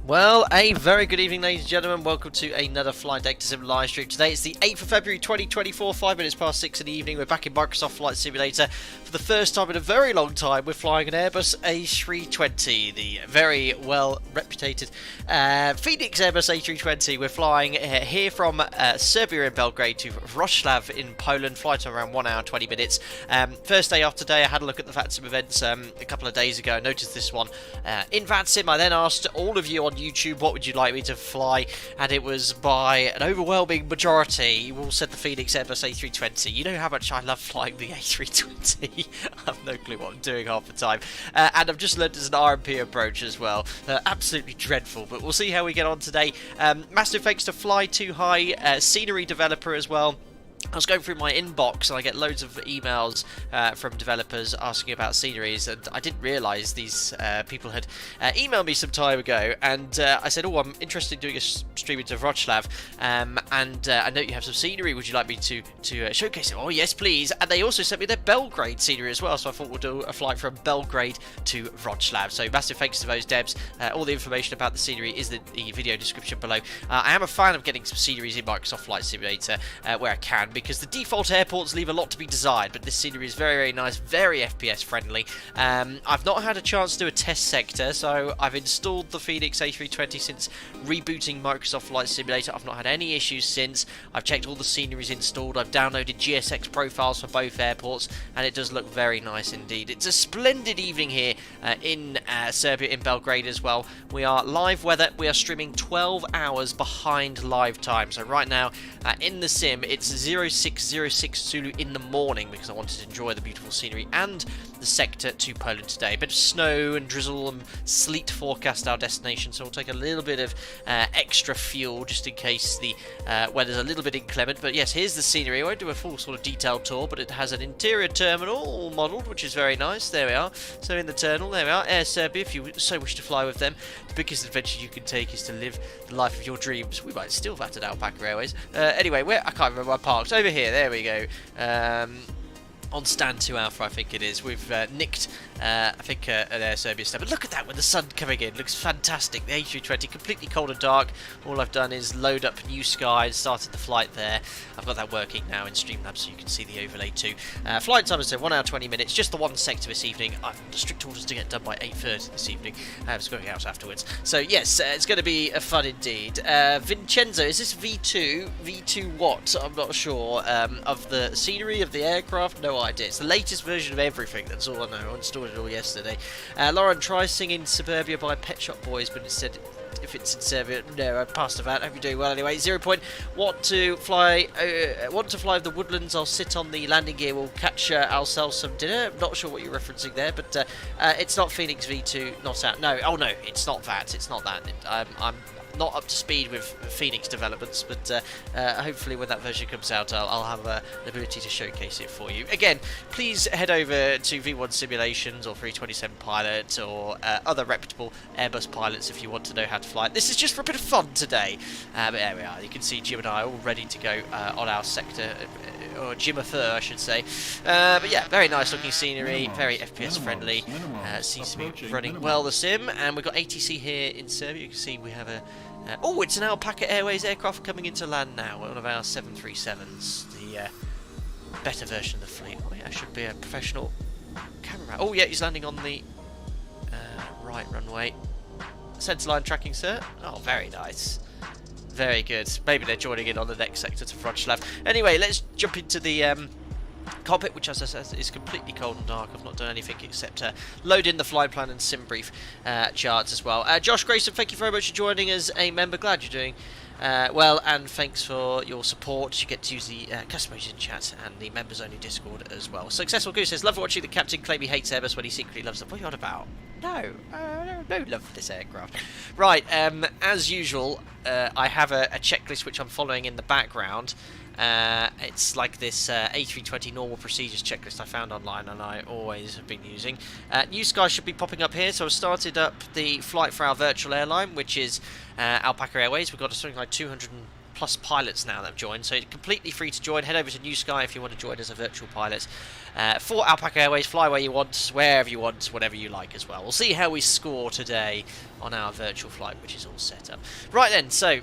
Well, a very good evening, ladies and gentlemen. Welcome to another Flight Deck to Sim live stream. Today it's the 8th of February 2024, 5 minutes past 6 in the evening. We're back in Microsoft Flight Simulator. For the first time in a very long time, we're flying an Airbus A320, the very well reputed Fenix Airbus A320. We're flying here from Serbia in Belgrade to Wroclaw in Poland. Flight time around 1 hour 20 minutes. First day off today, I had a look at the VATSIM events a couple of days ago. I noticed this one in VATSIM. I then asked all of you on YouTube, what would you like me to fly? And it was by an overwhelming majority. You all said the Fenix Airbus A320. You know how much I love flying the A320. I have no clue what I'm doing half the time. And I've just learned there's an RMP approach as well. Absolutely dreadful, but we'll see how we get on today. Massive thanks to Fly Too High, scenery developer as well. I was going through my inbox and I get loads of emails from developers asking about sceneries, and I didn't realise these people had emailed me some time ago, and I said, oh, I'm interested in doing a stream into Wroclaw, and I know you have some scenery, would you like me to showcase it? Oh yes please. And they also sent me their Belgrade scenery as well, so I thought we'll do a flight from Belgrade to Wroclaw. So massive thanks to those devs. All the information about the scenery is in the video description below. I am a fan of getting some sceneries in Microsoft Flight Simulator where I can, because the default airports leave a lot to be desired, but this scenery is very, very nice, very FPS friendly. I've not had a chance to do a test sector, so I've installed the Fenix A320 since rebooting Microsoft Flight Simulator. I've not had any issues since. I've checked all the sceneries installed. I've downloaded GSX profiles for both airports, and it does look very nice indeed. It's a splendid evening here in Serbia, in Belgrade as well. We are live weather. We are streaming 12 hours behind live time. So right now in the sim, it's 0606 Zulu in the morning, because I wanted to enjoy the beautiful scenery and the sector to Poland today. A bit of snow and drizzle and sleet forecast our destination, so we'll take a little bit of extra fuel just in case the weather's a little bit inclement. But yes, here's the scenery. I won't do a full sort of detailed tour, but it has an interior terminal all modelled, which is very nice. There we are. So in the terminal, there we are. Air Serbia, if you so wish to fly with them. The biggest adventure you can take is to live the life of your dreams. We might still VAT at Alpaca Airways. Anyway, I can't remember my parks. Over here, there we go. On stand 2 Alpha, I think it is. We've nicked, I think, an Air Serbia stand. But look at that with the sun coming in. Looks fantastic. The A320, completely cold and dark. All I've done is load up New Sky and started the flight there. I've got that working now in Streamlabs, so you can see the overlay too. Flight time is 1 hour 20 minutes. Just the one sector this evening. I've got strict orders to get done by 8:30 this evening. I was going out afterwards. So yes, it's going to be fun indeed. Vincenzo, is this V2? V2 what? I'm not sure. Of the scenery of the aircraft? No idea. It's the latest version of everything, that's all I know. I installed it all yesterday. Lauren, try singing Suburbia by Pet Shop Boys, but instead, if it's in Serbia, no, I passed the VAT. Hope you're doing well anyway. 0 point. Want to fly of the woodlands? I'll sit on the landing gear. We'll catch ourselves some dinner. I'm not sure what you're referencing there, but it's not Fenix V2, not out. No, oh no, it's not that. It's not that. I'm not up to speed with Fenix developments, but hopefully when that version comes out, I'll have the ability to showcase it for you. Again, please head over to V1 Simulations or 327 Pilot or other reputable Airbus pilots if you want to know how to fly it. This is just for a bit of fun today. But there we are. You can see Jim and I all ready to go on our sector, or Jimafer, I should say. But yeah, very nice looking scenery, very FPS friendly. Seems to be running well, the sim. And we've got ATC here in Serbia. You can see we have a oh, it's an Alpaca Airways aircraft coming into land now, one of our 737s, the better version of the fleet. Oh, yeah, should be a professional camera. Oh yeah, he's landing on the right runway. Centerline tracking, sir. Oh, very nice. Very good. Maybe they're joining in on the next sector to Wroclaw. Anyway, let's jump into the Cockpit, which, as I said, is completely cold and dark. I've not done anything except load in the flight plan and sim brief charts as well. Josh Grayson, thank you very much for joining as a member. Glad you're doing well, and thanks for your support. You get to use the customization chat and the members only Discord as well. Successful Goose says, love watching the captain claim he hates Airbus when he secretly loves them. What are you on about? No, no love for this aircraft. Right, as usual, I have a checklist which I'm following in the background. It's like this A320 normal procedures checklist I found online, and I always have been using. New Sky should be popping up here, so I've started up the flight for our virtual airline, which is Alpaca Airways. We've got something like 200 plus pilots now that have joined, so it's completely free to join. Head over to New Sky if you want to join as a virtual pilot. For Alpaca Airways, fly where you want, wherever you want, whatever you like as well. We'll see how we score today on our virtual flight, which is all set up. Right then, so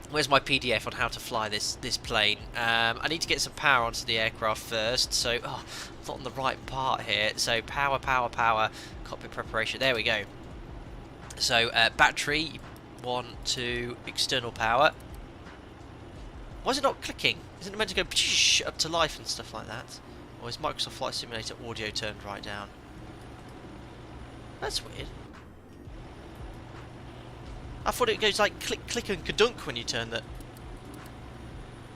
where's my PDF on how to fly this plane? I need to get some power onto the aircraft first, so I'm not on the right part here. So power, cockpit preparation, there we go. So battery, 1, 2, external power. Why is it not clicking? Isn't it meant to go up to life and stuff like that? Or is Microsoft Flight Simulator audio turned right down? That's weird. I thought it goes like click, click and kadunk when you turn the...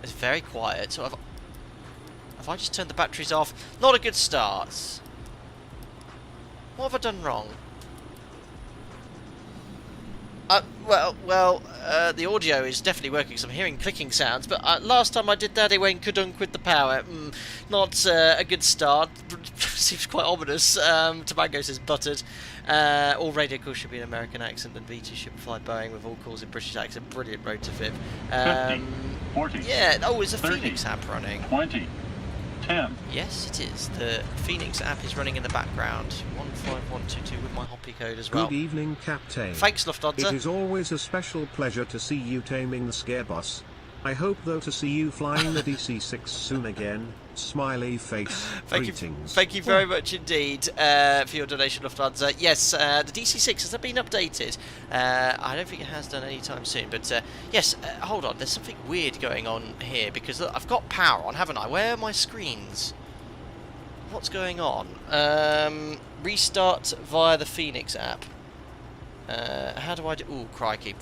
It's very quiet. So have I just turned the batteries off? Not a good start. What have I done wrong? The audio is definitely working because I'm hearing clicking sounds, but last time I did that it went kadunk with the power. Not a good start. Seems quite ominous. Tobago says buttered. All radio calls should be an American accent and V2 should fly Boeing with all calls in British accent. Brilliant road to fib. 50, 40, yeah, oh, is a 30, Fenix app running? 20, 10. Yes, it is. The Fenix app is running in the background. 15122 with my hoppy code as well. Good evening, Captain. Thanks, Lufthansa. It is always a special pleasure to see you taming the Scarebus. I hope though to see you flying the DC-6 soon again. Smiley face. Greetings. Thank you very much indeed for your donation, Lufthansa. Yes, the DC-6 has been updated. I don't think it has done anytime soon, but yes. Hold on, there's something weird going on here because look, I've got power on, haven't I? Where are my screens? What's going on? Restart via the Fenix app. How do I do? Ooh, crikey.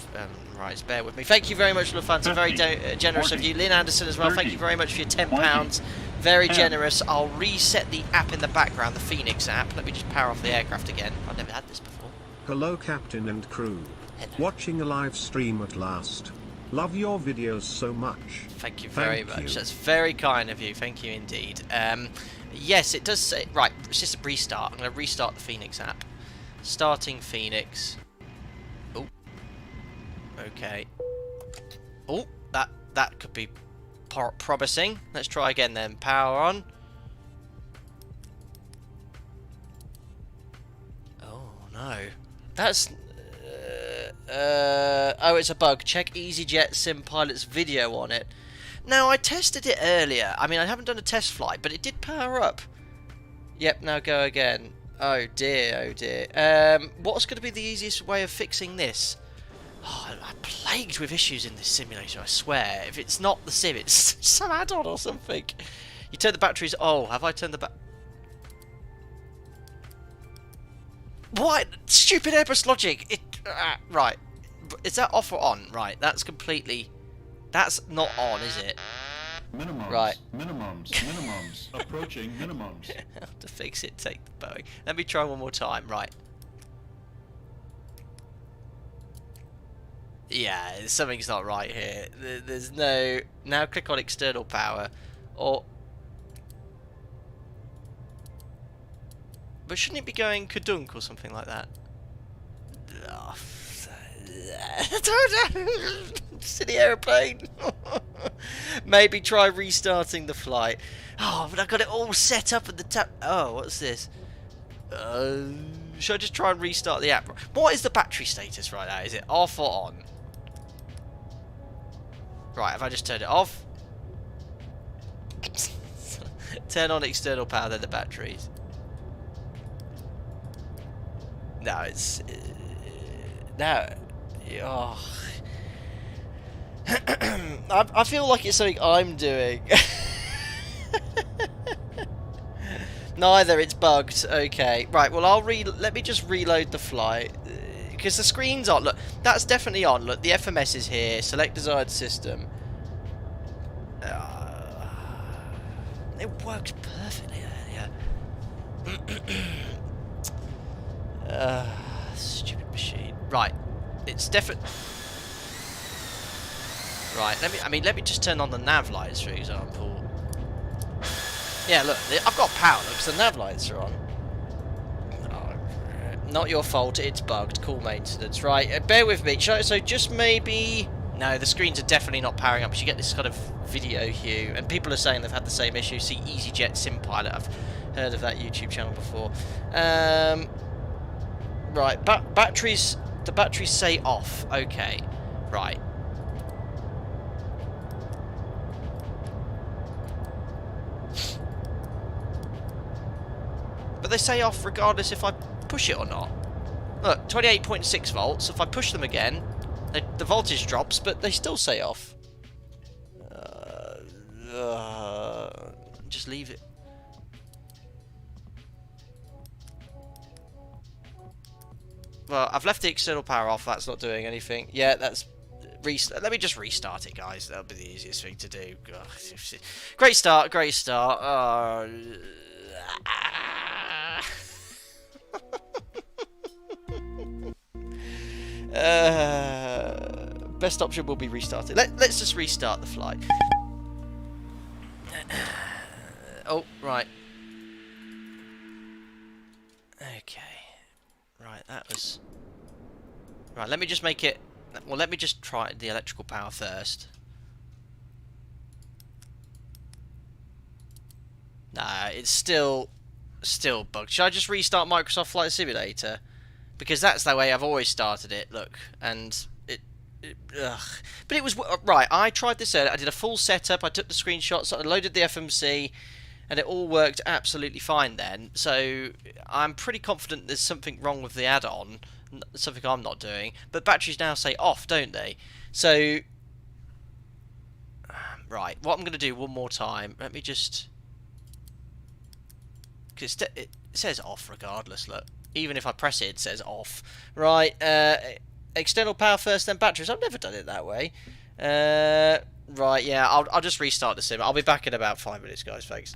Right, bear with me. Thank you very much, Lufthansa. Very generous 40, of you. Lynn Anderson as well. 30, thank you very much for your £10. 20, Very 10. generous. I'll reset the app in the background, the Fenix app. Let me just power off the aircraft again. I've never had this before. Hello, Captain and crew. Hello. Watching a live stream at last. Love your videos so much. Thank you very Thank much. you. That's very kind of you. Thank you indeed. Yes, it does say... Right, it's just a restart. I'm going to restart the Fenix app. Starting Fenix. Oh. Okay. Oh, that could be promising. Let's try again then. Power on. Oh, no. That's... oh, it's a bug. Check EasyJet Sim Pilot's video on it. Now, I tested it earlier. I mean, I haven't done a test flight, but it did power up. Yep, now go again. Oh dear, oh dear. What's going to be the easiest way of fixing this? Oh, I'm plagued with issues in this simulator, I swear. If it's not the sim, it's some add-on or something. You turn the batteries... Oh, have I turned the What? Stupid Airbus logic! Right. Is that off or on? Right, that's completely... That's not on, is it? Minimums. Right. Minimums. Approaching minimums. I have to fix it, take the Boeing. Let me try one more time, right. Yeah, something's not right here. There's no... Now click on external power. Or... But shouldn't it be going kadunk or something like that? Oh, silly aeroplane. Maybe try restarting the flight. Oh, but I got it all set up at the top. Oh, what's this? Should I just try and restart the app? What is the battery status right now? Is it off or on? Right, have I just turned it off? Turn on external power, then the batteries. No, it's... no. Oh. I feel like it's something I'm doing. Neither, it's bugged. Okay, right. Well, let me just reload the flight because the screen's on. Look, that's definitely on. Look, the FMS is here. Select desired system. It worked perfectly earlier. Stupid machine. Right, it's definitely. Right, let me just turn on the nav lights, for example. Yeah, look, I've got power, look, because the nav lights are on. Oh, not your fault, it's bugged. Cool maintenance. Right, bear with me. So just maybe... No, the screens are definitely not powering up. You get this kind of video hue, and people are saying they've had the same issue. See EasyJet SimPilot. I've heard of that YouTube channel before. Right, batteries. The batteries say off. Okay, right. But they say off regardless if I push it or not. Look, 28.6 volts. If I push them again, the voltage drops, but they still say off. Just leave it. Well, I've left the external power off. That's not doing anything. Yeah, that's... Let me just restart it, guys. That'll be the easiest thing to do. Great start, great start. Best option will be restarted. Let's just restart the flight. Oh, right. Okay. Right, that was... Right, let me just make it... Well, let me just try the electrical power first. Nah, it's still bugged. Should I just restart Microsoft Flight Simulator? Because that's the way I've always started it, look. And ugh. But it was... Right, I tried this earlier. I did a full setup. I took the screenshots. I loaded the FMC. And it all worked absolutely fine then. So I'm pretty confident there's something wrong with the add-on. Something I'm not doing. But batteries now say off, don't they? So... Right, what I'm going to do one more time. Let me just... Because it says off regardless, look. Even if I press it, it says off. Right, external power first, then batteries. I've never done it that way. Right, yeah, I'll just restart the sim. I'll be back in about 5 minutes, guys. Thanks.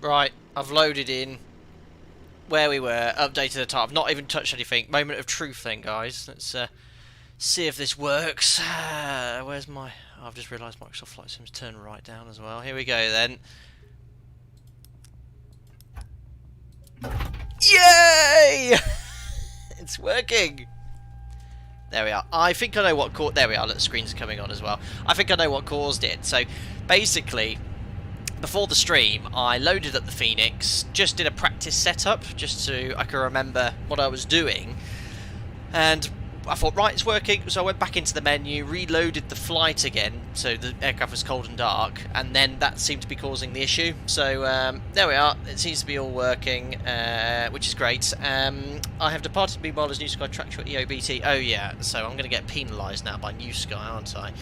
Right, I've loaded in where we were, updated the time. I've not even touched anything. Moment of truth then, guys. Let's see if this works. Where's my... Oh, I've just realised Microsoft Flight Sim's turned right down as well. Here we go then. Yay! It's working! There we are. I think I know what caused... There we are, look, the screen's coming on as well. I think I know what caused it. So, basically... Before the stream, I loaded up the Fenix, just did a practice setup, just so I could remember what I was doing, and I thought, right, it's working, so I went back into the menu, reloaded the flight again, so the aircraft was cold and dark, and then that seemed to be causing the issue. So there we are, it seems to be all working, which is great. I have departed meanwhile as New Sky tracked your EOBT. Oh yeah, so I'm going to get penalised now by New Sky, aren't I?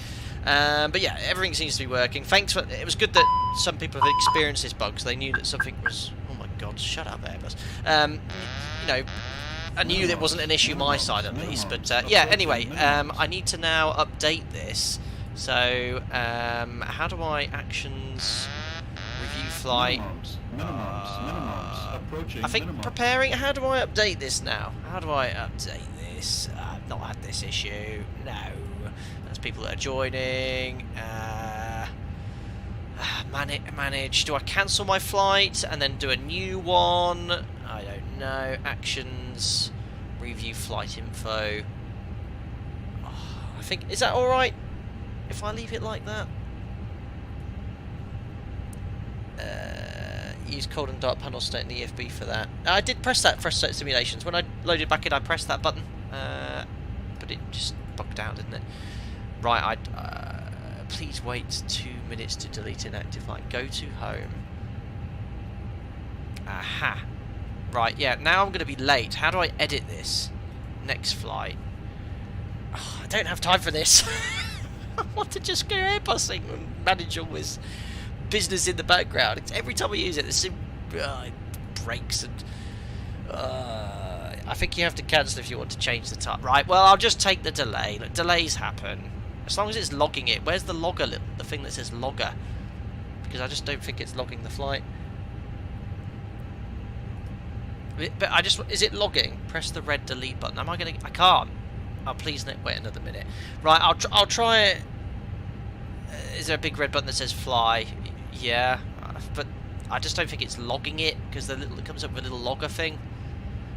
But yeah, everything seems to be working. Thanks for... It was good that some people have experienced this bug, because they knew that something was... Oh my god, shut up, Airbus. You know, I knew there wasn't an issue my side at least, but yeah, anyway, I need to now update this. So, how do I actions, review flight? I think preparing, how do I update this now? How do I update this? I've not had this issue, no. That's people that are joining. Manage. Do I cancel my flight and then do a new one? I don't know. Actions, review flight info. Oh, I think, is that alright if I leave it like that? Use cold and dark panel state in the EFB for that. I did press that for state simulations. When I loaded back in, I pressed that button, but it just bugged out, didn't it? Right, please wait 2 minutes to delete inactive flight. Go to home. Aha. Right, yeah, now I'm going to be late. How do I edit this? Next flight. Oh, I don't have time for this. I want to just go airbusing and manage all this business in the background. It's, every time I use it, it breaks and... I think you have to cancel if you want to change the time. Right, well, I'll just take the delay. Look, delays happen. As long as it's logging it. Where's the logger, the thing that says logger? Because I just don't think it's logging the flight. But I just... Is it logging? Press the red delete button. Am I going to... I can't. Oh, please wait another minute. Right, I'll try it. Is there a big red button that says fly? Yeah. But I just don't think it's logging it, because it comes up with a little logger thing.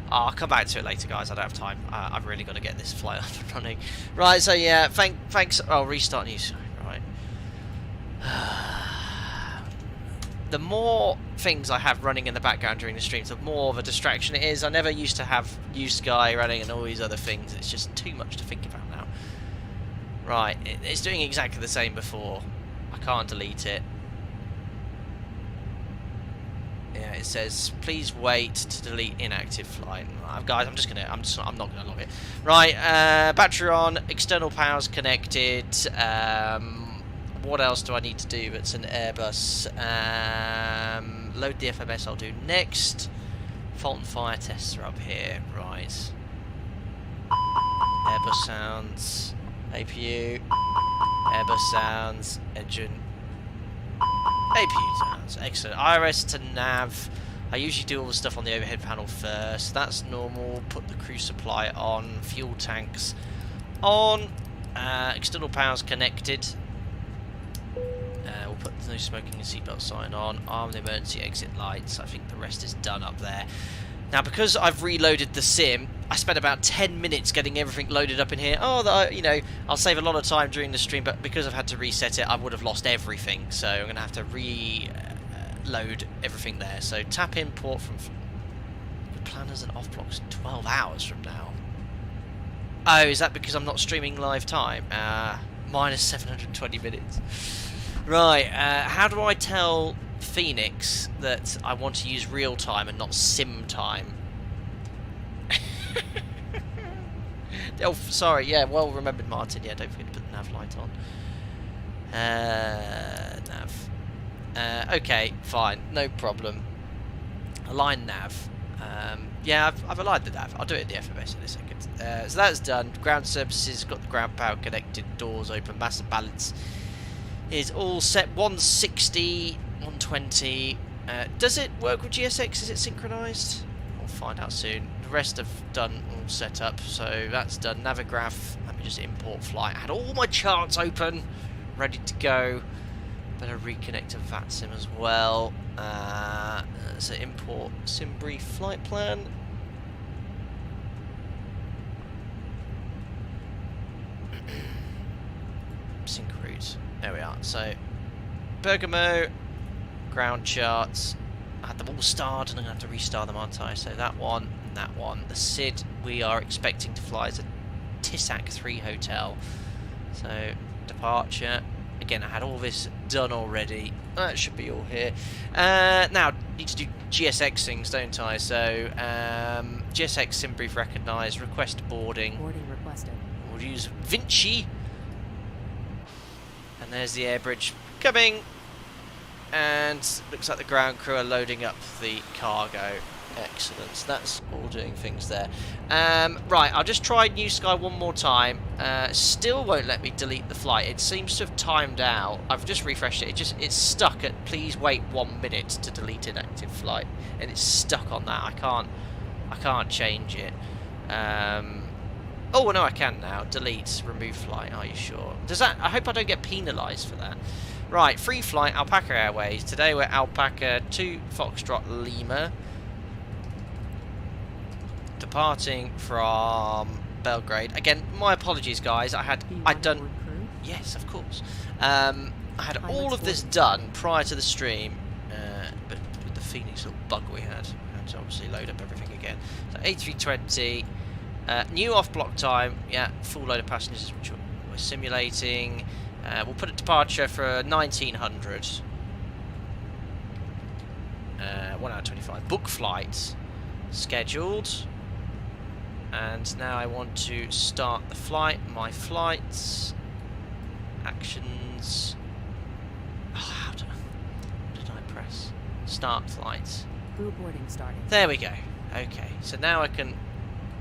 I'll come back to it later, guys. I don't have time. I've really got to get this flight up and running. Right, so yeah, thanks. Oh, restart news. Right. The more things I have running in the background during the streams, the more of a distraction it is. I never used to have Sky running and all these other things. It's just too much to think about now. Right, it's doing exactly the same before. I can't delete it. Yeah, it says please wait to delete inactive flight. Guys, I'm not gonna log it. Right, battery on, external power's connected. What else do I need to do? It's an Airbus. Load the FMS I'll do next. Fault and fire tests are up here. Right. Airbus sounds. APU. Airbus sounds. Engine. APU sounds. Excellent. IRS to nav. I usually do all the stuff on the overhead panel first. That's normal. Put the crew supply on. Fuel tanks on. External power's connected. We'll put no smoking and seatbelt sign on. Arm the emergency exit lights. I think the rest is done up there. Now, because I've reloaded the sim, I spent about 10 minutes getting everything loaded up in here. Oh, you know, I'll save a lot of time during the stream, but because I've had to reset it, I would have lost everything. So I'm going to have to reload everything there. So tap in port from planners and off blocks 12 hours from now. Oh, is that because I'm not streaming live time? Minus 720 minutes. Right, how do I tell Fenix that I want to use real time and not sim time? Oh, sorry, yeah, well remembered, Martin. Yeah, don't forget to put the nav light on. Nav. Okay, fine, no problem. Align nav. Yeah, I've aligned the nav. I'll do it in the FMS in a second. So that's done. Ground services, got the ground power connected, doors open, master balance is all set. 160, 120, Does it work with GSX? Is it synchronised? We'll find out soon. The rest have done all set up, so that's done. Navigraph, let me just import flight. I had all my charts open, ready to go. Better reconnect to VATSIM as well. So import SimBrief flight plan. Sync route. There we are. So Bergamo, ground charts. I had them all starred and I'm going to have to restart them, aren't I? So that one and that one. The SID we are expecting to fly as a TISAC 3 hotel. So departure. Again, I had all this done already. That should be all here. Now, need to do GSX things, don't I? So, GSX SimBrief recognised, request boarding. Boarding requested. We'll use Vinci. And there's the air bridge coming. And looks like the ground crew are loading up the cargo. Excellent. So that's all doing things there. Right, I'll just try New Sky one more time. Still won't let me delete the flight. It seems to have timed out. I've just refreshed it. It's stuck at please wait 1 minute to delete inactive flight, and it's stuck on that. I can't change it. Oh no, I can now. Delete, remove flight. Are you sure? Does that? I hope I don't get penalised for that. Right, free flight, Alpaca Airways. Today we're Alpaca 2 Foxtrot Lima. Departing from Belgrade. Again, my apologies, guys. I'd done. Yes, of course. I had all of this done prior to the stream, but with the Fenix little bug we had to obviously load up everything again. So A320, new off block time. Yeah, full load of passengers which we're simulating. We'll put a departure for 1900. 1 hour 25. Book flight scheduled. And now I want to start the flight. My flights. Actions. Oh, how did I press? Start flight. Crew boarding starting. There we go. Okay, so now I can.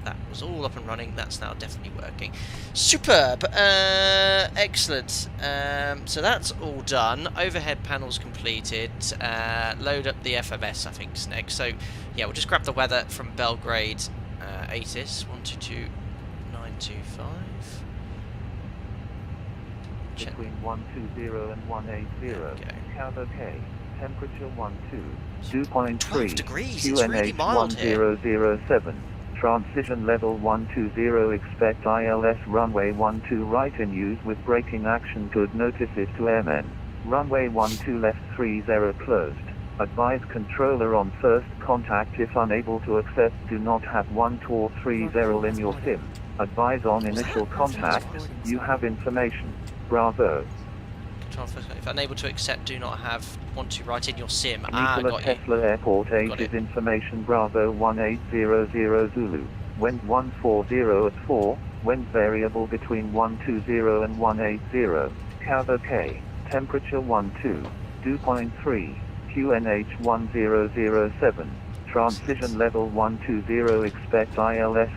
That was all up and running. That's now definitely working. Superb. Excellent. So that's all done. Overhead panels completed. Load up the FMS, I think, is next. So yeah, we'll just grab the weather from Belgrade. ATIS 122925. Between 120 and 180. Cabo K. Temperature 12. 12 degrees. It's really QNH mild here. 1007. Transition level 120. Expect ILS runway 12 right in use with braking action. Good notices to airmen. Runway 12 left 30 closed. Advise controller on first contact if unable to accept. Do not have 1230 in your sim. Advise on initial contact. You have information. Bravo. If unable to accept, do not have 12 right in your sim. Nikola Got Tesla you. Airport Got Ages it. information. Bravo 1800 Zulu. Wind 140 at 4. Wind variable between 120 and 180. Cabo K. Temperature 12. Dew point 3. QNH 1007. Transition level 120. Expect ILS.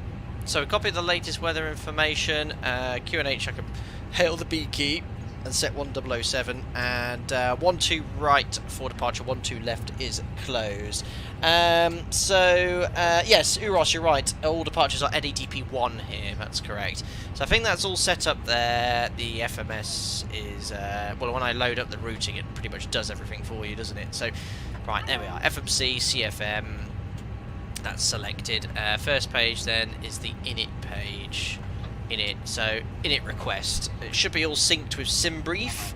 So we copied the latest weather information. QNH, I can hail the B key and set 1007, and 12 right for departure, 12 left is closed. Yes, Uros, you're right. All departures are NADP 1 here. That's correct. So I think that's all set up there. The FMS is well, when I load up the routing, it pretty much does everything for you, doesn't it? So right, there we are. FMC, CFM. That's selected. First page then is the init page. Init. So init request. It should be all synced with SimBrief.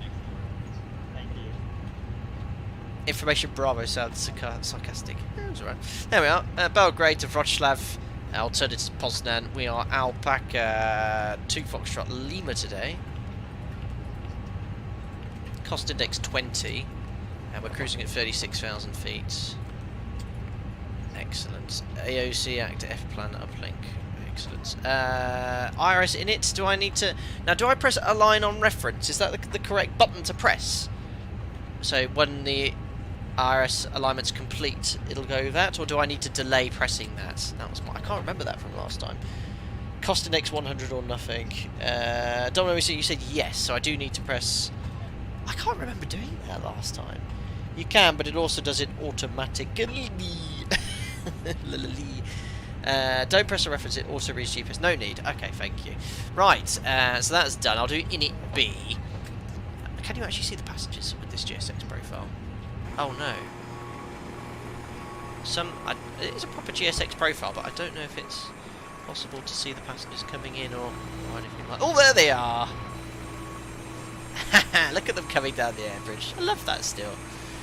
Information Bravo sounds sarcastic. That's alright. There we are. Belgrade to Wroclaw. Alternative Poznan. We are Alpaca 2 Foxtrot Lima today. Cost index 20. And we're cruising at 36,000 feet. Excellent. AOC active F plan uplink. Excellent. IRS init. Do I need to now? Do I press align on reference? Is that the correct button to press? So when the IRS alignment's complete, it'll go that, or do I need to delay pressing that? That was I can't remember that from last time. Cost index 100 or nothing. Don't know. You said yes, so I do need to press. I can't remember doing that last time. You can, but it also does it automatically. Don't press a reference, it auto reads GPS. No need. Okay, thank you. Right, so that's done. I'll do init B. Can you actually see the passengers with this GSX profile? Oh no. It is a proper GSX profile, but I don't know if it's possible to see the passengers coming in or anything like. Oh, there they are! Look at them coming down the air bridge. I love that still.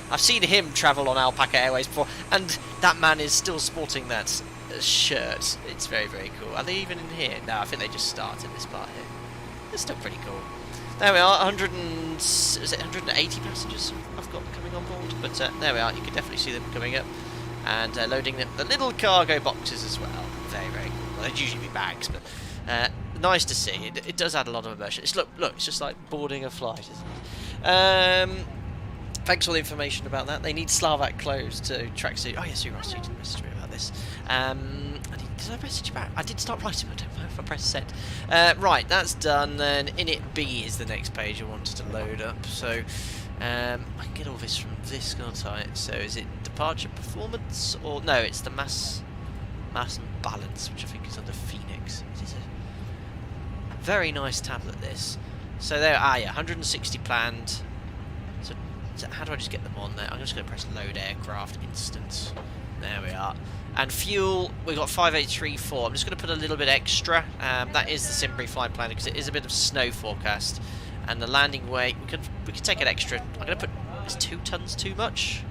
I've seen him travel on Alpaca Airways before, and that man is still sporting that shirt. It's very, very cool. Are they even in here? No, I think they just start in this part here. It's still pretty cool. There we are, 180 passengers I've got coming on board, but there we are. You can definitely see them coming up and loading the little cargo boxes as well. Very, very cool. Well, they'd usually be bags, but nice to see. It does add a lot of immersion. Look, it's just like boarding a flight, isn't it? Thanks for the information about that. They need Slovak clothes to tracksuit. Oh yes, you did message me about this. Did I message you back? I did start writing, but I don't know if I pressed send. Right, that's done. Then init B is the next page I wanted to load up. So I can get all this from this, can't I? So is it departure performance or no? It's the mass and balance, which I think is under Fenix. It is a very nice tablet. This. So there, yeah, 160 planned. So how do I just get them on there? I'm just going to press load aircraft instant. There we are. And fuel, we've got 5834. I'm just going to put a little bit extra. That is the Simbury flight plan because it is a bit of snow forecast. And the landing weight, we could take an extra. I'm going to put, is 2 tons too much?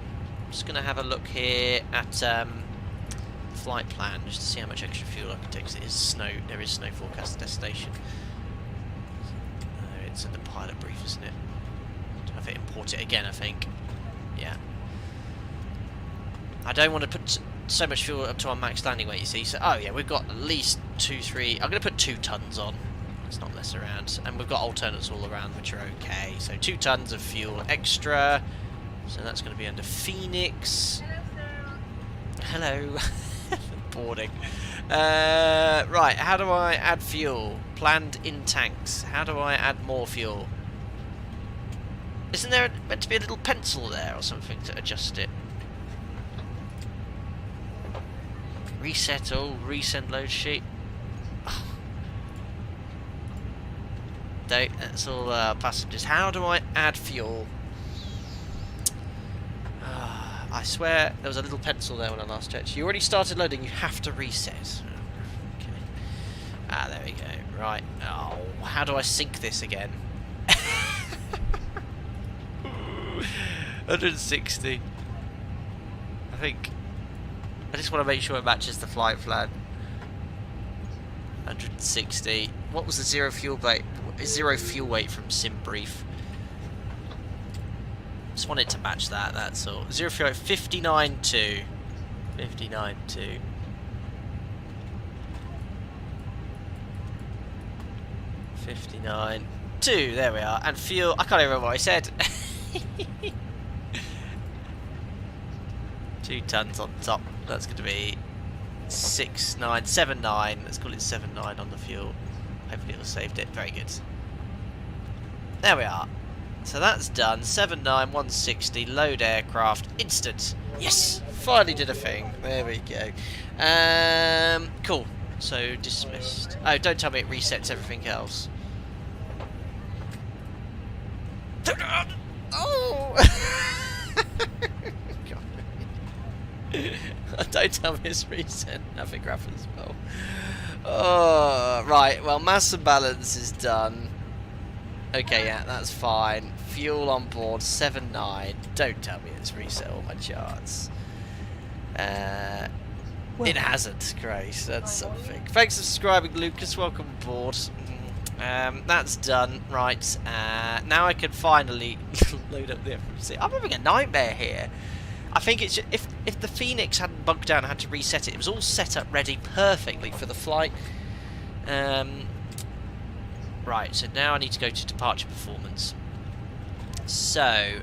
I'm just going to have a look here at flight plan just to see how much extra fuel I can take because it is snow. There is snow forecast destination. It's in the pilot brief, isn't it? If it import it again, I think. Yeah. I don't want to put so much fuel up to our max landing weight, you see. So, oh yeah, we've got at least 3. I'm going to put 2 tons on. Let's not mess around. And we've got alternates all around, which are okay. So 2 tons of fuel extra. So that's going to be under Fenix. Hello. Boarding. Right, how do I add fuel? Planned in tanks. How do I add more fuel? Isn't there meant to be a little pencil there or something to adjust it? Reset all, resend load sheet. Oh. That's all passengers. How do I add fuel? I swear there was a little pencil there when I last checked. You already started loading, you have to reset. Okay. Ah, there we go. Right. Oh, how do I sync this again? 160. I think. I just want to make sure it matches the flight plan. 160. What was the zero fuel weight? From SimBrief. Just want it to match that. That's all. Zero fuel weight 59.2. 59.2. 59.2. There we are. And fuel. I can't even remember what I said. 2 tons on top. That's going to be 6979. Let's call it 79 on the fuel. Hopefully it'll saved it. Very good. There we are. So that's done. 79160. Load aircraft. Instant. Yes. Finally did a thing. There we go. Cool. So dismissed. Oh, don't tell me it resets everything else. Oh. Don't tell me it's reset. Nothing graph as well. Oh, right. Well, mass and balance is done. Okay, yeah, that's fine. Fuel on board 79. Don't tell me it's reset all my charts. It hasn't. Great. That's something. Thanks for subscribing, Lucas. Welcome aboard. That's done. Right. Now I can finally load up the FMC. I'm having a nightmare here. I think it's if the Fenix hadn't bugged down and had to reset it, it was all set up ready perfectly for the flight. Right, so now I need to go to departure performance. So,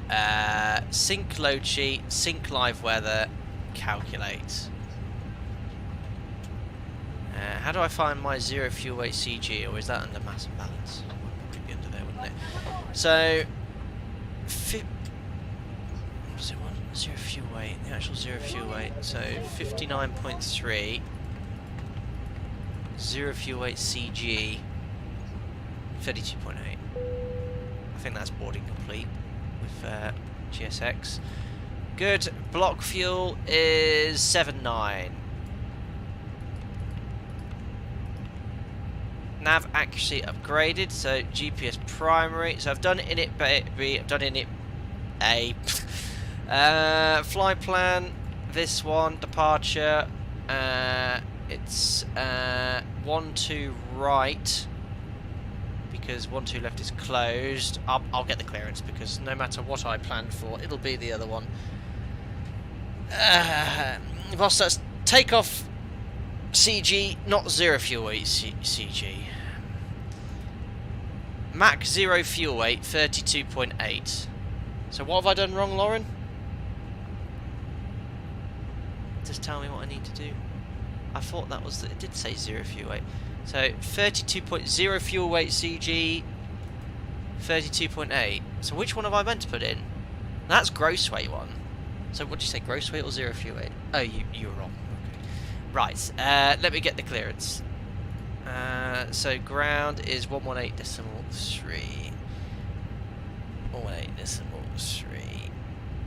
sync load sheet, sync live weather, calculate. How do I find my zero fuel weight CG, or is that under mass and balance? Probably be under there, wouldn't it? So, what does it want? Zero fuel weight, the actual zero fuel weight. So 59.3. Zero fuel weight CG 32.8. I think that's boarding complete with GSX. Good. Block fuel is 7.9. Nav accuracy upgraded, so GPS primary. So I've done in it B, I've done in it A. Flight plan, this one, departure, it's 1-2 right, because 1-2 left is closed. I'll get the clearance, because no matter what I planned for, it'll be the other one. Whilst that's takeoff CG, not zero fuel weight CG. Mach 0 fuel weight, 32.8. So what have I done wrong, Lauren? Just tell me what I need to do. I thought that was it did say 0 fuel weight. So 32.0 fuel weight CG, 32.8. So which one have I meant to put in? That's gross weight one. So what did you say, gross weight or 0 fuel weight? Oh, you were wrong. Okay. Right, let me get the clearance. So ground is 118.3. 118.3.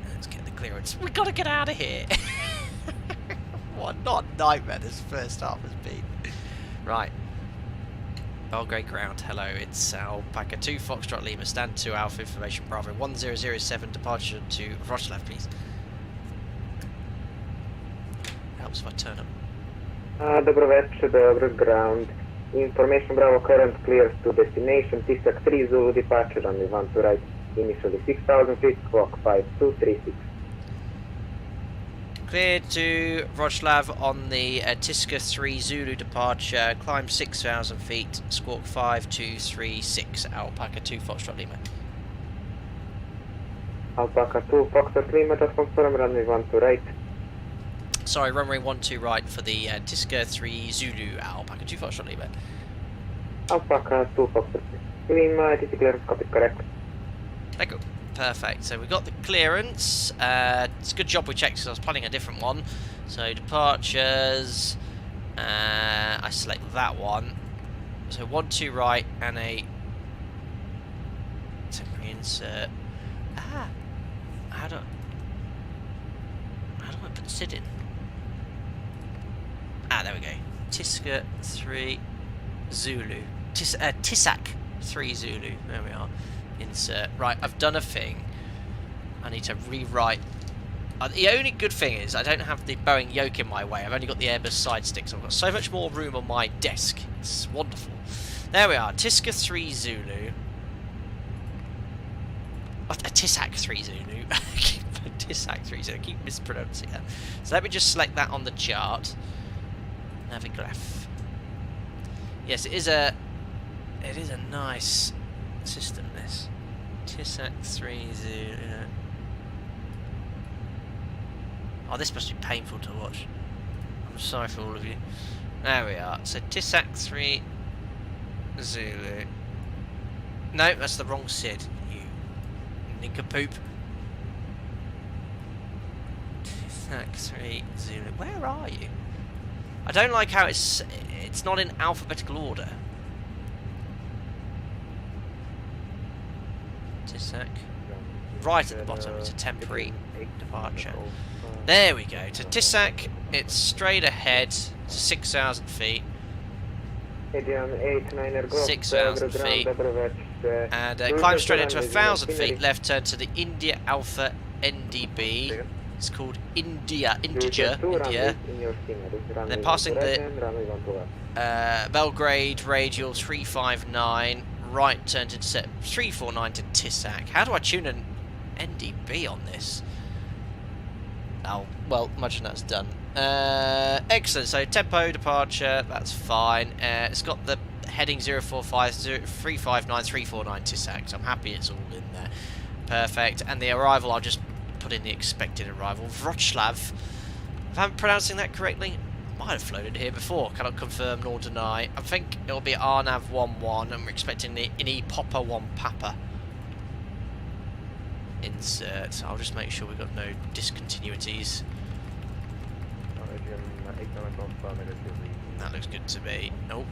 Let's get the clearance. We gotta get out of here. What not a nightmare this first half has been. Right. Belgrade ground. Hello, it's Alpaca 2 Foxtrot Lima. Stand 2 Alpha information. Bravo 1007. Departure to Wroclaw, please. Helps if I turn up. Dobro večer, Belgrade ground. Information Bravo current clears to destination. TSAC 3 Zulu departure runway 1 to right. Initially 6,000 feet. Squawk 5236. Cleared to Wroclaw on the Tiska 3 Zulu departure. Climb 6,000 feet. Squawk 5236. Alpaca 2 Foxtrot Lima. Alpaca 2 Foxtrot Lima, just confirm runway 1 to right. Sorry, runway 12 right for the Tiska 3 Zulu. Alpaca 2 Foxtrot Lima. Alpaca 2 Foxtrot Lima, ATC clearance, copy correct. Thank you. Perfect, so we got the clearance. It's a good job we checked because I was planning a different one. So departures, I select that one. So 1-2 right and a temporary insert. How do I put SID in? There we go. Tiska 3 Zulu. TSAC 3 Zulu. There we are. Insert. Right, I've done a thing. I need to rewrite. The only good thing is I don't have the Boeing yoke in my way. I've only got the Airbus side sticks. I've got so much more room on my desk. It's wonderful. There we are. Tiska 3 Zulu. A TSAC 3 Zulu. TSAC 3 Zulu. I keep mispronouncing that. So let me just select that on the chart. Navigraph. Yes, it is a nice system, this. TSAC 3 Zulu. Oh, this must be painful to watch. I'm sorry for all of you. There we are. So TSAC 3 Zulu. No, that's the wrong SID. You nincompoop. TSAC 3 Zulu. Where are you? I don't like how it's not in alphabetical order. TSAC. Right at the bottom, it's a temporary departure. There we go. To TSAC, it's straight ahead to 6,000 feet. 6,000 feet. And climb straight into 1,000 feet. Left turn to the India Alpha NDB. It's called India. Then passing the Belgrade radial 359. Right turn to set 349 to TSAC. How do I tune an NDB on this? Oh, well, imagine that's done. Excellent. So tempo departure, that's fine. It's got the heading 045, 359, 349 TSAC. So I'm happy it's all in there. Perfect. And the arrival, I'll just put in the expected arrival. Wroclaw. If I'm pronouncing that correctly, might have flown it here before. Cannot confirm nor deny. I think it'll be RNAV 11, and we're expecting the INI Papa 1 Papa. insert. I'll just make sure we've got no discontinuities. That looks good to me. Oh.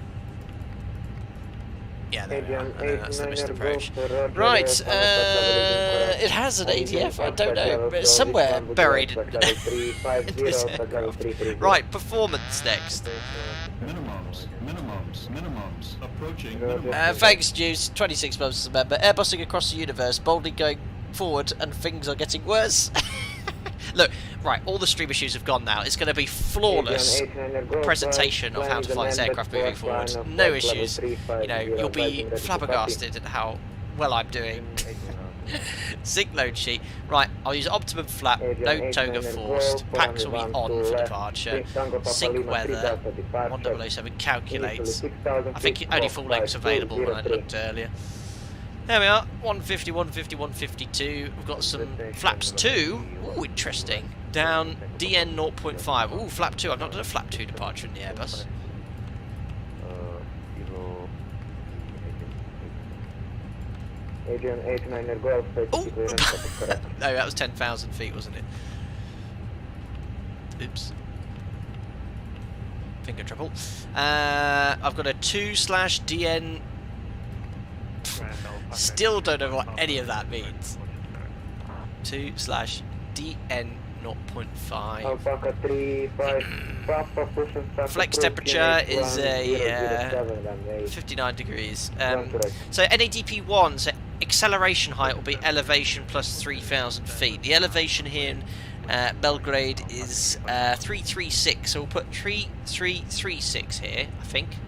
Yeah, there we are. That's the missed approach. Right, it has an ADF, I don't know, but it's somewhere buried in this aircraft. Right, performance next. Minimums. Approaching minimums. Thanks, Juice. 26 months as a member. Airbusing across the universe, boldly going forward, and things are getting worse. Look, right, all the stream issues have gone now. It's going to be flawless presentation of how to fly this aircraft moving forward. No issues. You know, you'll be flabbergasted at how well I'm doing. Sync load sheet. Right, I'll use optimum flap, no toga forced. Packs will be on for departure. Sync weather. 1007 calculates. I think only full length's available when I looked earlier. There we are, 150, 150, 152. We've got some flaps 2. Ooh, interesting. Down DN 0.5. Ooh, flap 2. I've not done a flap 2 departure in the Airbus. Adrian 89er Golf. No, that was 10,000 feet, wasn't it? Oops. Finger trouble. I've got a 2/DN. Still don't know what any of that means. 2/DN 0.5. Flex temperature is a 59 degrees. So NADP 1, so acceleration height will be elevation plus 3,000 feet. The elevation here in Belgrade is 336, so we'll put 3336 here, I think.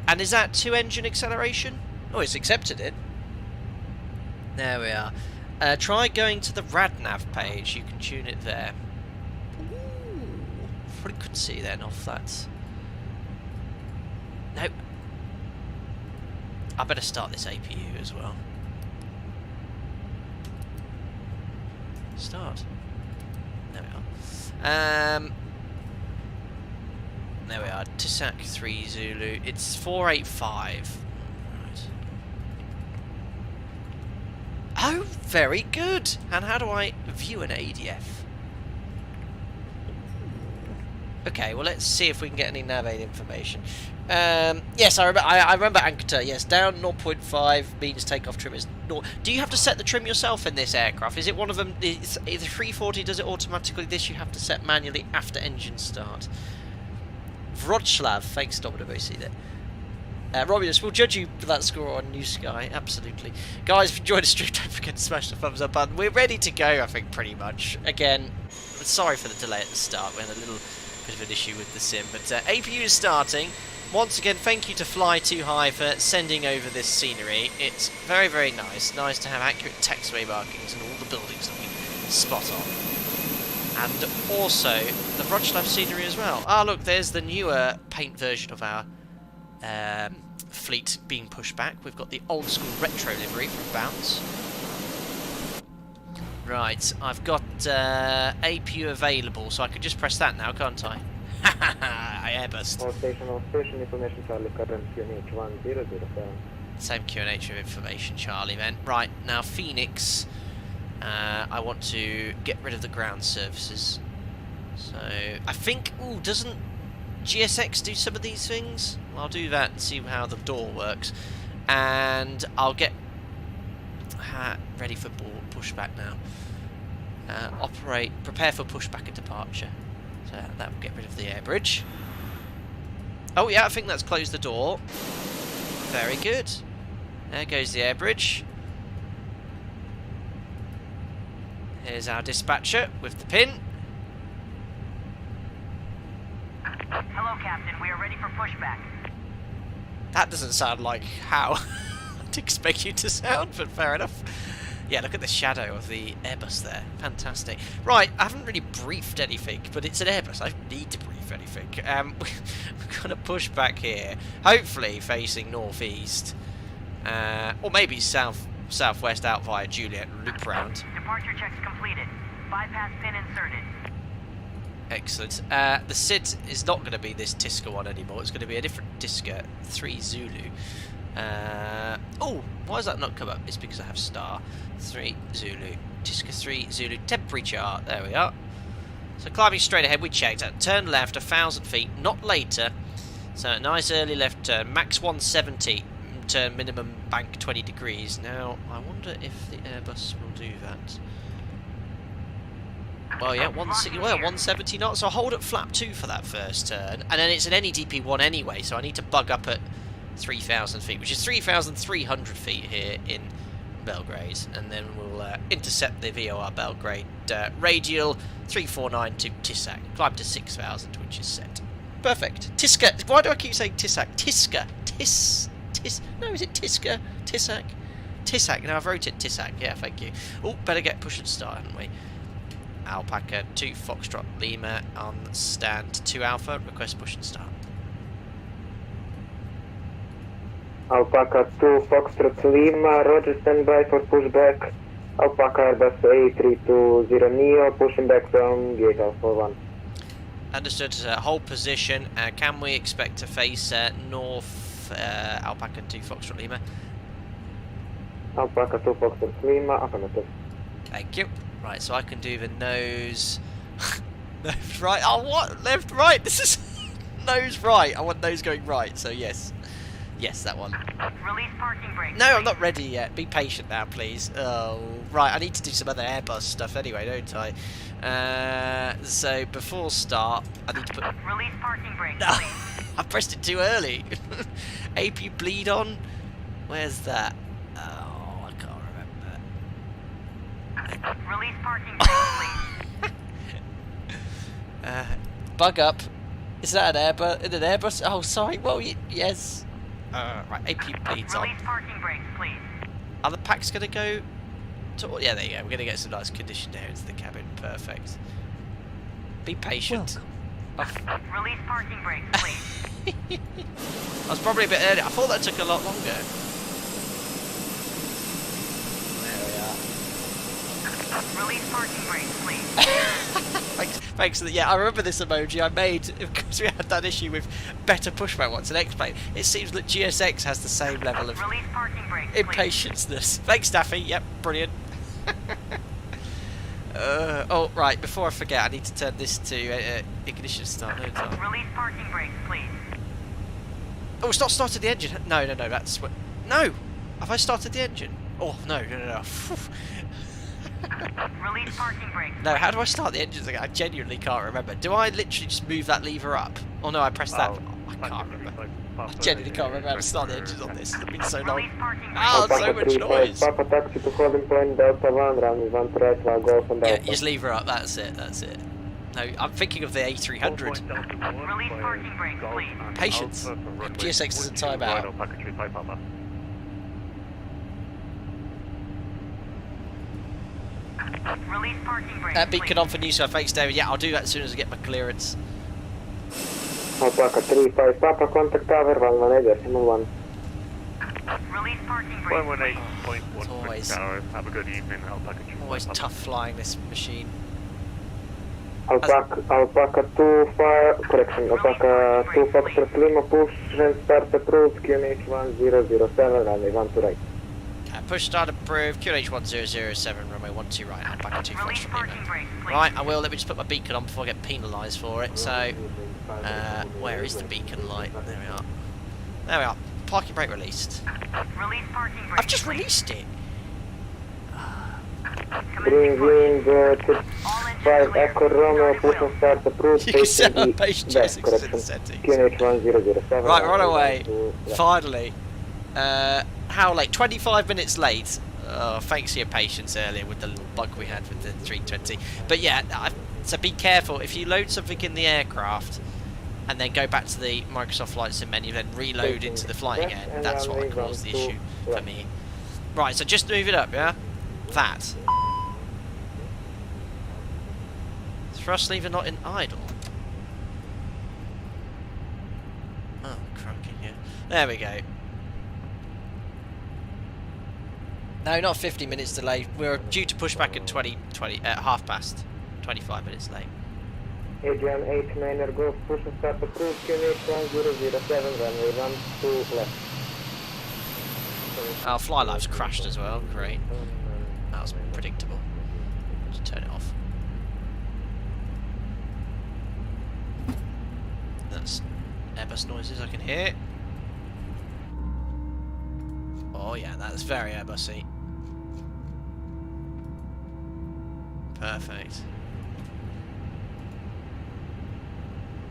And is that 2-engine acceleration? Oh, it's accepted it. There we are. Try going to the RadNav page. You can tune it there. Ooh, frequency then off that. Nope. I better start this APU as well. Start. There we are. There we are. TISAC 3 Zulu. It's 485. Right. Oh, very good. And how do I view an ADF? Okay, well let's see if we can get any nav aid information. Yes, I remember Anchor. Yes, down 0.5 means takeoff trim is 0. Do you have to set the trim yourself in this aircraft? Is it one of them? Is the 340 does it automatically? This you have to set manually after engine start. Wroclaw, thanks WBC there. Romulus, we'll judge you for that score on New Sky, absolutely. Guys, if you enjoyed the stream, don't forget to smash the thumbs up button. We're ready to go, I think, pretty much. Again, sorry for the delay at the start. We had a little bit of an issue with the sim, but APU is starting. Once again, thank you to Fly Too High for sending over this scenery. It's very, very nice. Nice to have accurate taxiway markings and all the buildings that we spot on. And also the Wroclaw scenery as well. Ah, look, there's the newer paint version of our fleet being pushed back. We've got the old school retro livery from Bounce. Right, I've got APU available, so I could just press that now, can't I? I airbust. All station, information Charlie, current QNH 1007. Same QNH of information, Charlie, then. Right, now Phoenix. I want to get rid of the ground services. So, I think... Ooh, doesn't GSX do some of these things? Well, I'll do that and see how the door works. And I'll get ready for pushback now. Prepare for pushback at departure. So that will get rid of the air bridge. Oh yeah, I think that's closed the door. Very good. There goes the air bridge. Here's our dispatcher with the pin. Hello, Captain. We are ready for pushback. That doesn't sound like how I'd expect you to sound, but fair enough. Yeah, look at the shadow of the Airbus there. Fantastic. Right, I haven't really briefed anything, but it's an Airbus. I don't need to brief anything. We're going to push back here, hopefully facing northeast, or maybe southwest out via Juliet and loop round. Departure checks completed. Bypass pin inserted. Excellent. The SID is not going to be this Tiska one anymore. It's going to be a different Tiska 3 Zulu. Oh, why does that not come up? It's because I have star 3 Zulu, Tisca 3 Zulu, temporary chart. There we are. So climbing straight ahead, we checked out. Turn left 1,000 feet, not later. So a nice early left turn, max 170. Turn minimum bank 20 degrees. Now I wonder if the Airbus will do that. Well, yeah, 170 knots. So I'll hold at flap 2 for that first turn, and then it's an NEDP1 anyway. So I need to bug up at 3,000 feet, which is 3,300 feet here in Belgrade, and then we'll intercept the VOR Belgrade radial 349 to Tisak, climb to 6,000, which is set. Perfect. Tisca. Why do I keep saying Tisak? Tisca. No, is it Tisca? Tisak. Tisak. No, I've wrote it Tisak. Yeah, thank you. Oh, better get push and start, haven't we? Alpaca 2 Foxtrot Lima on stand 2 Alpha. Request push and start. Alpaca 2 Foxtrot Lima, Roger, standby for pushback. Alpaca Airbus A320 Neo, pushing back from gate Alpha 1. Understood. Hold position. Can we expect to face north Alpaca 2 Foxtrot Lima? Alpaca 2 Foxtrot Lima, affirmative. Thank you. Right, so I can do the nose... left, right. Oh, what? Left, right. This is nose, right. I want nose going right, so yes. Yes, that one. Release parking brake. No, I'm not ready yet. Be patient now, please. Oh, right. I need to do some other Airbus stuff anyway, don't I? So before start, I need to put... Release parking brake, No, please. I pressed it too early. AP bleed on. Where's that? Oh, I can't remember. Release parking brake, please. Bug up. Is that an Airbus? In an Airbus? Oh, sorry. Well, yes. Right, AP bleeds on. Release parking brakes, please. Are the packs going to go to... Yeah, there you go. We're going to get some nice conditioned air into the cabin. Perfect. Be patient. Oh. Release parking brakes, please. I was probably a bit early. I thought that took a lot longer. There we are. Release parking brakes, please. Thanks. Yeah, I remember this emoji I made because we had that issue with better pushback once an X-plane. It seems that GSX has the same level of Release parking brakes, impatience-ness. Thanks, Daffy. Yep, brilliant. Oh, right, before I forget, I need to turn this to ignition start. Release parking brakes, please. Oh, it's not started the engine. No, that's what... No! Have I started the engine? Oh, no. Release parking brakes. No, how do I start the engines again? I genuinely can't remember. Do I literally just move that lever up? Oh no, I pressed that. I can't remember. I genuinely can't remember how to start the engines on this. It's been so long. Release parking brakes. Oh, so much noise. Papa taxi to holding point Delta 1, runway 1 to right, while Golf and Yeah, Delta. you just lever up. That's it. No, I'm thinking of the A300. Release parking brakes, please. Patience. GSX is a timeout. Release parking brakes, That beacon please. on for New South. Thanks, David. Yeah, I'll do that as soon as I get my clearance. Alpaca 3-5 Papa, contact tower, 118.1. Release parking brakes, please. 118.1 tower. Have a good evening. Alpaca 2. Always tough flying this machine. Alpaca 2 Foxtrot Lima, push and start approved, QNH 1007, runway 1 to right. Push start approved, QNH 1007, runway 12 right, Alpaca 2 Release Foxtrot parking Lima. brakes, please. Right, I will. Let me just put my beacon on before I get penalised for it. So, where is the beacon light? There we are. There we are. Parking brake released. Release parking brakes, I've just please. released it. Green, green, All engines 5 clear. Echo Romeo, Starting push wheel. and start approved, You can facing set up east, patient back, GSX in the correction, settings. QNH 1007. Right, run runway away. 1 to left. Finally. How late? 25 minutes late. Oh, thanks for your patience earlier with the little bug we had with the 320. But yeah, so be careful. If you load something in the aircraft and then go back to the Microsoft Flight Sim menu, then reload into the flight again, that's what caused the issue for me. Right, so just move it up, yeah? That. Thrust lever not in idle. Oh, crikey, yeah. There we go. No, not 50 minutes delay. We're due to push back at half past. 25 minutes late. Adrian 89er Golf, push and start approved, QNH 1007, runway 1 to left. Our FlyLive's crashed as well. Great. That was predictable. Just turn it off. That's Airbus noises I can hear. Oh yeah, that's very Airbusy. Perfect.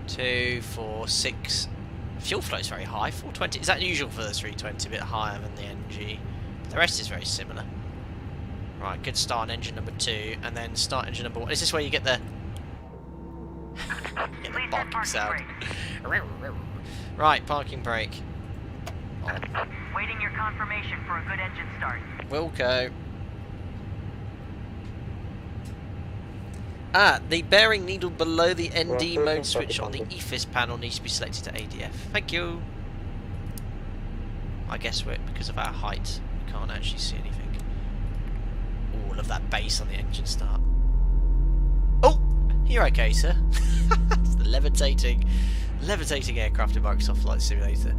2, 4, 6. Fuel flow is very high. 420. Is that usual for the 320? A bit higher than the NG. The rest is very similar. Right, good start on engine number 2, and then start engine number 1. Is this where you get the barking sound? Right, parking brake. On. Waiting your confirmation for a good engine start. Wilco. Ah, the bearing needle below the ND mode switch on the EFIS panel needs to be selected to ADF. Thank you. I guess because of our height, we can't actually see anything. All of that bass on the engine start. Oh, you're okay, sir. It's the levitating aircraft in Microsoft Flight Simulator.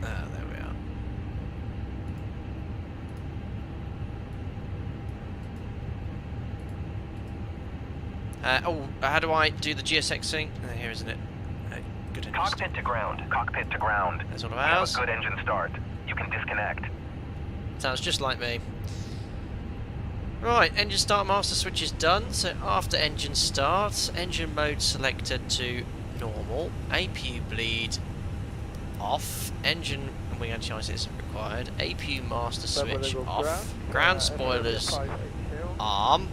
Ah, there we are. How do I do the GSX thing? Here, isn't it? Good engine Cockpit start. to ground. Cockpit to ground. That's one of You have ours. a good engine start. You can disconnect. Sounds just like me. Right, engine start master switch is done. So after engine start, engine mode selected to normal. APU bleed off. Engine and wing anti-ice required. APU master switch off. Ground spoilers arm.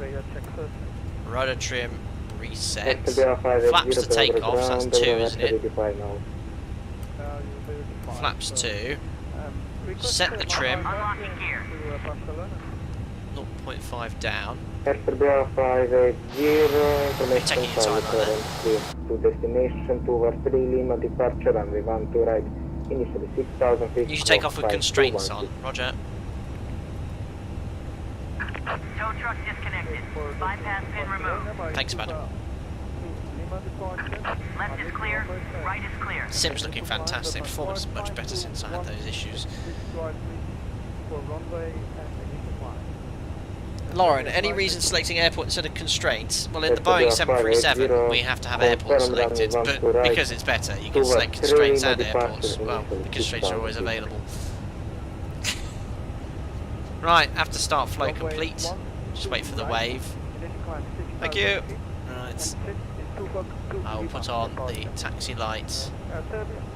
Rudder trim reset. Flaps to take off, so that's 2, isn't it? Flaps 2. Set the trim. Unlocking gear. 0.5 down. Serbia 580, Taking information your time file on current clear to destination towards 3 Lima departure and we want to right initially 6,000 feet. You should take off with constraints on. Roger. Tow truck disconnected. Bypass pin removed. Thanks, madam. Left is clear. Right is clear. Sim's looking fantastic. Performance is much better since I had those issues. Lauren, any reason selecting airport instead of constraints? Well, in the Boeing 737, we have to have airport selected, but because it's better, you can select constraints and airports. Well, the constraints are always available. Right, after start flow complete. Just wait for the wave. Thank you. Right. I will put on the taxi lights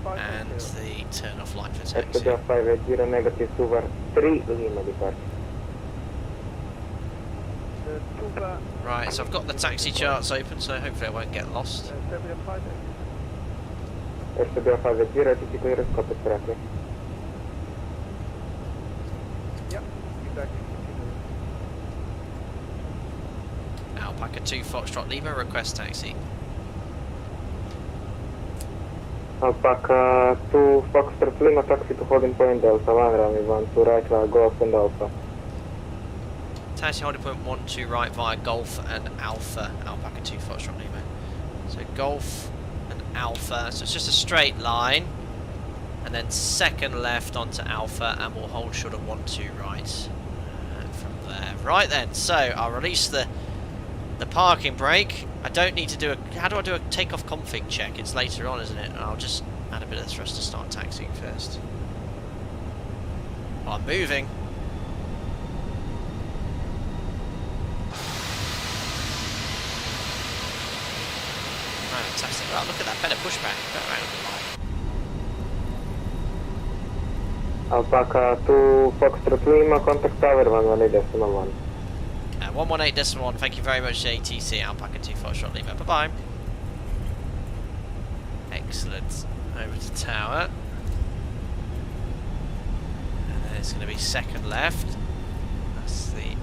and the turn off light for taxi. Serbia 580 negative towards 3 Lima departure. Right, so I've got the taxi charts open, so hopefully I won't get lost. Serbia 580, TC clearance, copy correctly. Alpaca 2 Foxtrot Lima, request taxi. Alpaca 2 Foxtrot Lima, taxi to holding point Delta 1, runway 12 right via Golf and Alpha. Taxi holding point 12 right via Golf and Alpha, Alpaca 2 Foxtrot Lima. So Golf and Alpha, so it's just a straight line, and then second left onto Alpha, and we'll hold short of 12 right from there. Right then, so I'll release the parking brake. I don't need to do a... How do I do a takeoff config check? It's later on, isn't it? I'll just add a bit of thrust to start taxiing first. Well, I'm moving. Right, fantastic. Well, look at that better pushback. Alpaca 2 Foxtrot Lima, contact tower 118.1. 118.1, thank you very much, ATC, Alpaca 2 Foxtrot Lima. Bye-bye. Excellent. Over to tower. And then it's going to be second left. That's the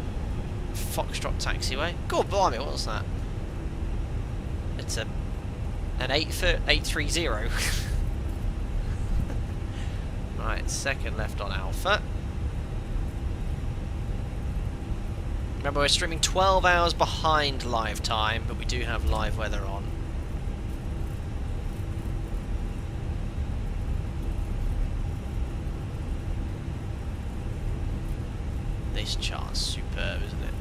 Foxtrot taxiway. God blimey, what was that? It's an 830. Right, second left on Alpha. Remember, we're streaming 12 hours behind live time, but we do have live weather on. this chart is superb, isn't it?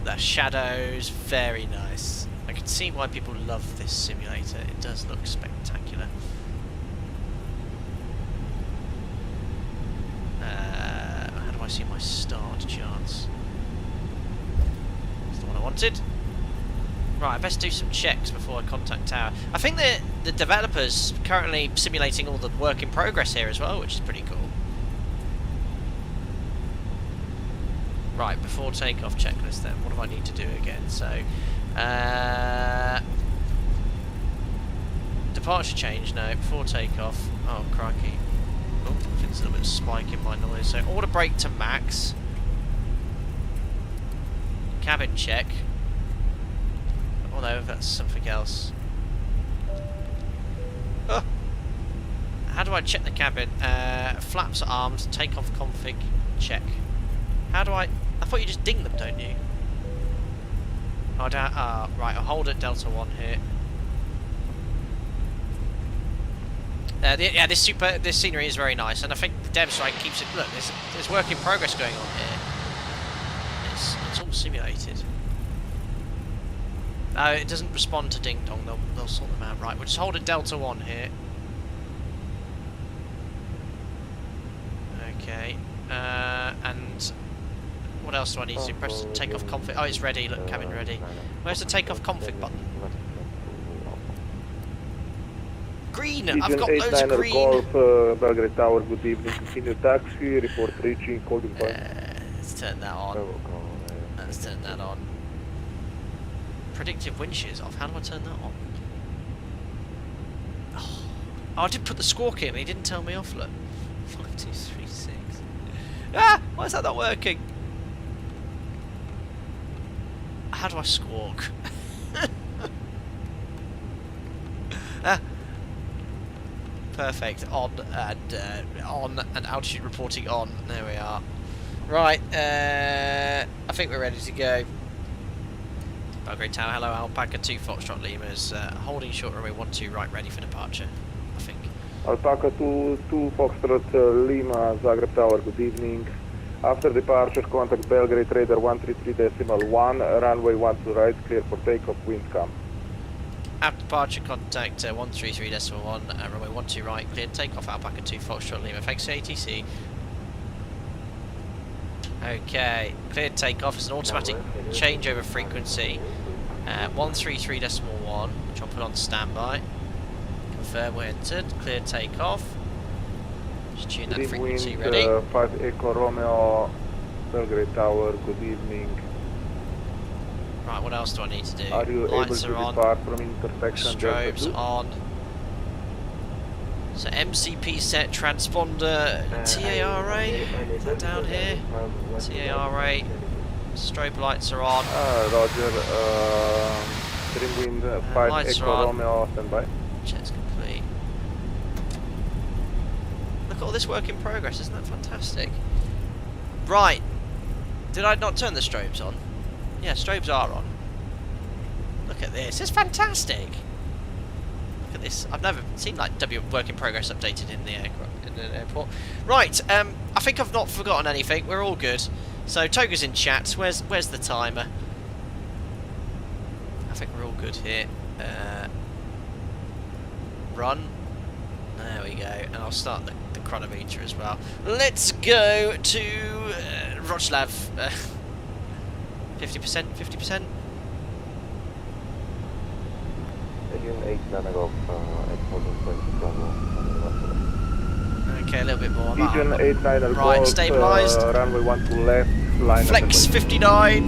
The shadows, very nice. I can see why people love this simulator. It does look spectacular. How do I see my start charts? That's the one I wanted. Right, I best do some checks before I contact Tower. I think the developers currently simulating all the work in progress here as well, which is pretty cool. Right, before takeoff checklist then, what do I need to do again? So, departure change, no, before takeoff. Oh, crikey. Oh, I think there's a little bit of spike in my noise. So, order brake to max. Cabin check. Although, that's something else. Oh. How do I check the cabin? Flaps are armed, takeoff config, check. How do I thought you just ding them, don't you? Oh, right, I'll hold at Delta 1 here. Yeah, this scenery is very nice, and I think the dev site keeps it. Look, there's work in progress going on here. It's all simulated. No, it doesn't respond to ding dong. They'll sort them out. Right, we'll just hold at Delta 1 here. Okay, and what else do I need to do? Press the takeoff config. Oh, it's ready. Look, cabin ready. Where's the takeoff config button? Green! I've got loads of green! Golf, Belgrade Tower, good evening. Continue taxi, report reaching, holding point. Let's turn that on. Let's turn that on. Predictive wind shear's off. How do I turn that on? Oh, I did put the squawk in, but he didn't tell me off, look. 5, 2, 3, 6. Ah! Why is that not working? How do I squawk? Ah! Perfect. On and altitude reporting on. There we are. Right, I think we're ready to go. Belgrade Tower, hello, Alpaca 2 Foxtrot Lemurs, holding short runway 12 right, ready for departure, I think. Alpaca 2 Foxtrot Lima, Zagreb Tower, good evening. After departure, contact Belgrade Radar 133.1, runway 12 right, clear for takeoff, wind calm. After departure, contact 133.1, runway 12 right, clear takeoff, Alpaca 2 Foxtrot Lima, thanks to ATC. Okay, cleared takeoff. It's an automatic changeover frequency. 133.1, which I'll put on standby. Confirm we're entered. Cleared takeoff. Just tune that frequency ready. 5 Echo Romeo, Belgrade Tower, good evening. Right, what else do I need to do? Are you Lights able to are on. depart from intersection Strobes on. So MCP set, transponder, TARA, is that down here? TARA, strobe lights are on. Roger, trim wind 5 lights Echo are on. Romeo, standby. Check's complete. Look at all this work in progress, isn't that fantastic? Right, did I not turn the strobes on? Yeah, strobes are on. Look at this, it's fantastic! Look at this, I've never seen like work in progress updated in the airport. Right, I think I've not forgotten anything, we're all good. So Toga's in chat, where's the timer? I think we're all good here. Run. There we go, and I'll start the chronometer as well. Let's go to Wroclaw. 50%, 50%. Okay, a little bit more. Region 89 Right, stabilised. Runway 12 left, line Flex 59.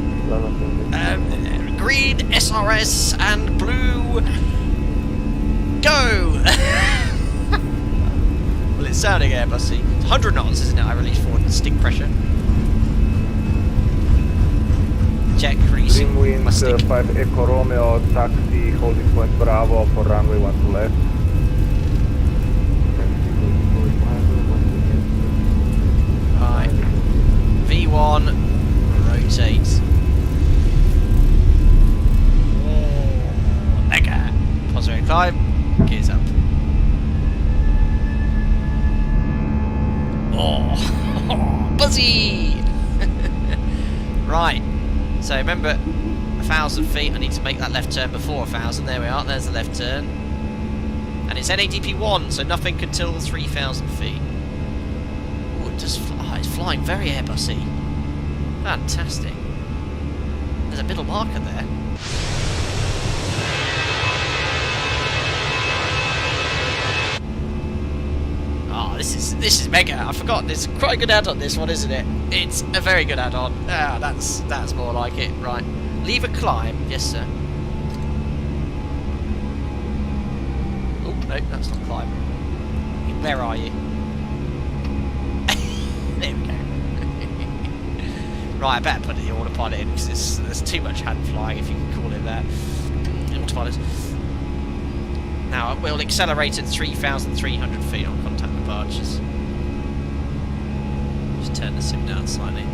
Green, SRS, and blue. Go! Well, it's sounding Airbusy. It's 100 knots, isn't it? I released forward and stick pressure. Check, releasing Trim wind my stick. 5 Echo Romeo, taxi, holding point Bravo for runway 12 left. Right. V1, rotate. Mega. Positive climb. Gears up. Oh, buzzy! So remember, 1,000 feet, I need to make that left turn before 1,000. There we are, there's the left turn. And it's NADP 1, so nothing until 3,000 feet. Oh, it's flying very Airbusy. Fantastic. There's a middle marker there. Oh, this is mega. I forgot. It's quite a good add-on, this one, isn't it? It's a very good add-on. Ah, that's more like it. Right. Leave a climb. Yes, sir. Oh, no, that's not climb. Where are you? There we go. Right, I better put the autopilot in because there's too much hand flying, if you can call it that. Autopilot. Now, we'll accelerate at 3,300 feet on contact departures. Just turn the sim down slightly.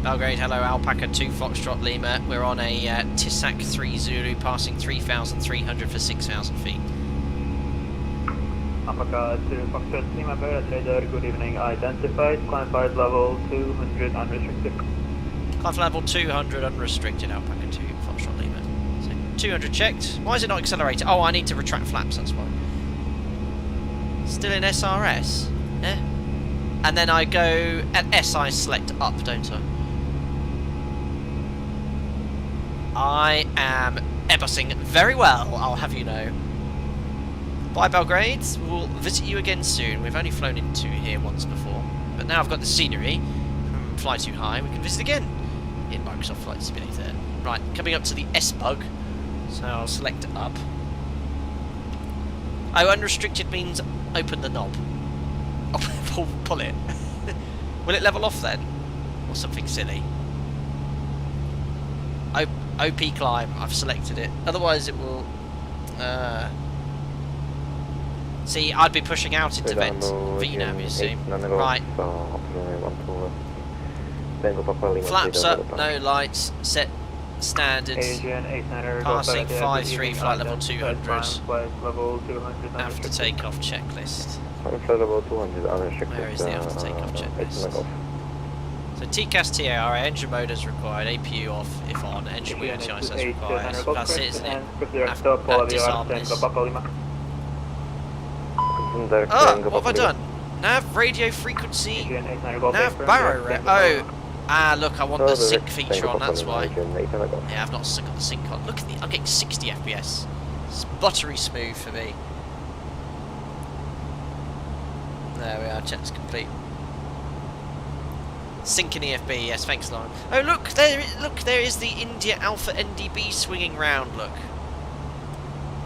Belgrade, hello, Alpaca 2 Foxtrot Lima. We're on a TISAC 3 Zulu, passing 3,300 for 6,000 feet. Alpaca 2 Foxtrot Lima, Belgrade Trader, good evening. Identified, climb flight level 200 unrestricted. Climb level 200 unrestricted, Alpaca 2 Foxtrot Lima. So 200 checked. Why is it not accelerated? Oh, I need to retract flaps, that's why. Still in SRS? Yeah. And then I go at S, I select up, don't I? I am Airbusing very well, I'll have you know. Bye, Belgrade. We'll visit you again soon. We've only flown into here once before, but now I've got the scenery from Fly Too High. We can visit again in Microsoft Flight Simulator. Right, coming up to the S bug, so I'll select up. Oh, unrestricted means open the knob. Oh, pull it. Will it level off then, or something silly? OP climb. I've selected it. Otherwise, it will. See, I'd be pushing out into vent VNAV, you see. Right. Flaps up, no lights, set standards. Passing 5-3, flight level 200. After takeoff checklist. Where is the after takeoff checklist? So TCAS TAR, engine mode is required, APU off if on, engine wheel TIS as required. That's it, isn't it? After disarm this. Oh, what have I done? Nav radio frequency, nav barrow rate. Oh, look, I want the sync feature on, that's why. Yeah, I've not got the sync on. Look at I'm getting 60 FPS. It's buttery smooth for me. There we are, check's complete. Syncing EFB, yes, thanks, Lauren. Oh, look, there is the India Alpha NDB swinging round, look.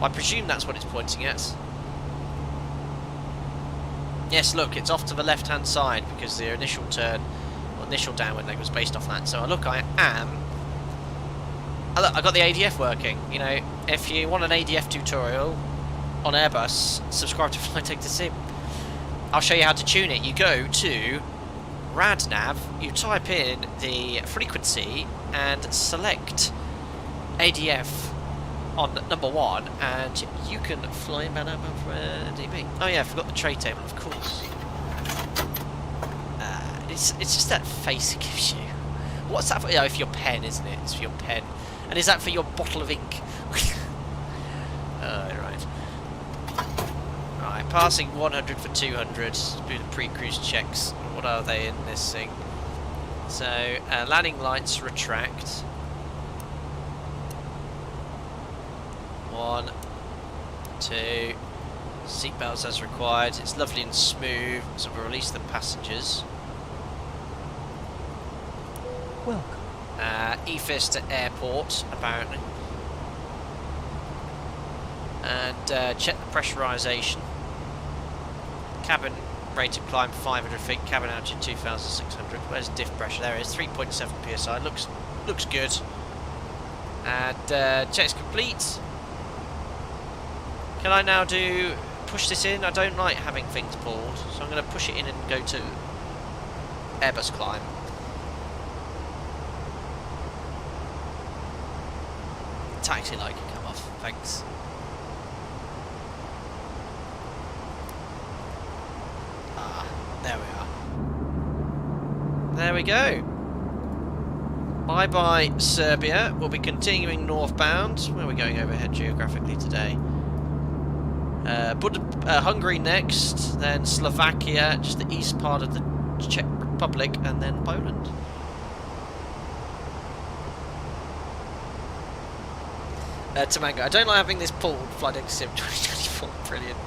I presume that's what it's pointing at. Yes, look, it's off to the left-hand side because the initial turn, or initial downwind leg was based off that. So look, I got the ADF working. You know, if you want an ADF tutorial on Airbus, subscribe to Flytech to Sim. I'll show you how to tune it. You go to RadNav, you type in the frequency and select ADF on number 1, and you can fly in Banana for DB. Oh yeah, I forgot the tray table, of course. It's just that face it gives you. What's that for? Oh, for your pen, isn't it? It's for your pen. And is that for your bottle of ink? Right. Right, passing 100 for 200. Do the pre-cruise checks. What are they in this thing? So, landing lights retract. 1, 2, seatbelts as required. It's lovely and smooth, so we'll release the passengers. Welcome. EFIS to airport, apparently. And check the pressurisation. Cabin rated climb 500 feet, cabin altitude 2,600. Where's diff pressure? There it is, 3.7 psi. Looks good. And check's complete. Can I now push this in? I don't like having things pulled, so I'm going to push it in and go to Airbus climb. Taxi light can come off, thanks. There we are. There we we go. Bye bye Serbia. We'll be continuing northbound. Where are we going overhead geographically today? Hungary next, then Slovakia, just the east part of the Czech Republic, and then Poland. Tamango, I don't like having this pulled. Flight Deck Sim 2024, brilliant.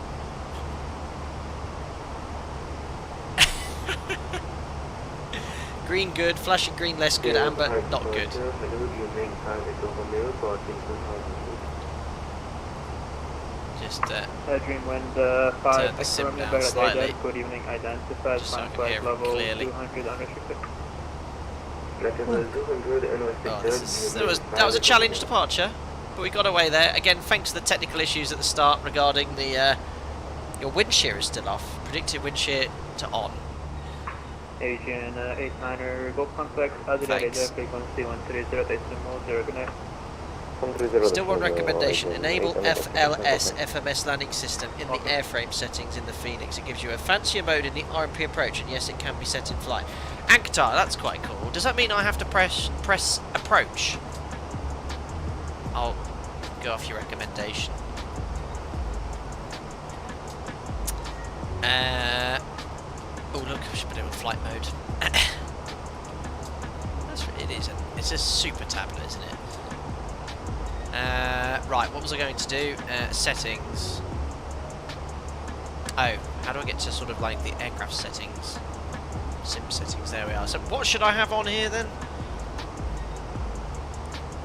Green good, flashing green less good, amber not good. Just Dreamwind turn 5, the sim down Belgrade slightly. radar, good evening, identified, Just so I climb can hear flight him level clearly. 200 unrestricted. That was a challenge departure, but we got away there. Again, thanks to the technical issues at the start regarding the your wind shear is still off. Predicted wind shear to on. Asian 89er Golf Complex, Azure Thanks. frequency 130 decimal 0 connect. Still one recommendation, enable FLS FMS landing system in the airframe settings in the Phoenix. It gives you a fancier mode in the RMP approach, and yes, it can be set in flight. Akhtar, that's quite cool. Does that mean I have to press approach? I'll go off your recommendation. Oh look, I should put it on flight mode. It's a super tablet, isn't it? Right, what was I going to do? Settings. Oh, how do I get to sort of like the aircraft settings? Sim settings, there we are. So what should I have on here then?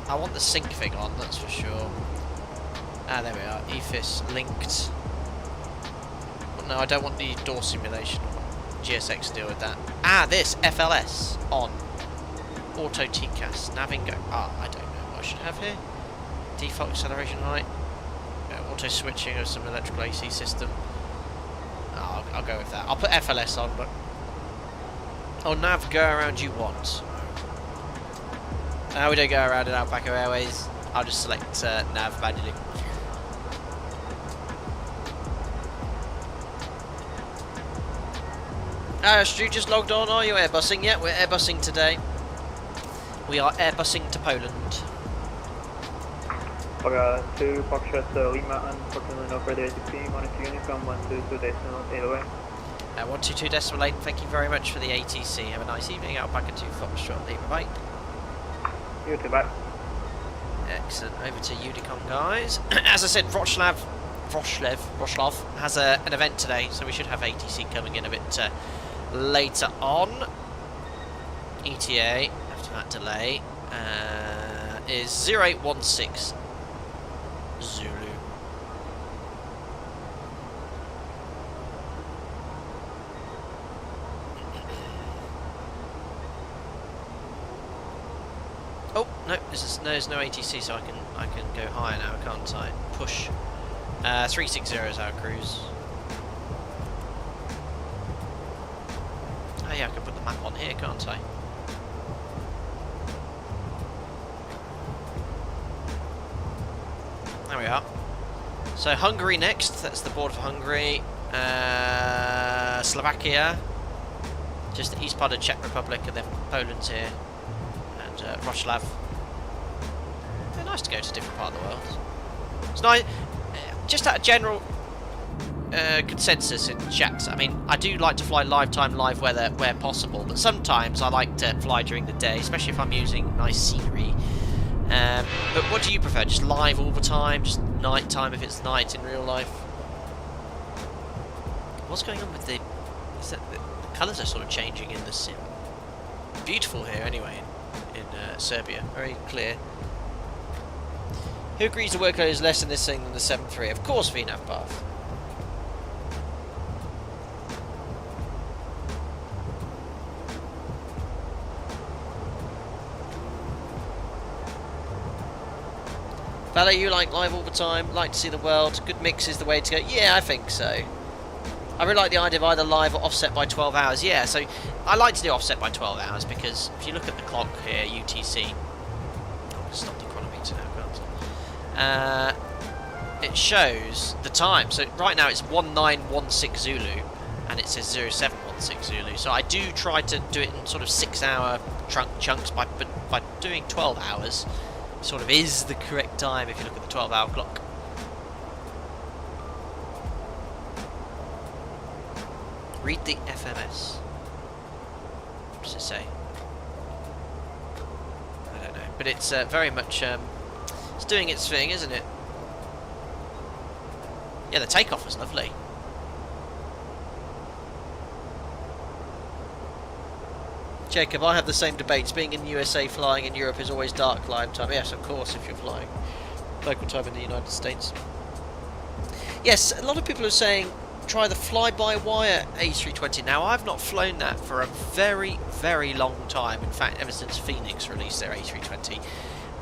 I want the sync thing on, that's for sure. Ah, there we are. EFIS linked. But no, I don't want the door simulation. GSX to deal with that. Ah, this FLS on. Auto TCAS. Navingo. Ah, I don't know what I should have here. Default acceleration height. Auto switching of some electrical AC system. Oh, I'll go with that. I'll put FLS on, but. Oh, nav, go around you want. We don't go around in Alpaca Airways. I'll just select nav manually. Stu just logged on. Are you airbusing? Yeah, we're airbusing today. We are airbusing to Poland. 2 Foxtrot Lima, unfortunately no further ATC, monitor Unicom 122 decimal 8 away. 122 decimal 8, thank you very much for the ATC. Have a nice evening. Alpaca 2 Foxtrot Lima, bye. You too, bye. Excellent. Over to Unicom, guys. As I said, Wroclaw has an event today, so we should have ATC coming in a bit later on. ETA, after that delay, is 0816 Zulu. Oh no, there's no ATC, so I can go higher now, can't I? Push. 360 is our cruise. Oh yeah, I can put the map on here, can't I? There we are. So Hungary next, that's the border for Hungary. Slovakia, just the east part of Czech Republic, and then Poland's here. And Wroclaw. They're nice to go to a different part of the world. It's nice, just at a general consensus in chat. I mean, I do like to fly live time, live weather where possible, but sometimes I like to fly during the day, especially if I'm using nice scenery. But what do you prefer? Just live all the time? Just night time if it's night in real life? What's going on with the colours are sort of changing in the sim. Beautiful here anyway in Serbia. Very clear. Who agrees the workload is less in this thing than the 7.3? Of course VNAV Bath. Valet, you like live all the time, like to see the world, good mix is the way to go. Yeah, I think so. I really like the idea of either live or offset by 12 hours. Yeah, so I like to do offset by 12 hours because if you look at the clock here, UTC, I'll stop the chronometer now, can't I? It shows the time. So right now it's 1916 Zulu and it says 0716. 6 Zulu. So I do try to do it in sort of 6-hour chunks, but by doing 12 hours sort of is the correct time if you look at the 12-hour clock. Read the FMS. What does it say? I don't know, but it's very much it's doing its thing, isn't it? Yeah, the takeoff was lovely. Jacob, I have the same debates. Being in the USA, flying in Europe is always dark climb time. Yes, of course, if you're flying local time in the United States. Yes, a lot of people are saying try the fly-by-wire A320. Now, I've not flown that for a very, very long time. In fact, ever since Fenix released their A320.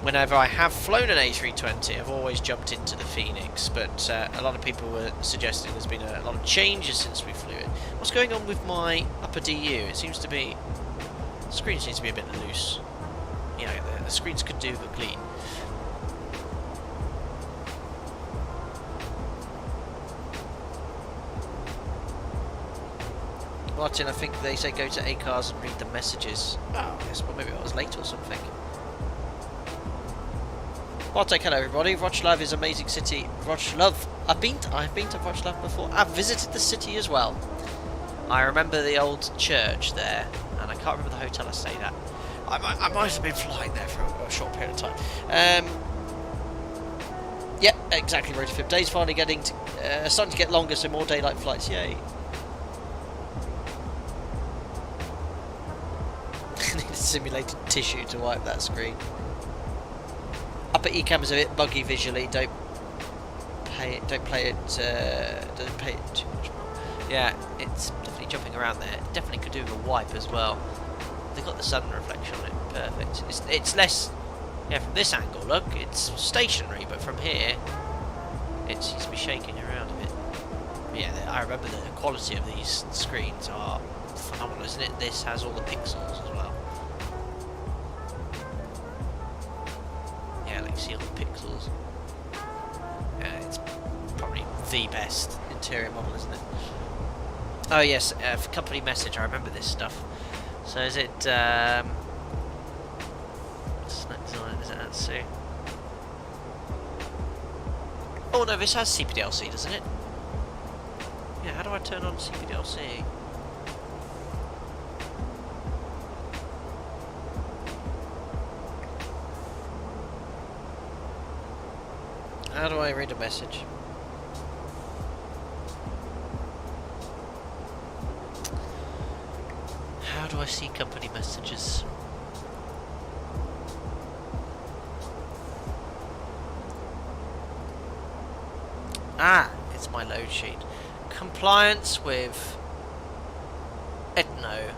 Whenever I have flown an A320, I've always jumped into the Fenix. But a lot of people were suggesting there's been a lot of changes since we flew it. What's going on with my upper DU? It seems to be... the screen seems to be a bit loose. You know, the screens could do with clean. Martin, I think they say go to ACARS and read the messages. Oh, yes, well maybe I was late or something. Bartek, hello everybody. Wroclaw is an amazing city. Wroclaw. I've been to Wroclaw before. I've visited the city as well. I remember the old church there, and I can't remember the hotel I stayed at. I might have been flying there for a short period of time. Yeah, exactly. Rotorfib. Days finally getting to, starting to get longer, so more daylight flights. Yay. Need a simulated tissue to wipe that screen. Upper Ecam is a bit buggy visually. Don't play it too much more. Yeah, it's definitely jumping around there. It definitely could do with a wipe as well. They've got the sun reflection on it, perfect. It's less, yeah, from this angle, look, it's stationary, but from here, it seems to be shaking around a bit. But yeah, I remember the quality of these screens are phenomenal, isn't it? This has all the pixels as well. Yeah, like you see all the pixels. Yeah, it's probably the best interior model, isn't it? Oh yes, for company message, I remember this stuff. So is it, snack design, is it Atsu? Oh no, this has CPDLC, doesn't it? Yeah, how do I turn on CPDLC? How do I read a message? How do I see company messages? Ah, it's my load sheet. Compliance with Etno.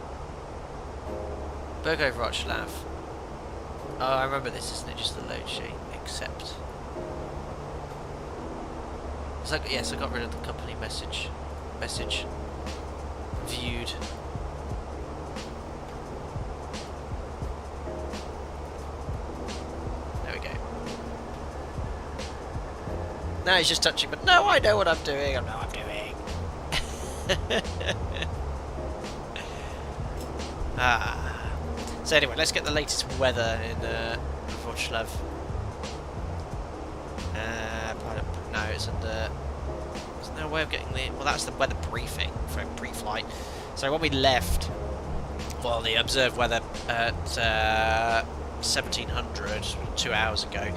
Belgrade Wroclaw. Oh, I remember this, isn't it? Just the load sheet. Accept. So, yes, I got rid of the company message. Viewed. There we go. Now he's just touching, but no, I know what I'm doing. I know what I'm doing. So anyway, let's get the latest weather in Wroclaw. No, it's under. There's no way of getting the. Well, that's the weather briefing for pre-flight. So when we left, well, the observed weather at 1700 2 hours ago.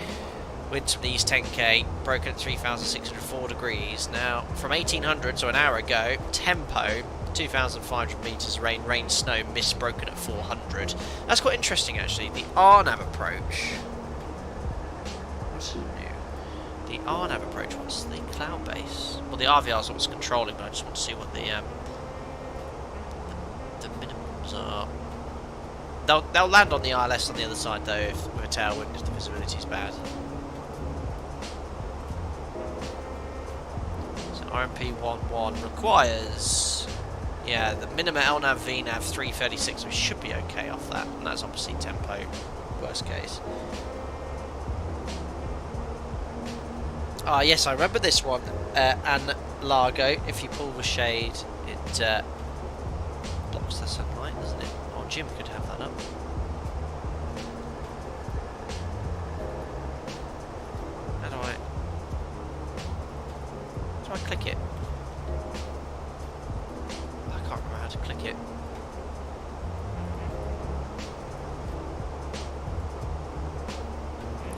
Winds from the east 10k, broken at 3,604 degrees. Now, from 1800, so an hour ago, tempo 2,500 meters, rain, snow, mist broken at 400. That's quite interesting, actually. The RNAV approach. What's new? The RNAV approach. What's the cloud base? Well, the RVR is what's controlling, but I just want to see what the minimums are. They'll land on the ILS on the other side, though, if with a tailwind, if the visibility is bad. So RMP 11 requires. Yeah, the minimum LNAV VNAV 336, we should be okay off that, and that's obviously tempo, worst case. Ah, yes, I remember this one, and Largo, if you pull the shade, it blocks the sunlight, doesn't it? Oh, Jim could have that up. How do I click it? I can't remember how to click it.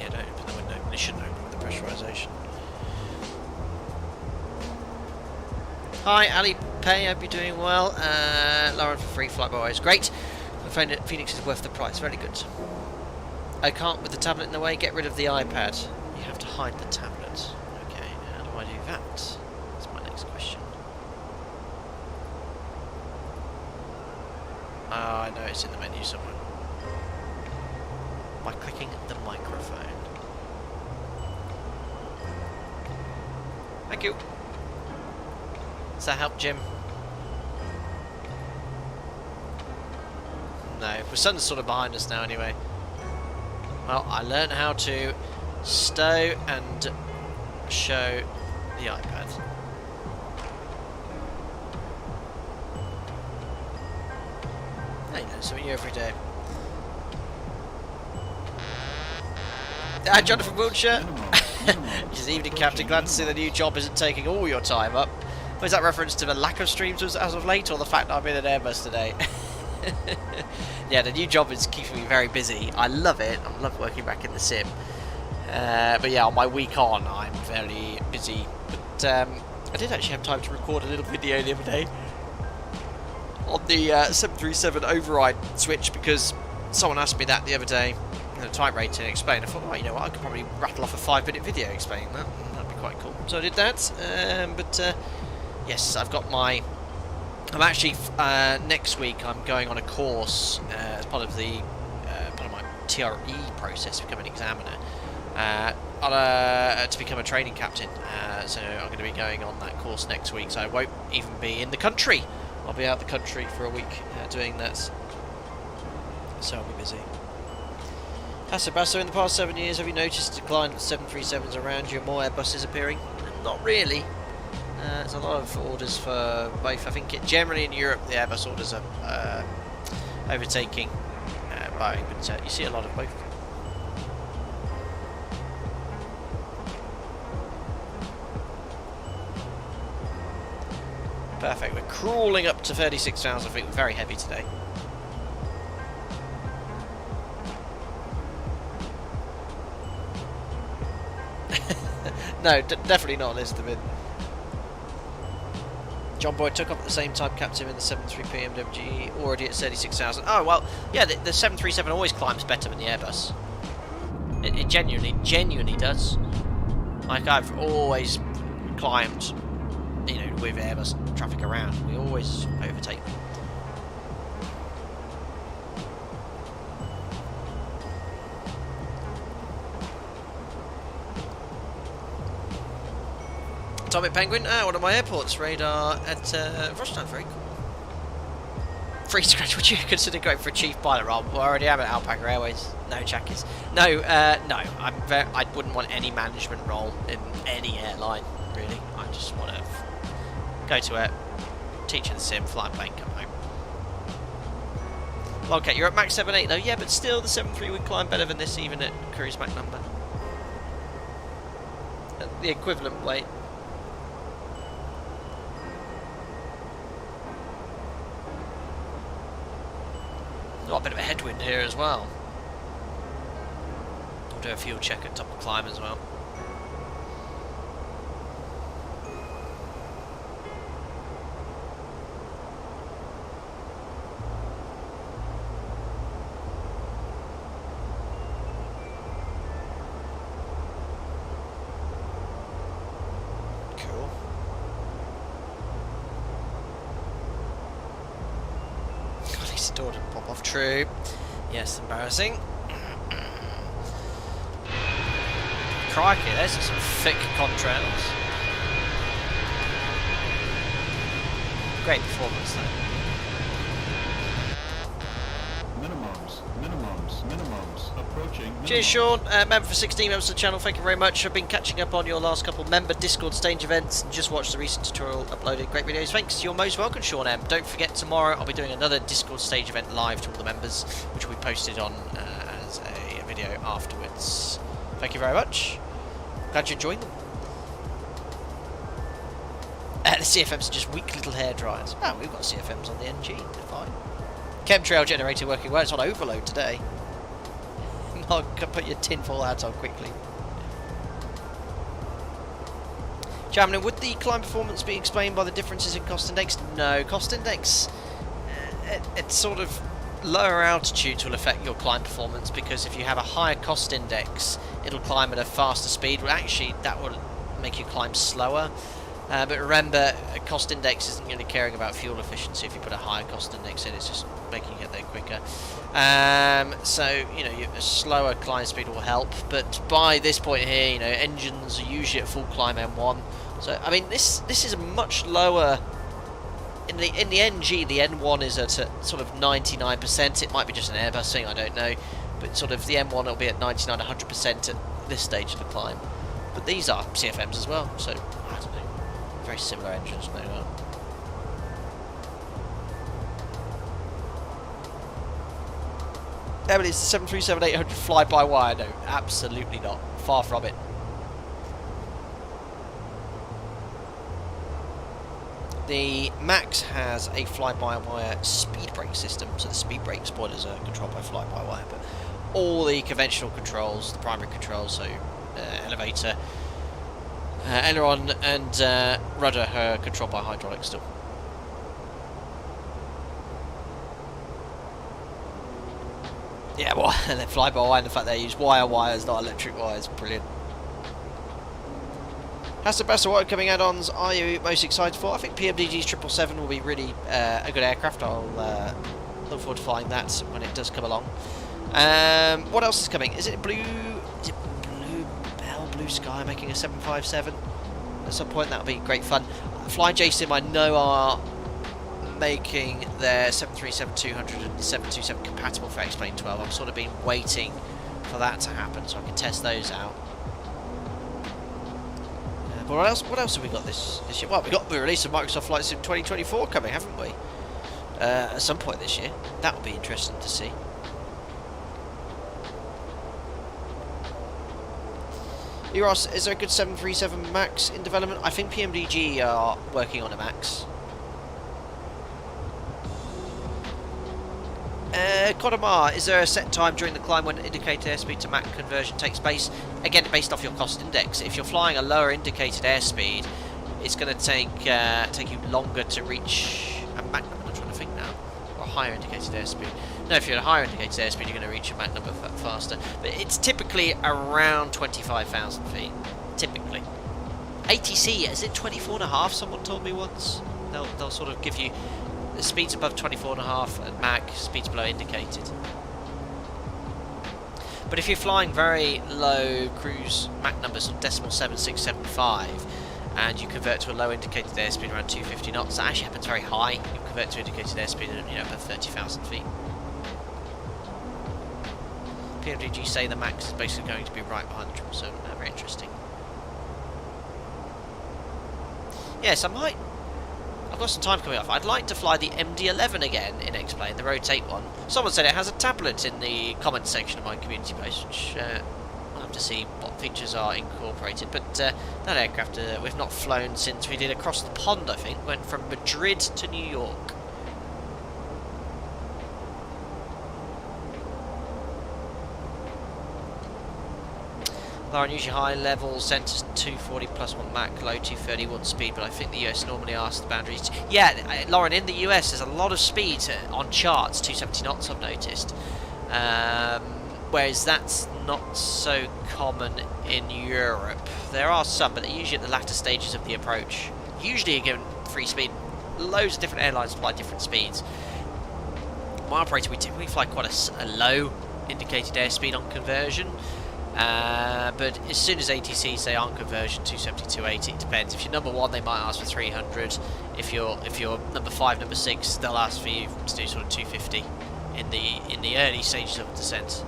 Yeah, don't open the window. It shouldn't open with the pressurisation. Hi, Ali Pay, hope you're doing well. Lauren for free flight by always great. I find that Phoenix is worth the price, very good. I can't with the tablet in the way, get rid of the iPad. You have to hide the tablet. Okay, how do I do that? That's my next question. I know it's in the menu somewhere. By clicking the microphone. Thank you. Does that help, Jim? No, the sun's sort of behind us now anyway. Well, I learned how to stow and show the iPad. I know, something new every day. Jonathan Wiltshire. This evening, Captain. Glad to see the new job isn't taking all your time up. Was that reference to the lack of streams as of late, or the fact that I'm in an Airbus today? Yeah, the new job is keeping me very busy. I love it. I love working back in the sim. But yeah, on my week on, I'm very busy. But I did actually have time to record a little video the other day on the 737 override switch, because someone asked me that the other day. The type rating and explain. I thought, well, you know what, I could probably rattle off a 5-minute video explaining that. That'd be quite cool. So I did that. Yes, I've got my. I'm actually next week. I'm going on a course as part of the part of my TRE process to become an examiner. To become a training captain. So I'm going to be going on that course next week. So I won't even be in the country. I'll be out the country for a week doing that. So I'll be busy. Sebastian, in the past 7 years, have you noticed a decline of 737s around you and more Airbuses appearing? Not really. There's a lot of orders for both. I think generally in Europe the Airbus orders are overtaking Boeing, but you see a lot of both. Perfect. We're crawling up to 36,000 feet. We're very heavy today. No, definitely not Elizabeth. John Boyd took off at the same time, Captain, in the 73 PMWG, already at 36,000. Oh, well, yeah, the 737 always climbs better than the Airbus. It genuinely does. Like, I've always climbed, you know, with Airbus traffic around. We always overtake them. Atomic Penguin, one of my airports, radar at Wroclaw, very cool. Free scratch, would you consider going for a chief pilot role? Well, I already am at Alpaca Airways. No, Chakis. No, no, I wouldn't want any management role in any airline, really. I just want to go to it, teach in the sim, fly a plane, come home. Well, okay, you're at Mach 7.8 though, yeah, but still the 7.3 would climb better than this even at cruise Mach number. At the equivalent weight. Got a bit of a headwind here as well. I'll do a fuel check at top of climb as well. Cool. God, he's stored and pop off. True. Yes, embarrassing. Crikey, there's some thick contrails. Great performance though. Minimums, minimums, minimums. Cheers, Sean. Member for 16 members of the channel, thank you very much. I've been catching up on your last couple member Discord stage events and just watched the recent tutorial uploaded. Great videos. Thanks. You're most welcome, Sean M. Don't forget, tomorrow I'll be doing another Discord stage event live to all the members, which will be posted on as a video afterwards. Thank you very much. Glad you enjoyed them. The CFMs are just weak little hair dryers. Oh, we've got CFMs on the NG. They're fine. Chemtrail generator working well. It's on overload today. Mark, put your tinfoil hat on quickly. Chairman, would the climb performance be explained by the differences in cost index? No, cost index, it's sort of lower altitudes will affect your climb performance, because if you have a higher cost index, it'll climb at a faster speed. Well, actually, that will make you climb slower. But remember, a cost index isn't really caring about fuel efficiency. If you put a higher cost index in, it's just making you get there quicker. So, you know, a slower climb speed will help. But by this point here, you know, engines are usually at full climb M1. So, I mean, this is a much lower. In the NG, the N1 is at sort of 99%. It might be just an Airbus thing, I don't know. But sort of the M1 will be at 99, 100% at this stage of the climb. But these are CFMs as well, so I don't know. Very similar engines, no doubt. Yeah, but it's the 737-800 fly-by-wire. No, absolutely not. Far from it. The Max has a fly-by-wire speed brake system, so the speed brake spoilers are controlled by fly-by-wire, but all the conventional controls, the primary controls, so elevator, aileron and rudder are controlled by hydraulics still. Yeah, well, and they fly by wire, and the fact they use wires, not electric wires, brilliant. How's the best of what coming add-ons are you most excited for? I think PMDG's 777 will be really a good aircraft. I'll look forward to flying that when it does come along. What else is coming? Is it Blue Sky making a 757? At some point that'll be great fun. Flying JSIM, I know, are making their 737-200 and 727 compatible for X-Plane 12. I've sort of been waiting for that to happen so I can test those out. But what else have we got this year? Well, we got the release of Microsoft Flight Sim 2024 coming, haven't we? At some point this year. That will be interesting to see. Eros, is there a good 737 MAX in development? I think PMDG are working on a MAX. Kodamar, is there a set time during the climb when indicated airspeed to Mach conversion takes place? Again, based off your cost index. If you're flying a lower indicated airspeed, it's going to take you longer to reach a Mach number. I'm trying to think now. Or a higher indicated airspeed. No, if you're at a higher indicated airspeed, you're going to reach a Mach number faster. But it's typically around 25,000 feet. Typically. ATC, is it 24.5? Someone told me once. They'll sort of give you the speeds above 24.5 at Mach, speeds below indicated. But if you're flying very low cruise Mach numbers of decimal 7675 and you convert to a low indicated airspeed around 250 knots, that actually happens very high. You convert to indicated airspeed at, you know, above 30,000 feet. PMDG say the Max is basically going to be right behind the 777. Very interesting. Yes, I've got some time coming up. I'd like to fly the MD-11 again in X-Plane, the Rotate one. Someone said it has a tablet in the comments section of my community post, which I'll have to see what features are incorporated. But that aircraft we've not flown since we did across the pond, I think. Went from Madrid to New York. Lauren, usually high level centres 240 plus 1 Mach, low 231 speed, but I think the US normally asks the boundaries. Yeah, Lauren, in the US there's a lot of speed on charts, 270 knots I've noticed, whereas that's not so common in Europe. There are some, but they're usually at the latter stages of the approach. Usually you're given free speed. Loads of different airlines fly different speeds. My operator, we typically fly quite a low indicated airspeed on conversion. But as soon as ATC say on conversion 270, 280, it depends. If you're number 1, they might ask for 300. If you're number 5, number 6, they'll ask for you to do sort of 250 in the early stages of descent.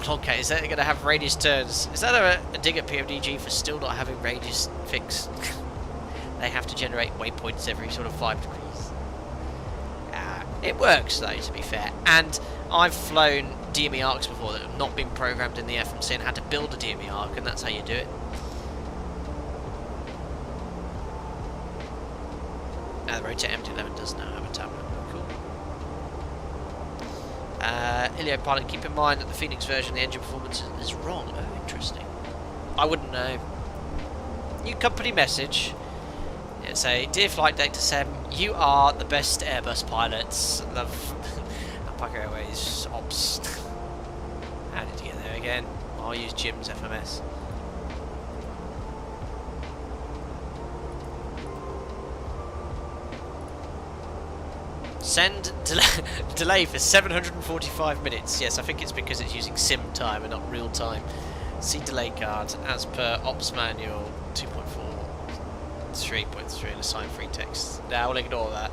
Okay, is that going to have radius turns? Is that a dig at PMDG for still not having radius fixed? They have to generate waypoints every sort of 5 degrees. It works though, to be fair. And I've flown DME arcs before that have not been programmed in the FMC and had to build a DME arc, and that's how you do it. The Rotor MD-11 does now have a tablet. Cool. Ilio pilot, keep in mind that the Fenix version, the engine performance is wrong. Oh, interesting. I wouldn't know. New company message. It'll say, dear Flight Deck to Sem, you are the best Airbus pilots. Love Alpaca Airways Ops. How did you get there again? I'll use Jim's FMS. Send delay for 745 minutes. Yes, I think it's because it's using sim time and not real time. See delay card as per Ops Manual 2.4.3.3 and assign free text. Now we'll ignore that.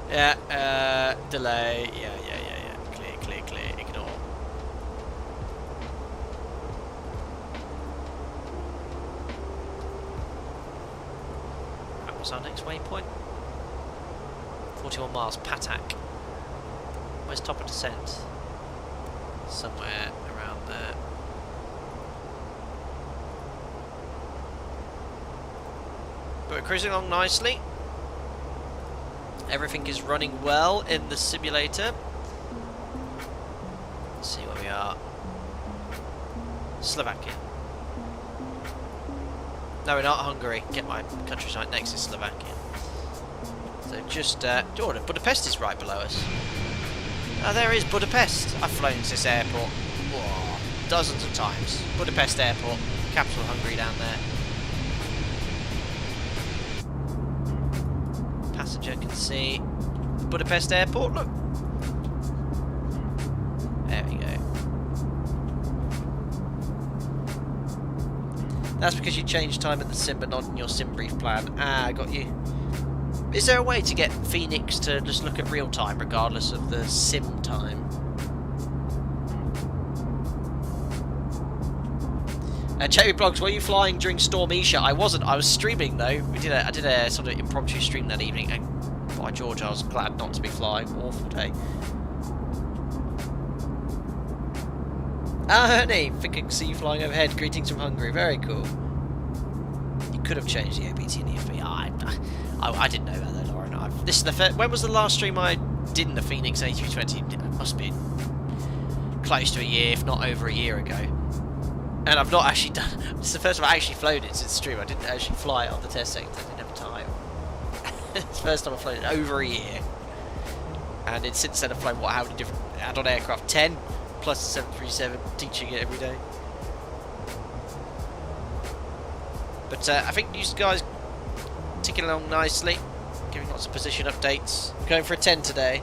Yeah, delay. Yeah. Clear. Ignore. That was our next waypoint. 41 miles, Patak. Where's top of descent? Somewhere around there. But we're cruising along nicely. Everything is running well in the simulator. Let's see where we are. Slovakia. No, we're not Hungary. Get my country right next to Slovakia. So just, Budapest is right below us. Oh, there is Budapest. I've flown to this airport dozens of times. Budapest Airport, capital of Hungary down there. Passenger can see Budapest Airport, look. There we go. That's because you changed time in the sim but not in your sim brief plan. Ah, I got you. Is there a way to get Fenix to just look at real time regardless of the sim time? Cherry Blogs, were you flying during Storm Isha? I wasn't. I was streaming though. I did a sort of impromptu stream that evening, and by George, I was glad not to be flying. Awful day. Ah, Ernie, think I can see you flying overhead. Greetings from Hungary. Very cool. You could have changed the OBT and the FBI. I didn't know that though, Lauren. This is the first. When was the last stream I did in the Fenix A320? It must be close to a year, if not over a year ago. And I've not actually done. This is the first time I've actually flown it since stream. I didn't actually fly it on the test sector. I didn't have time. It's the first time I've flown it over a year. And since then I've flown how many different add-on aircraft? 10 plus the 737. Teaching it every day. But I think you guys ticking along nicely, giving lots of position updates. I'm going for a 10 today.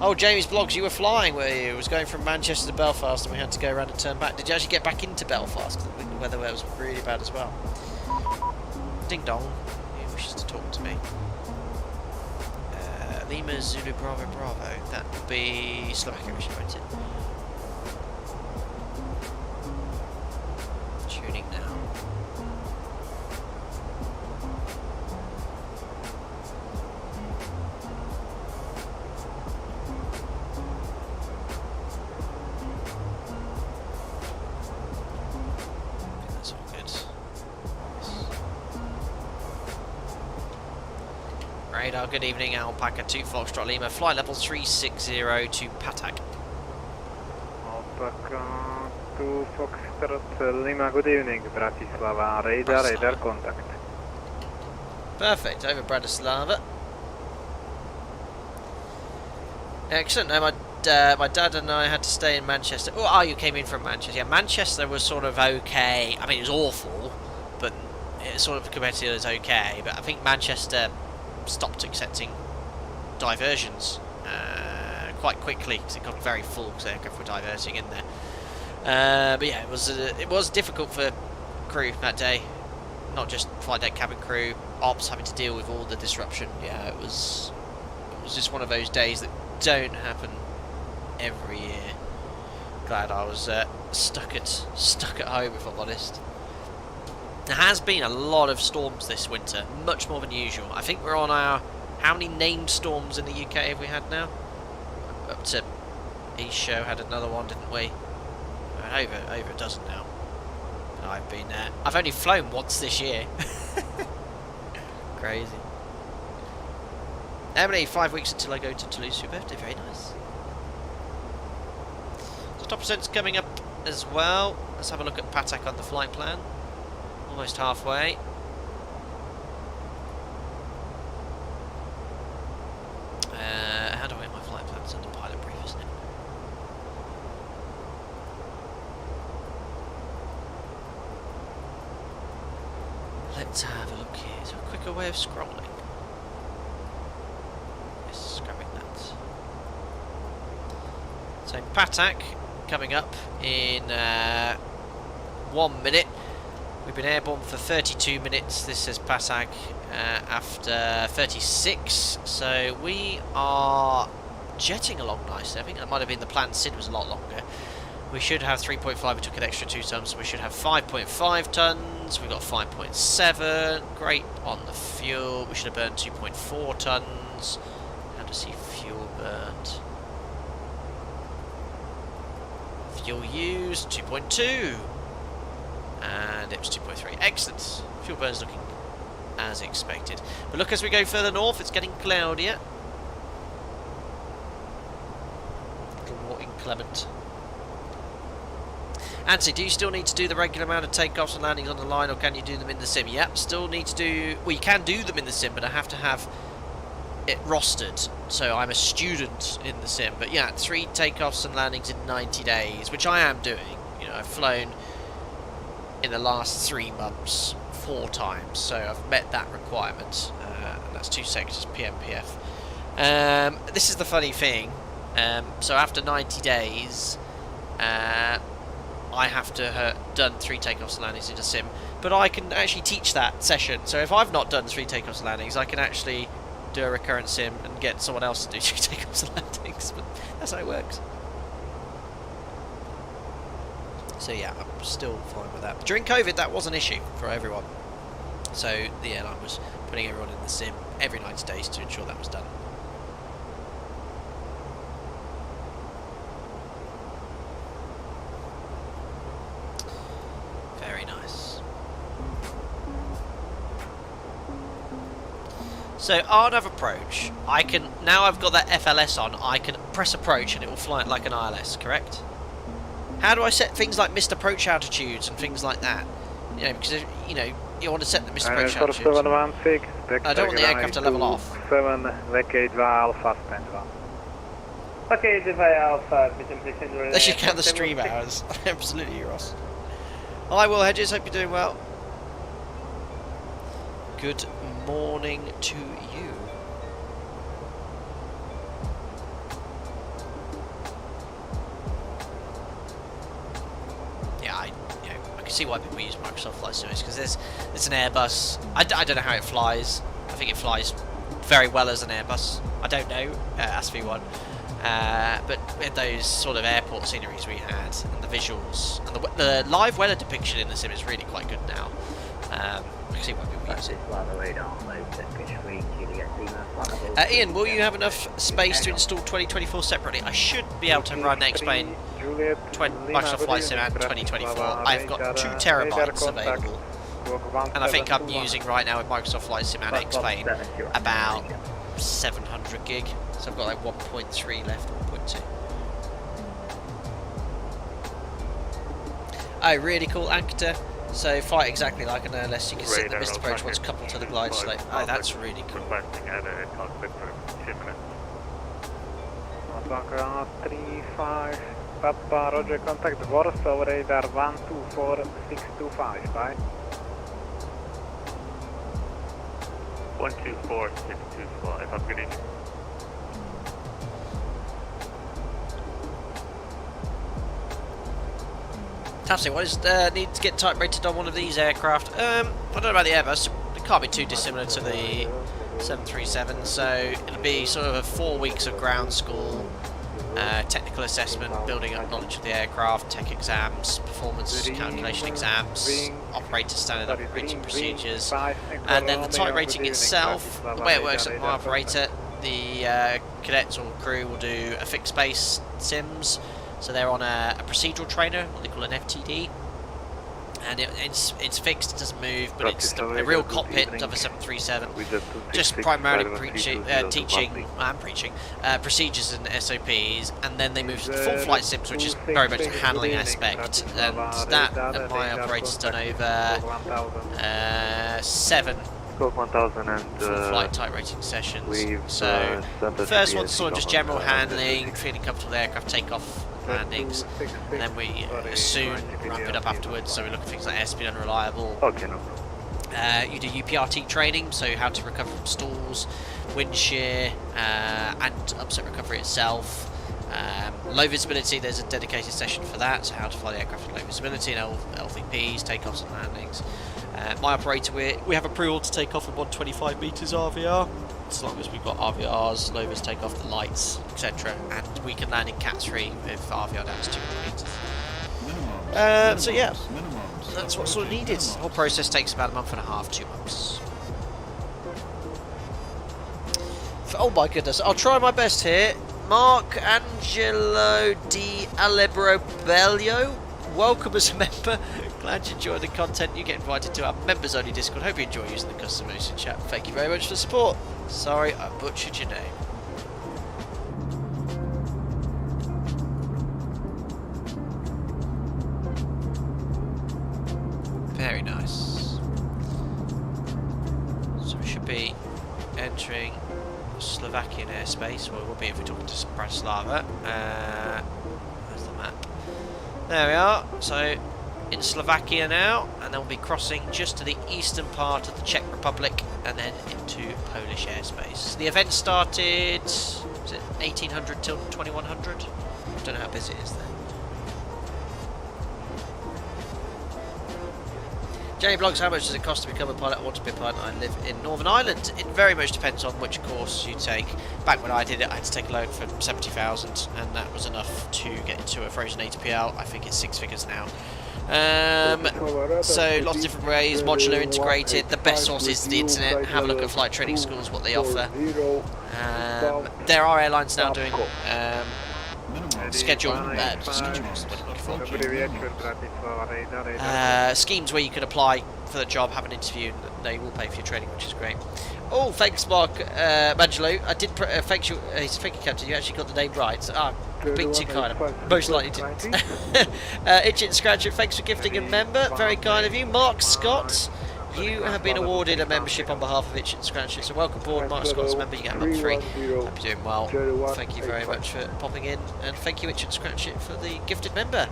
Oh, Jamie's Blogs, you were flying, were you? It was going from Manchester to Belfast and we had to go around and turn back. Did you actually get back into Belfast? Because the weather was really bad as well. Ding dong. He wishes to talk to me. Lima Zulu Bravo Bravo. That would be Slovakia, won't it? Tuning now. That's all good. Radar, good evening, Alpaca 2 Foxtrot Lima, flight level 360 to Patak. Alpaca 2 Foxtrot Lima, good evening, Bratislava, radar contact. Perfect, over Bratislava. Excellent. No, my dad and I had to stay in Manchester. Oh, you came in from Manchester. Yeah, Manchester was sort of okay. I mean, it was awful, but it sort of compared to it was okay. But I think Manchester stopped accepting diversions quite quickly because it got very full because aircraft were diverting in there. But yeah, it was difficult for crew that day. Not just flight deck cabin crew, ops having to deal with all the disruption. Yeah, it was just one of those days that don't happen every year. Glad I was stuck at home, if I'm honest. There has been a lot of storms this winter, much more than usual. I think we're on our... How many named storms in the UK have we had now? Up to East Show had another one, didn't we? Over a dozen now. And I've been there. I've only flown once this year. Crazy. Emily, 5 weeks until I go to Toulouse for your birthday. Very nice. So top percent's coming up as well. Let's have a look at PATAC on the flight plan. Almost halfway. How do I get my flight plans under pilot brief, isn't it? Let's have a look here. Is there a quicker way of scrolling? Yes, grabbing that. So PATAC coming up in 1 minute. We've been airborne for 32 minutes. This says PATAC after 36. So we are jetting along nicely. I think that might have been the planned SID was a lot longer. We should have 3.5. We took an extra 2 tons. So we should have 5.5 tons. We've got 5.7. Great on the fuel. We should have burned 2.4 tons. How to see fuel burned? Fuel used 2.2. And it was 2.3. Excellent. Fuel burn's looking as expected. But look, as we go further north, it's getting cloudier. A little more inclement. Anthony, do you still need to do the regular amount of takeoffs and landings on the line, or can you do them in the sim? Yep, still need to do... Well, you can do them in the sim, but I have to have it rostered. So I'm a student in the sim. But yeah, 3 takeoffs and landings in 90 days, which I am doing. You know, I've flown in the last 3 months 4 times, so I've met that requirement, and that's 2 sectors PMPF. This is the funny thing, so after 90 days I have to have done 3 takeoffs and landings in a sim, but I can actually teach that session. So if I've not done 3 takeoffs and landings, I can actually do a recurrent sim and get someone else to do 3 takeoffs and landings. But that's how it works. So yeah, I'm still fine with that. During COVID, that was an issue for everyone. So the airline was putting everyone in the sim every 90 days to ensure that was done. Very nice. So RNAV approach, I can, now I've got that FLS on, I can press approach and it will fly it like an ILS, correct? How do I set things like missed approach altitudes and things like that? You know, because you know you want to set the missed approach altitudes. I don't want the aircraft to level off. 7 VACC Alpha standby. VACC Alpha, They should count the stream hours. Absolutely, Ross. Hi, Will Hedges. Hope you're doing well. Good morning to you. Yeah, I can see why people use Microsoft Flight Simulators, because it's an Airbus. I don't know how it flies. I think it flies very well as an Airbus. I don't know, ask V1. But with those sort of airport sceneries we had, and the visuals, and the live weather depiction in the sim is really quite good now. I can see why people use it. Ian, will you have enough space to install 2024 separately? I should be able to run X-Plane, Microsoft Flight Sim and 2024. I've got 2 terabytes available, and I think I'm using right now with Microsoft Flight Sim and X-Plane about 700 gig. So I've got like 1.3 left, 1.2. Oh, really cool, Ankta. So fight exactly like an LS. You can sit in the missed approach once coupled to the glide slope. Oh, that's really cool. Requesting at a cockpit for 2 minutes. 35 Papa, Roger, contact Warsaw, radar 124625, bye. 124625, have a good evening. Fantastic. What is need to get type rated on one of these aircraft? I don't know about the Airbus. It can't be too dissimilar to the 737, so it'll be sort of 4 weeks of ground school, technical assessment, building up knowledge of the aircraft, tech exams, performance calculation exams, operator standard operating procedures, and then the type rating itself. The way it works at my operator, the cadets or crew will do a fixed base sims, so they're on a procedural trainer, what they call an FTD, and it's fixed, it doesn't move, but it's a real cockpit of a 737, just primarily teaching procedures and SOPs, and then they move to the full flight sims, which is very much a handling aspect, and that at my operator's done over 7 full flight type rating sessions. So the first one's sort of just general handling, feeling comfortable with aircraft takeoff, landings, and then we soon wrap it up afterwards, so we look at things like airspeed unreliable. You do UPRT training, so how to recover from stalls, wind shear, and upset recovery itself. Low visibility, there's a dedicated session for that, so how to fly the aircraft at low visibility, and LVPs, takeoffs and landings. My operator, we have approval to take off at 125 metres RVR, as long as we've got RVRs, low vis take off the lights, etc. And we can land in Cat 3 with RVR down to 200 metres. So yeah, that's what's sort of needed. The whole process takes about a month and a half, 2 months. Oh my goodness, I'll try my best here. Mark Angelo Di Alebrobello, welcome as a member. Glad you enjoyed the content. You get invited to our members only Discord. Hope you enjoy using the custom motion chat. Thank you very much for the support. Sorry I butchered your name. Very nice. So we should be entering Slovakian airspace. Well, we will be if we're talking to Bratislava. There's the map. There we are. So in Slovakia now, and then we'll be crossing just to the eastern part of the Czech Republic and then into Polish airspace. The event started, was it 1800 till 2100? Don't know how busy it is there. Jenny blogs, how much does it cost to become a pilot? I want to be a pilot. I live in Northern Ireland. It very much depends on which course you take. Back when I did it, I had to take a loan for 70,000, and that was enough to get into a frozen ATPL. I think it's 6 figures now. So lots of different ways, modular, integrated. The best source is the internet. Have a look at flight training schools, what they offer. There are airlines now doing schemes where you can apply for the job, have an interview, and they will pay for your training, which is great. Oh, thanks, Mark Angelo. I did thank you, thank you, Captain. You actually got the name right. Being too kind, I most likely didn't. Itch It Scratch It, thanks for gifting a member. Very kind of you. Mark Scott, you have been awarded a membership on behalf of Itch It Scratch It. So welcome aboard, Mark Scott's member. You get a month free. Hope you're doing well. Thank you very much for popping in, and thank you, Itch It Scratch It, for the gifted member.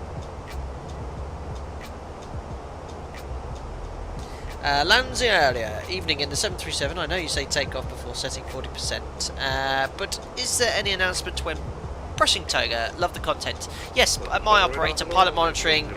Lands earlier, evening in the 737. I know you say take off before setting 40%, but is there any announcement when brushing toga? Love the content. Yes, at my operator, pilot monitoring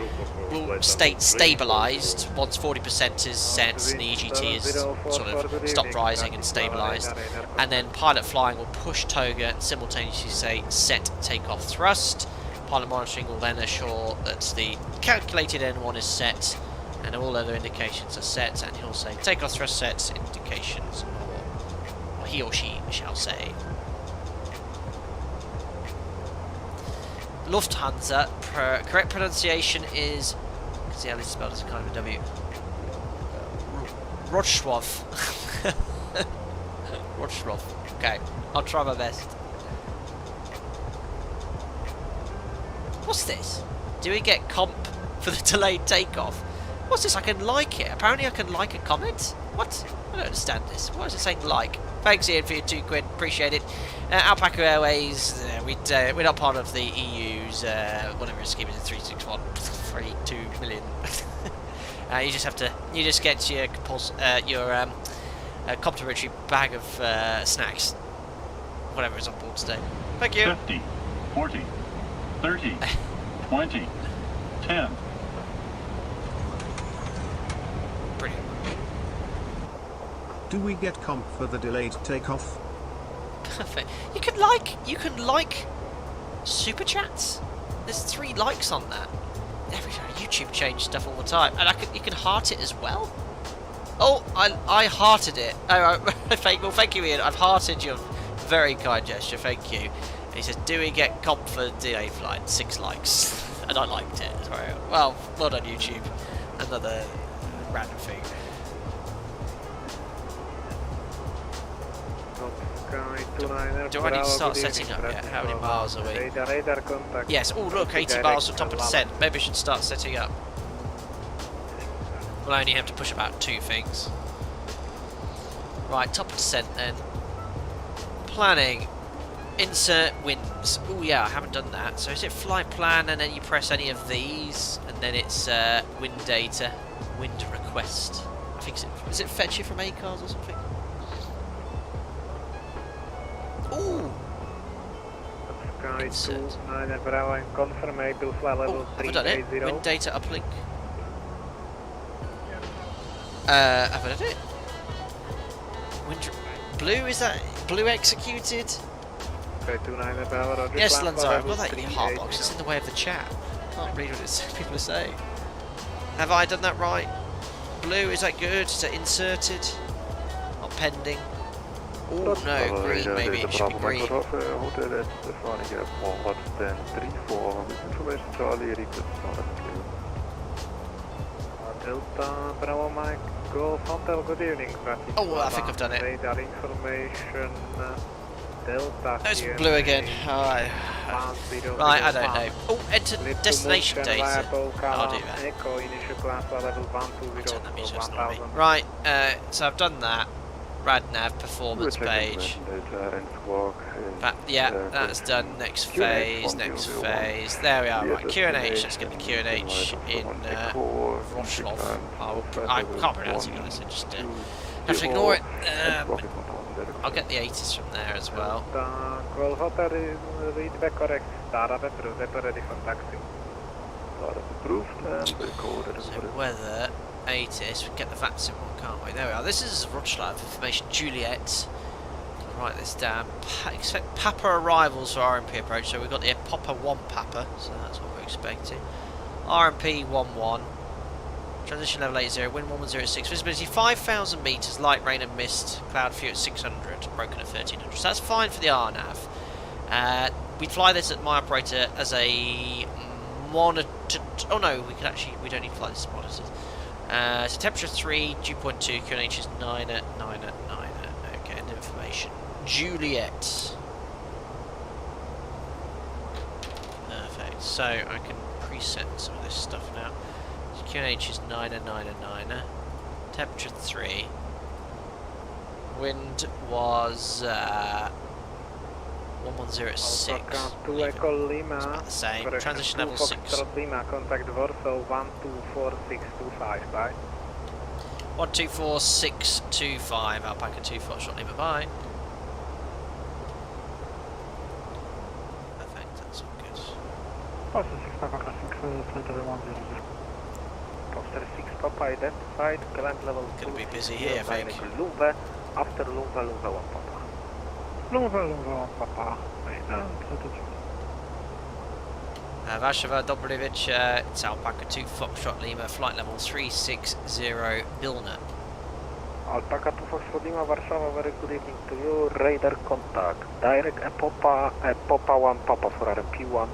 will stay stabilised once 40% is set and the EGT is sort of stopped rising and stabilised, and then pilot flying will push toga and simultaneously say set takeoff thrust. Pilot monitoring will then assure that the calculated N1 is set and all other indications are set, and he'll say takeoff thrust sets indications, or he or she shall say. Lufthansa, correct pronunciation is, because the L is spelled as a kind of a W, Wroclaw. Wroclaw. Okay, I'll try my best. What's this? Do we get comp for the delayed takeoff? What's this? I can like it. Apparently I can like a comment? What? I don't understand this. Why is it saying like? Thanks Ian for your £2. Appreciate it. Alpaca Airways, we're not part of the EU's whatever scheme is, 36132 million. You just get your complimentary bag of snacks, whatever is on board today. Thank you. 50, 40, 30, 20, 10. Brilliant. Do we get comp for the delayed takeoff? Perfect. You can like Super chats? There's 3 likes on that. YouTube change stuff all the time. And you can heart it as well? Oh, I hearted it. Oh, well, thank you, Ian. I've hearted your very kind gesture. Thank you. And he says, do we get comp for DA flight? 6 likes. And I liked it. Sorry. Well done, YouTube. Another random thing. Do I need to start setting up yet? How many miles are we? Radar contact. Yes, oh look, 80 miles from top of descent. Maybe I should start setting up. We'll only have to push about 2 things. Right, top of descent then. Planning. Insert winds. Oh yeah, I haven't done that. So is it flight plan and then you press any of these and then it's wind data, wind request. I think is it fetch it from ACARS or something? Ooh! Sky Insert. 29 Bravo and confirmable flight level Have I done it? 380. Wind data uplink. Have I done it? Wind blue, is that blue executed? Sky 29 Bravo, roger. Yes, flight Lanzar, I've level got that in your 380. heart box. It's in the way of the chat. I can't read what people are saying. Have I done that right? Blue, is that good? Is that inserted? Not pending? Oh no, green maybe. It should be green. Delta Bravo Mike Golf Hotel, good evening. Oh, I think I've done it. Radar information. Delta. It's blue again. Right, I don't know. Oh, enter destination data. I'll do that. Echo initial class level 120. Right, so I've done that. RadNav performance page. Yeah, that's done. Next phase, next phase. There we are. Right, QNH. Let's get the QNH in Wroclaw. I can't pronounce it, guys. I just have to ignore it. I'll get the 80s from there as well. Golf Hotel read back correct. Start up approved. Ready for taxi. So weather 80s. We can get the VATSIM one, can't we? There we are. This is Wroclaw information. Juliet. Write this down. Expect Papa arrivals for RMP approach. So we've got the Papa 1 Papa. So that's what we're expecting. RMP 11. Transition level 80. Wind 1106. Visibility 5,000 meters. Light rain and mist. Cloud view at 600. Broken at 1300. So that's fine for the RNAV. We'd fly this at my operator as a monitor. Oh no, we don't need to fly this as monitors. So temperature 3, dew point 2, QNH is 9 at 9 at 9 at. Okay, and information. Juliet. Perfect. So I can preset some of this stuff now. So QNH is 9 at 9 at 9 at. Temperature 3. Wind was 1106. It's about the same. Transition level 6. Lima, contact Warsaw 124625, bye. 124625, Alpaca 2 Foxtrot Lima, bye. Perfect, that's all good. Poster 6 Papa identified, climb level 2. Gonna be busy here, I think. Lumba, after Lumba, Lumba 1 Papa. Lumba 1 Papa. Warszawa, Dobrevich, it's Alpaca 2 Foxtrot Lima, flight level 360 Bilna. Alpaca 2 Foxtrot Lima, Warszawa, very good evening to you. Radar contact. Direct Epopa 1 Papa for RMP 1.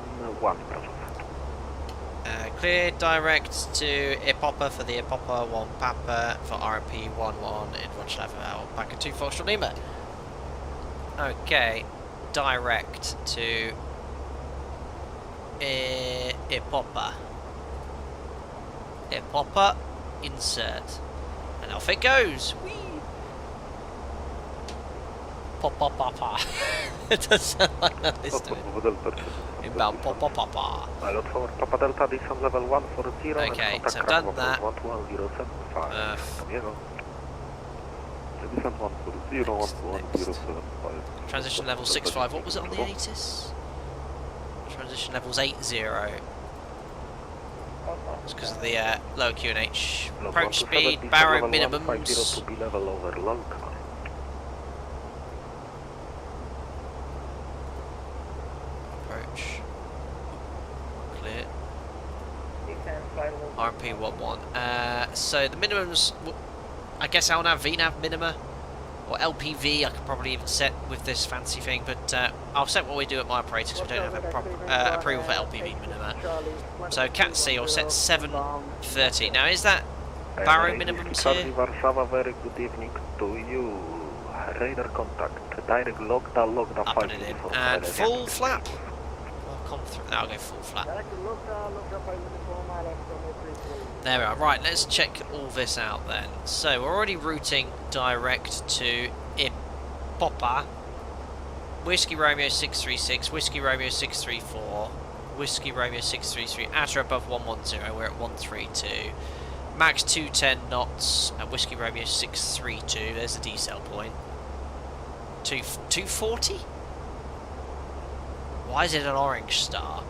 Clear direct to Epopa for the Epopa 1 Papa for RMP 11 in Wroclaw, Alpaca 2 Foxtrot Lima. Okay, direct to Epopa. Epopa, insert. And off it goes. Whee! Papa Papa. It does sound like that this time. Inbound Papa Papa. Papa Delta, descent level 140. Okay, so I've done that. Next. Transition level 65. What was it on the 80s? Transition levels 80. It's because of the lower QNH. Approach speed, barrow minimums. Approach. LP11. So the minimums, I guess I'll have VNAV minima, or LPV I could probably even set with this fancy thing, but I'll set what we do at my operator because we don't have a proper approval for LPV minima. So Cat C will set 730. Now is that Barrow minimums here? Warszawa, very good evening to you. Radar contact. Direct logda I'll put it in. And full flap. I'll go full flap. There we are. Right, let's check all this out then. So we're already routing direct to EPWR. Whiskey Romeo 636, Whiskey Romeo 634, Whiskey Romeo 633, at or above 110, we're at 132. Max 210 knots at Whiskey Romeo 632, there's the decel point. 240? Why is it an orange star?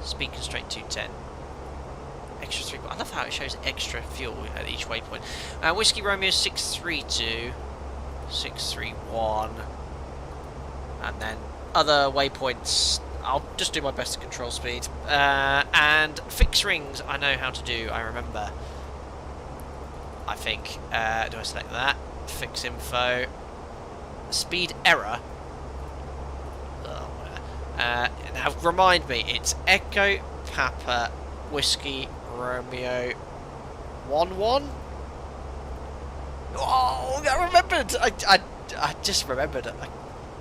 Speed constraint 210. Extra 3. I love how it shows extra fuel at each waypoint. Whiskey Romeo 632, 631, and then other waypoints. I'll just do my best to control speed. And fix rings, I know how to do. I remember. I think. Do I select that? Fix info. Speed error. Now remind me, it's Echo Papa Whiskey Romeo 11. Oh, I remembered. I just remembered. I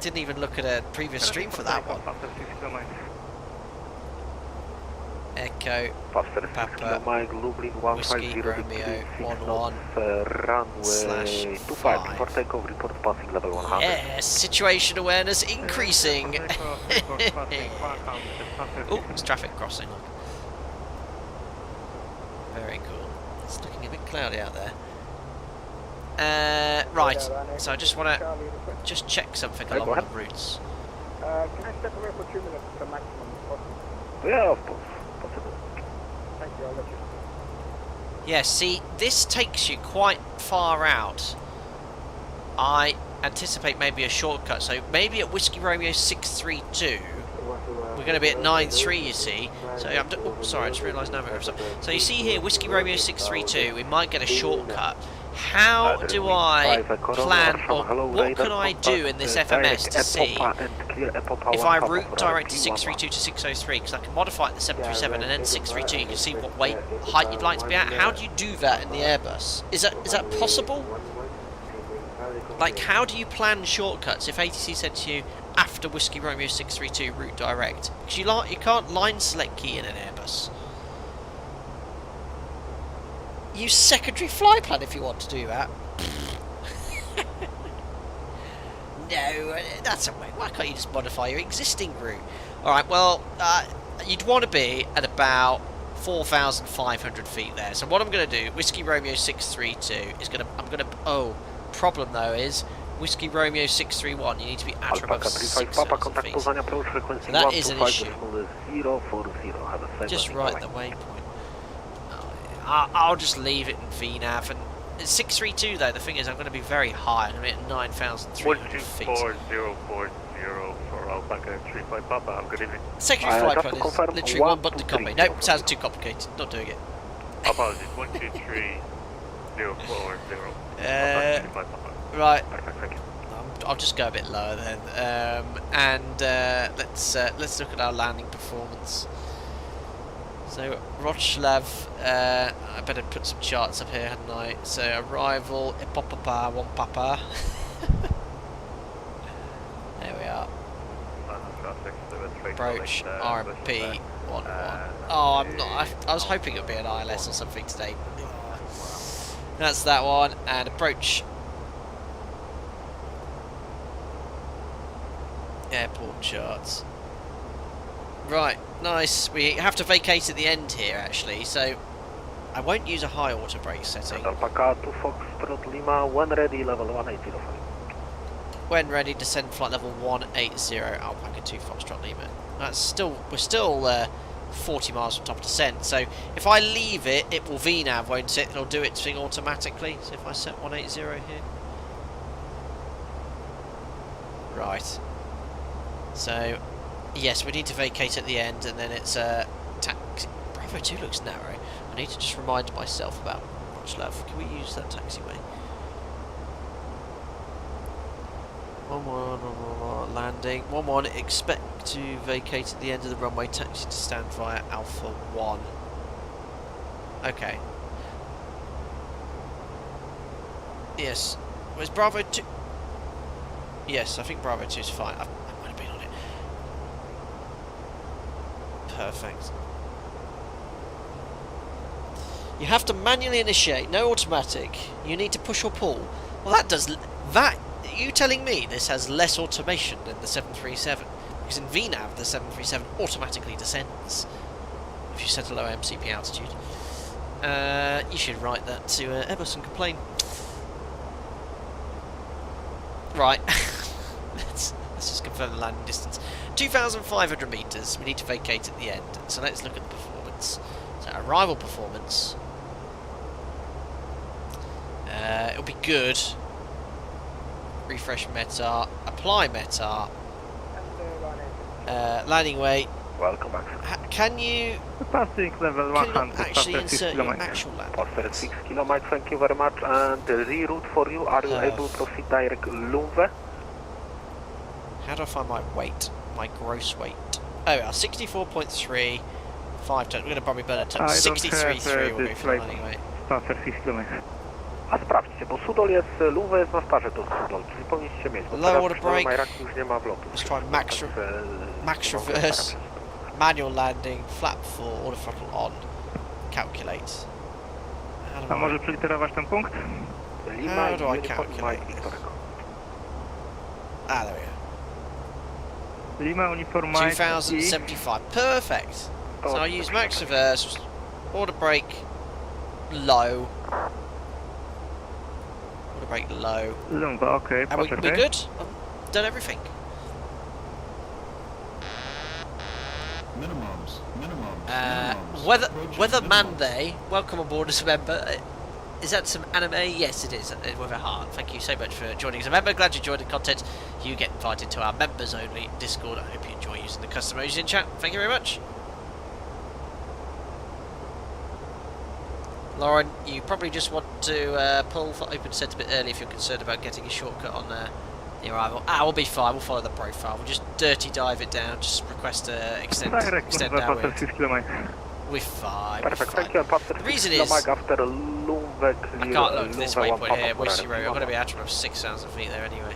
didn't even look at a previous stream for that one. Echo Papa Whiskey Romeo 11/5. Yes, situation awareness increasing. Oh, it's traffic crossing. Very cool. It's looking a bit cloudy out there. Right, so I just want to check something along the routes. Can I step away for 2 minutes to maximum possible? Yeah, of course. Thank you, I'll let you. Yeah, see, this takes you quite far out. I anticipate maybe a shortcut, so maybe at Whiskey Romeo 632, we're going to be at 9.3, you see. So I'm sorry, I just realised now. So you see here, Whiskey Romeo 632, we might get a shortcut. How do I plan, or what can I do in this FMS to see if I route direct to 632 to 603, because I can modify it to 737 and then 632, you can see what height you'd like to be at. How do you do that in the Airbus? Is that possible? Like, how do you plan shortcuts if ATC said to you, after Whiskey Romeo 632, route direct? Because you can't line select key in an Airbus. Use secondary fly plan if you want to do that. No, that's a way. Why can't you just modify your existing route? Alright, well, you'd want to be at about 4,500 feet there. So what I'm going to do, Whiskey Romeo 632 is problem though is Whiskey Romeo 631, you need to be at or above 6,000 feet. So that is an issue. Just right the waypoint. I'll just leave it in VNAV. And 632 though, the thing is I'm going to be very high. I'm going to be at 9,300 feet. 124,040 for Alpaca 35 Papa. Have a good evening. Secondary flight plan is literally one button to copy. Nope, sounds too complicated. Not doing it. Apologies, 123,040. Right. I'll just go a bit lower then, let's look at our landing performance. So Wroclaw, I better put some charts up here, hadn't I? So arrival, EPWR 1 Papa. There we are. Approach RMP 1-1. Oh, I'm not. I was hoping it would be an ILS or something today. That's that one, and approach. Airport charts. Right, nice. We have to vacate at the end here, actually, so I won't use a high auto brake setting. Alpaca 2 Foxtrot Lima, when ready, level 180. When ready, descend flight level 180, Alpaca 2 Foxtrot Lima. We're still 40 miles from top of descent, so if I leave it, it will VNAV, won't it? It'll do its thing automatically. So if I set 180 here. Right. So yes, we need to vacate at the end, and then it's taxi. Bravo 2 looks narrow. I need to just remind myself about Wroclaw. Can we use that taxiway? 1-1, landing. 1-1, expect to vacate at the end of the runway, taxi to stand via Alpha 1. Okay. Yes. Where's Bravo 2? Yes, I think Bravo 2 is fine. I might have been on it. Perfect. You have to manually initiate, no automatic. You need to push or pull. Well, that does... That... Are you telling me this has less automation than the 737? Because in VNAV, the 737 automatically descends if you set a low MCP altitude. You should write that to Airbus and complain. Right. let's just confirm the landing distance. 2,500 metres. We need to vacate at the end. So let's look at the performance. So arrival performance. It'll be good. Refresh METAR. Apply METAR. Landing weight. Welcome back. Can you... Passing level 100. actually insert your actual landing? Passer 6 km, thank you very much. And the reroute for you, are you able to proceed direct LYBE? How do I find my weight? My gross weight. Oh, yeah, 64.3. 5 tons. We're going to probably burn a ton. 63.3 will go for the landing weight. Passer 6 km. A sprawdźcie, bo Sudol jest, LYBE jest na starze do Sudol, czyli powinniście mieć. Low order brake. Już nie ma wlotu. Let's try max reverse. Manual landing, flap 4, order throttle on. Calculate. A może przeliterować ten punkt? How do I calculate? Ah, there we go. Lima uniform Mike 2075. Perfect. So I use max reverse, order brake low. Order brake low. LYBE, okay. And we're good? I've done everything. Weather Monday, welcome aboard as a member. Is that some anime? Yes, it is. With a heart. Thank you so much for joining as a member. Glad you enjoyed the content. You get invited to our members only Discord. I hope you enjoy using the custom emojis in chat. Thank you very much. Lauren, you probably just want to pull for open set a bit early if you're concerned about getting a shortcut on the arrival. We'll be fine. We'll follow the profile. We'll just dirty dive it down. Just request extend downwind. We're fine. Perfect. We're Thank you. fine. The reason is after LYBE I can't look this waypoint here. Whiskey Road. I'm going to be out of 6,000 feet there anyway.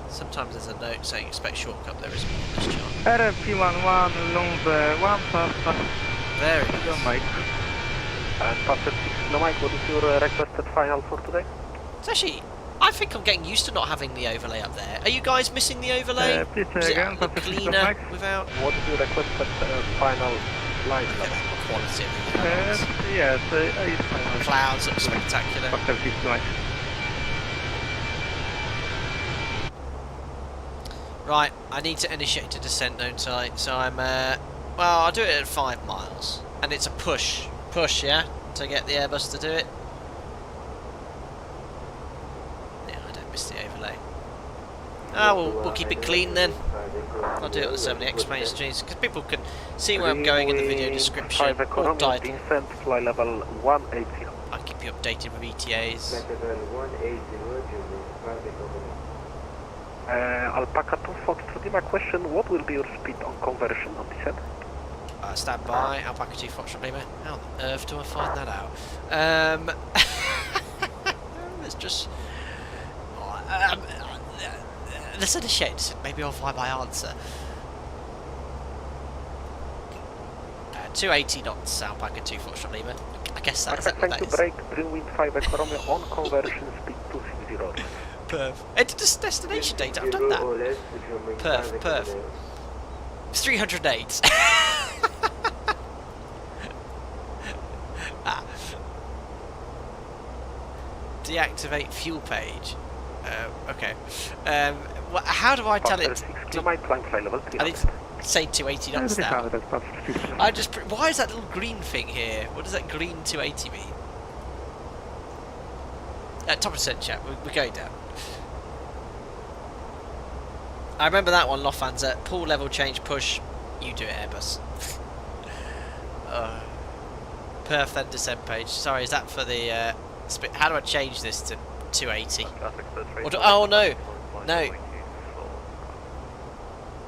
Sometimes there's a note saying expect shortcut. There isn't on this chart. RFP11 LYBE 1 past. Very nice. Mike. And Passer 6 Mike, what is your requested final for today? It's actually, I think I'm getting used to not having the overlay up there. Are you guys missing the overlay? Please Is it again, look cleaner without? What is your requested final line level? Quality. Yes, it's fine. Clouds look spectacular. Passer 6 Mike. Right, I need to initiate a descent, don't I? So I'm, well, I'll do it at 5 miles. And it's a push, yeah? To get the Airbus to do it. Yeah, I don't miss the overlay. We'll keep it clean then. I'll do it with so many explains because people can see where I'm going in the video description. Or descent, fly level 180. I'll keep you updated with ETAs. Alpaca 2 Foxtrot, my question, what will be your speed on conversion on descent? Stand by, Alpaca 2 Foxtrot Lima. How on earth do I find that out? It's just... let's initiate, maybe I'll find my answer. 280 knots, Alpaca 2 Foxtrot Lima. I guess that's perfect, thank you, brake, bring wind 5 Echo Romeo on conversion speed 260. Perf. Enter destination data, I've done that. Perf. It's 308. Deactivate fuel page. Okay. How do I tell it? I need to say 280 knots now. I just. Why is that little green thing here? What does that green 280 mean? Top of the chat. We're going down. I remember that one, Lufthansa. Pull, level, change, push. You do it, Airbus. Perf, then descent page. Sorry, is that for the... how do I change this to 280? Or do, oh, no. No.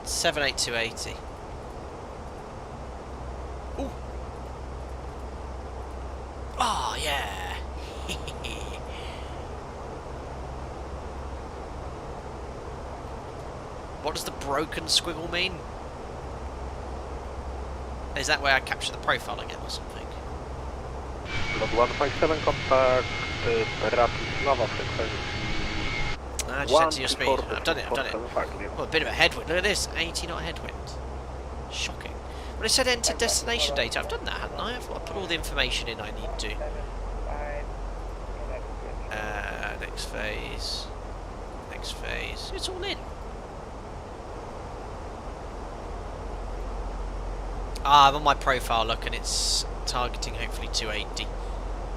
78280. Ooh. Oh, yeah. What does the broken squiggle mean? Is that where I capture the profile again or something? Lot 157 contact, rapid nowa frequency. I just set to your speed. I've done it. Well, a bit of a headwind. Look at this, 80 knot headwind. Shocking. When it said enter destination data, I've done that, haven't I? I've put all the information in I need to. Next phase. Next phase. It's all in. I'm on my profile, look, and it's targeting hopefully 280.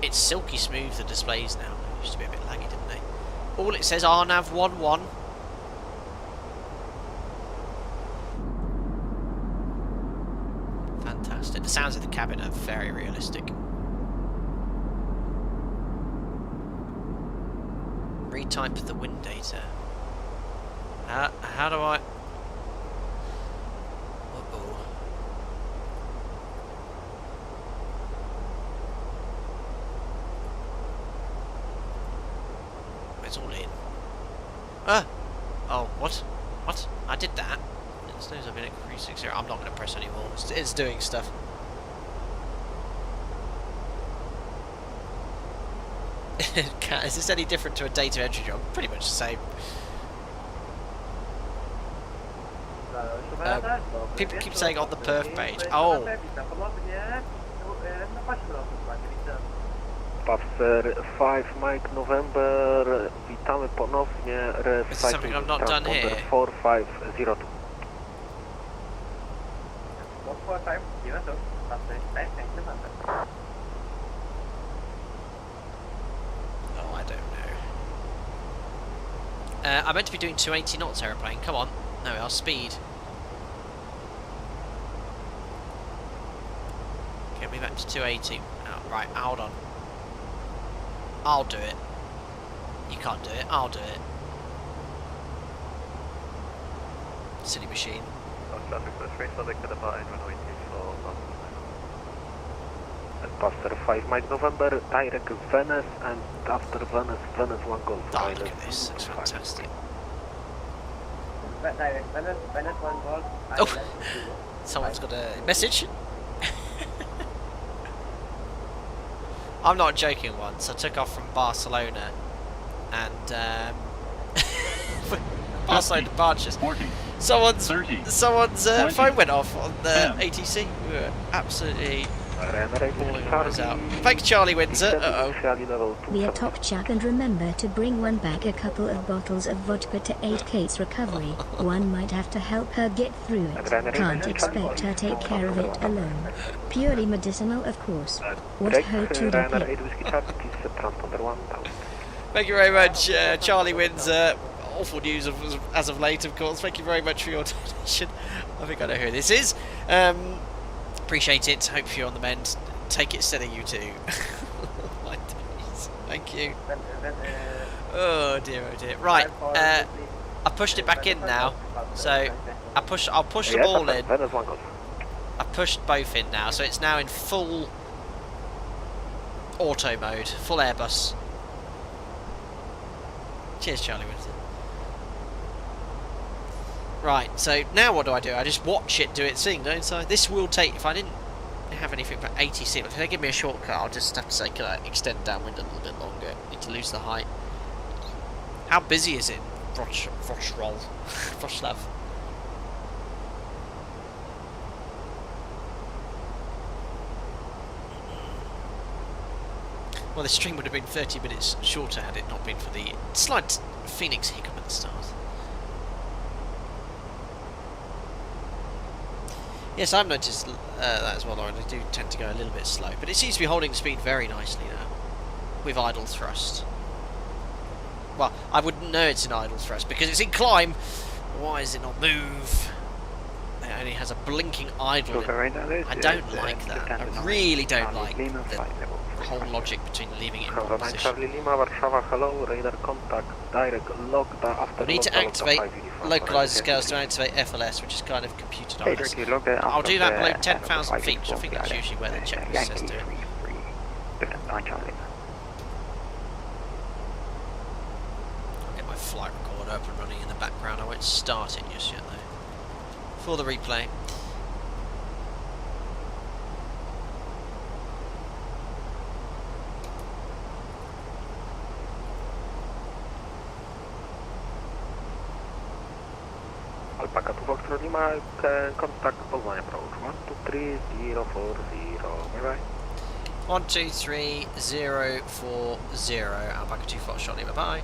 It's silky smooth, the displays now. They used to be a bit laggy, didn't they? All it says RNAV 11. Fantastic. The sounds of the cabin are very realistic. Retype the wind data. How do I... It's all in. Oh, what? What? I did that. It knows I've been at 360. I'm not going to press anymore. It's doing stuff. Is this any different to a data entry job? Pretty much the same. People keep saying on the perf page. Oh. Passer 5 Mike November, witamy ponownie, Is this something I've not done here? 4502. Oh, I don't know. I meant to be doing 280 knots aeroplane, come on. No, our speed. Get me back to 280. Oh, right, hold on. I'll do it. You can't do it. I'll do it. Silly machine. Passer 5 Mike November, direct Venice, and after Venice, Venice 1 Golf. Oh, look at this. That's fantastic. Oh! Someone's got a message. I'm not joking once. I took off from Barcelona and Barcelona departures. Someone's phone went off on the ATC. We were absolutely balling our eyes out. Thank you, Charlie Windsor. Be a top chap and remember to bring one back, a couple of bottles of vodka to aid Kate's recovery. One might have to help her get through it. Can't expect her take care of it alone. Purely medicinal, of course. What ho to the Thank you very much, Charlie Windsor. Awful news as of late, of course. Thank you very much for your donation. I think I know who this is. Appreciate it. Hope you're on the mend. Take it steady, you two. My days. Thank you. Oh dear, oh dear. Right, I pushed it back in now. So I'll push them all in. I pushed both in now, so it's now in full auto mode, full Airbus. Cheers, Charlie Windsor. Right, so now what do? I just watch it do its thing, don't I? This will take, if I didn't have anything but ATC, if they give me a shortcut, I'll just have to say, can I extend downwind a little bit longer? Need to lose the height. How busy is it in Wroclaw? Well, the stream would have been 30 minutes shorter had it not been for the slight Fenix hiccup at the start. Yes, I've noticed that as well, Lauren. They do tend to go a little bit slow, but it seems to be holding speed very nicely now, with idle thrust. Well, I wouldn't know it's in idle thrust, because it's in climb, Why does it not move? It only has a blinking idle. I don't like that. I really don't like the whole logic between leaving it in one position. Charlie Lima, Warszawa, hello, radar contact, direct log after We need to activate localizer scales to activate FLS, which is kind of computed on us. I'll do that below 10,000 feet, which I think that's usually where the checklist says do it. I'll get my flight recorder up and running in the background. I won't start it just yet though. For the replay. Alpaka to Foxtrot Lima, contact Poznań approach 123040, bye bye. 123040, Alpaka 2 Foxtrot Lima, bye.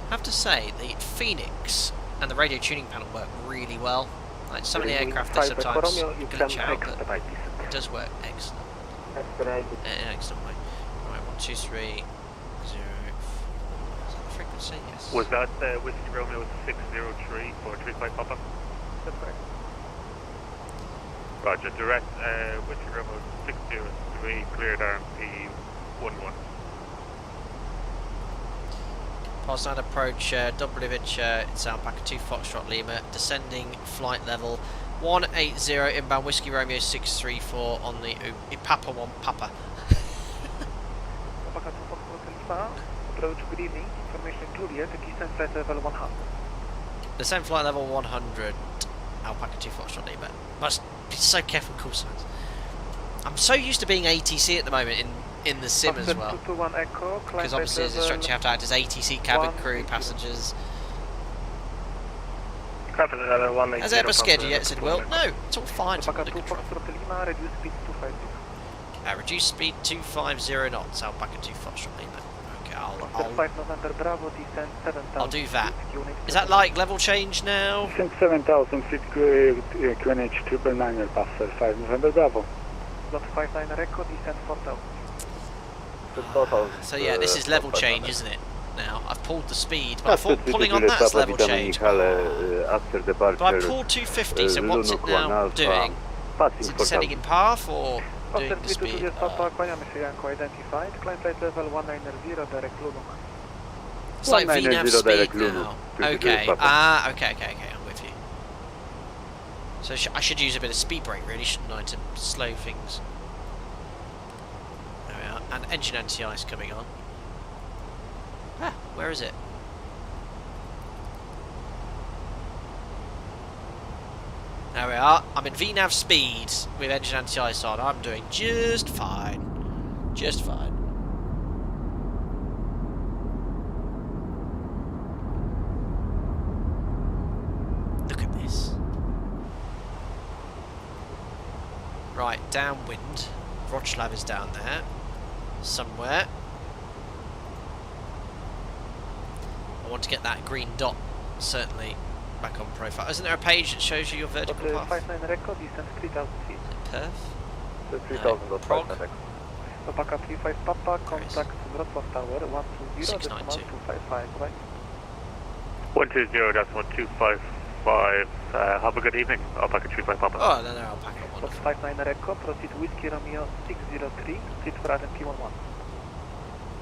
I have to say, the Phoenix and the radio tuning panel work really well. Like some of the aircraft, they sometimes glitch out, but it does work excellent. Excellent way. Right, 1230. Is that the frequency? Yes. Was that Whiskey Romeo 603 for 35 Papa? That's correct. Roger, direct Whiskey Romeo 603, cleared RMP 11. Poznan approach, Dublevich, it's Alpaka 2 Foxtrot Lima, descending flight level 180, inbound Whiskey Romeo 634 on the Papa 1 Papa. Alpaka 2 Foxtrot Lima, approach, good evening, information Juliet, descent flight level 100. Descend flight level 100, Alpaka 2 Foxtrot Lima. Must be so careful, call signs. I'm so used to being ATC at the moment in the sim as well, because obviously as instructor you have to act as ATC, cabin crew, passengers. Has Airbus scared you yet, said Will? No, it's all fine, it's under control. Reduce speed 250 knots, Alpaka 2 Foxtrot Lima. Okay, I'll do that. Is that like level change now? 7,000 feet, QNH 999 passer 5 November Bravo. Lot 59 record, descent 4,000. So yeah, this is level change, isn't it? Now I've pulled the speed, but I thought pulling on that's level change. But I pulled 250, so what's it now doing? Is it descending in path or doing the speed? It's like VNAV speed now. Okay, okay, I'm with you. So I should use a bit of speed brake really, shouldn't I, to slow things. There we are, and engine anti-ice coming on. Ah, where is it? There we are, I'm in VNAV speed with engine anti-ice on. I'm doing just fine. Just fine. Look at this. Right, downwind. Wroclaw is down there. Somewhere. I want to get that green dot, certainly, back on profile. Isn't there a page that shows you your vertical path? 59 record, descent 3,000 feet. Perth? 3,000 dot Prague? Alpaka 35 Papa, contact Wroclaw Tower, 120.255, right? 120.255, have a good evening, Alpaka 35 Papa. Oh, no, Alpaka 1. 59 record, proceed Whiskey Romeo 603, cleared for RMP 11.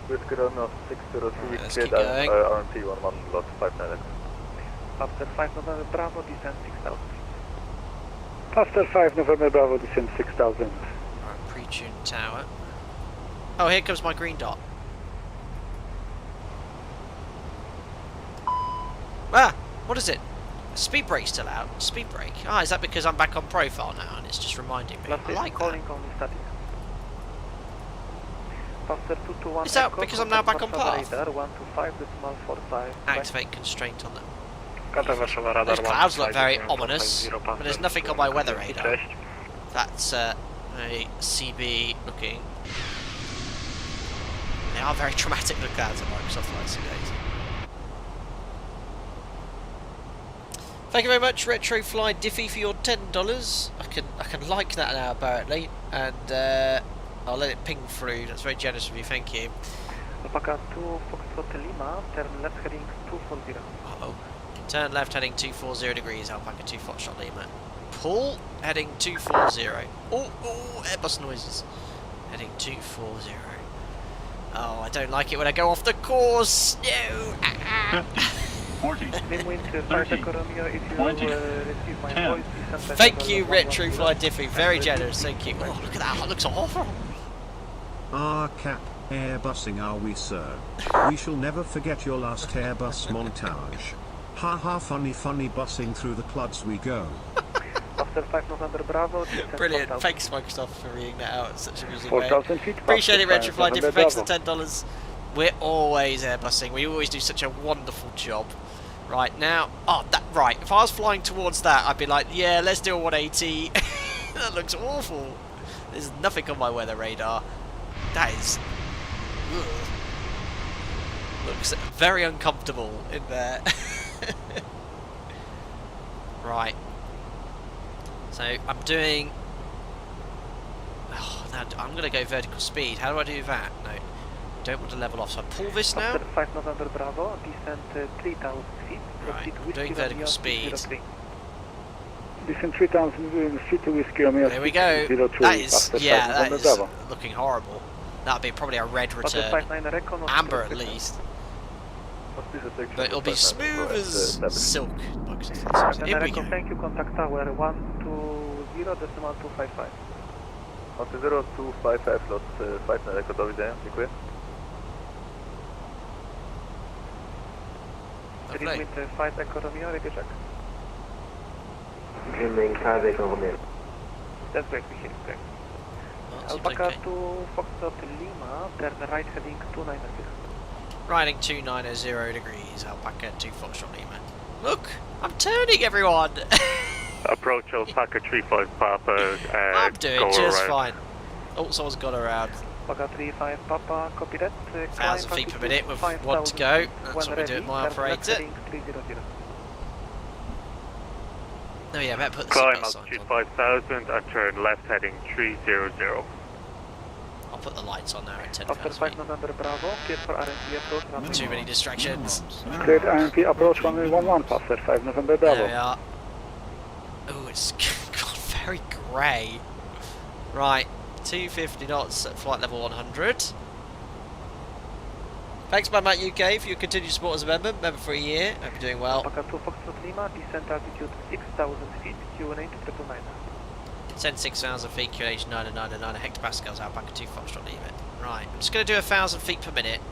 Whiskey Romeo 603, let's cleared keep going. RMP 11, lot 59. After 5 November Bravo, descent 6,000 feet. After 5 November Bravo, descend 6,000. Alright, pre-tuned tower. Oh, here comes my green dot. Ah, what is it? Speed brake still out. Speed brake. Ah, is that because I'm back on profile now and it's just reminding me? I like that. Is that because I'm now back on path? Activate constraint on them. Those clouds look very ominous, but there's nothing on my weather radar. That's a CB looking. They are very dramatic, the clouds at Microsoft Flight Simulator. Thank you very much, Retrofly Diffie, for your $10. I can like that now apparently, and I'll let it ping through. That's very generous of you. Thank you. Alpaka 2 Foxtrot Lima, turn left heading 240. Uh oh. Turn left heading 240 degrees, Alpaca 2 Foxtrot Lima. Pull heading 240. Oh, Airbus noises. Heading 240. Oh, I don't like it when I go off the course. No. 40, 30, 20, 10. Thank you, Retro Fly Diffie. Very generous. Thank you. Oh, look at that. That looks awful. Cap, Airbusing are we, sir? We shall never forget your last Airbus montage. Haha, funny bussing through the cluds we go. After 5 November Bravo. Brilliant. Thanks, Microsoft, for reading that out in such a music 4,000 way. feet. Appreciate it, Retro Fly Diffie. Thanks for $10. We're always Airbusing. We always do such a wonderful job. Right, now... Oh, right. If I was flying towards that, I'd be like, yeah, let's do a 180. That looks awful. There's nothing on my weather radar. That is... Ugh. Looks very uncomfortable in there. Right. So, I'm doing... Oh, now I'm going to go vertical speed. How do I do that? No. Don't want to level off, so I pull this now. After 5 November Bravo, descent 3,000 feet. Right, I'm doing vertical speed. Descent 3,000 feet to Whiskey Romeo. There we go. 02, that is, yeah, that is Bravo. looking horrible. That would be probably a red return. Amber at least. But it'll be smooth as silk. Here we go. Thank you, contact tower 120.255. 10255, lot 5 na Echo, do widzenia, dziękuję. Limit 5 Echo Romeo, radio check. Green 5 Echo Romeo. That's great, we hear you, great. Alpaca Okay. to Foxtrot Lima, turn right heading 290. Riding 290 degrees, Alpaca 2 Foxtrot Lima. Look, I'm turning everyone! Approach Alpaca 35 Papa. I'm doing just around. fine. Oh, someone's got around. Alpaca 35 Papa, copy that. 1,000 feet per minute with 1 to go. That's what we do at my operator. Oh yeah, I better put the Climb seatbelt signs altitude on. 5,000 and turn left heading 300. I'll put the lights on now at 10,000 After 5 feet. November Bravo, clear for RMP approach. Too many distractions. Cleared RMP approach 111, passer 5 November There Bravo. we are. Oh, it's got very grey. Right, 250 knots at flight level 100. Thanks, Matt UK, for your continued support as a member for a year. Hope you're doing well. Alpaca 2 Foxtrot Lima, descent altitude 6,000 feet, QNH 999. Send 6,000 feet, QNH 999 hectopascals, Alpaca 2 Foxtrot Lima. Right, I'm just going to do 1,000 feet per minute.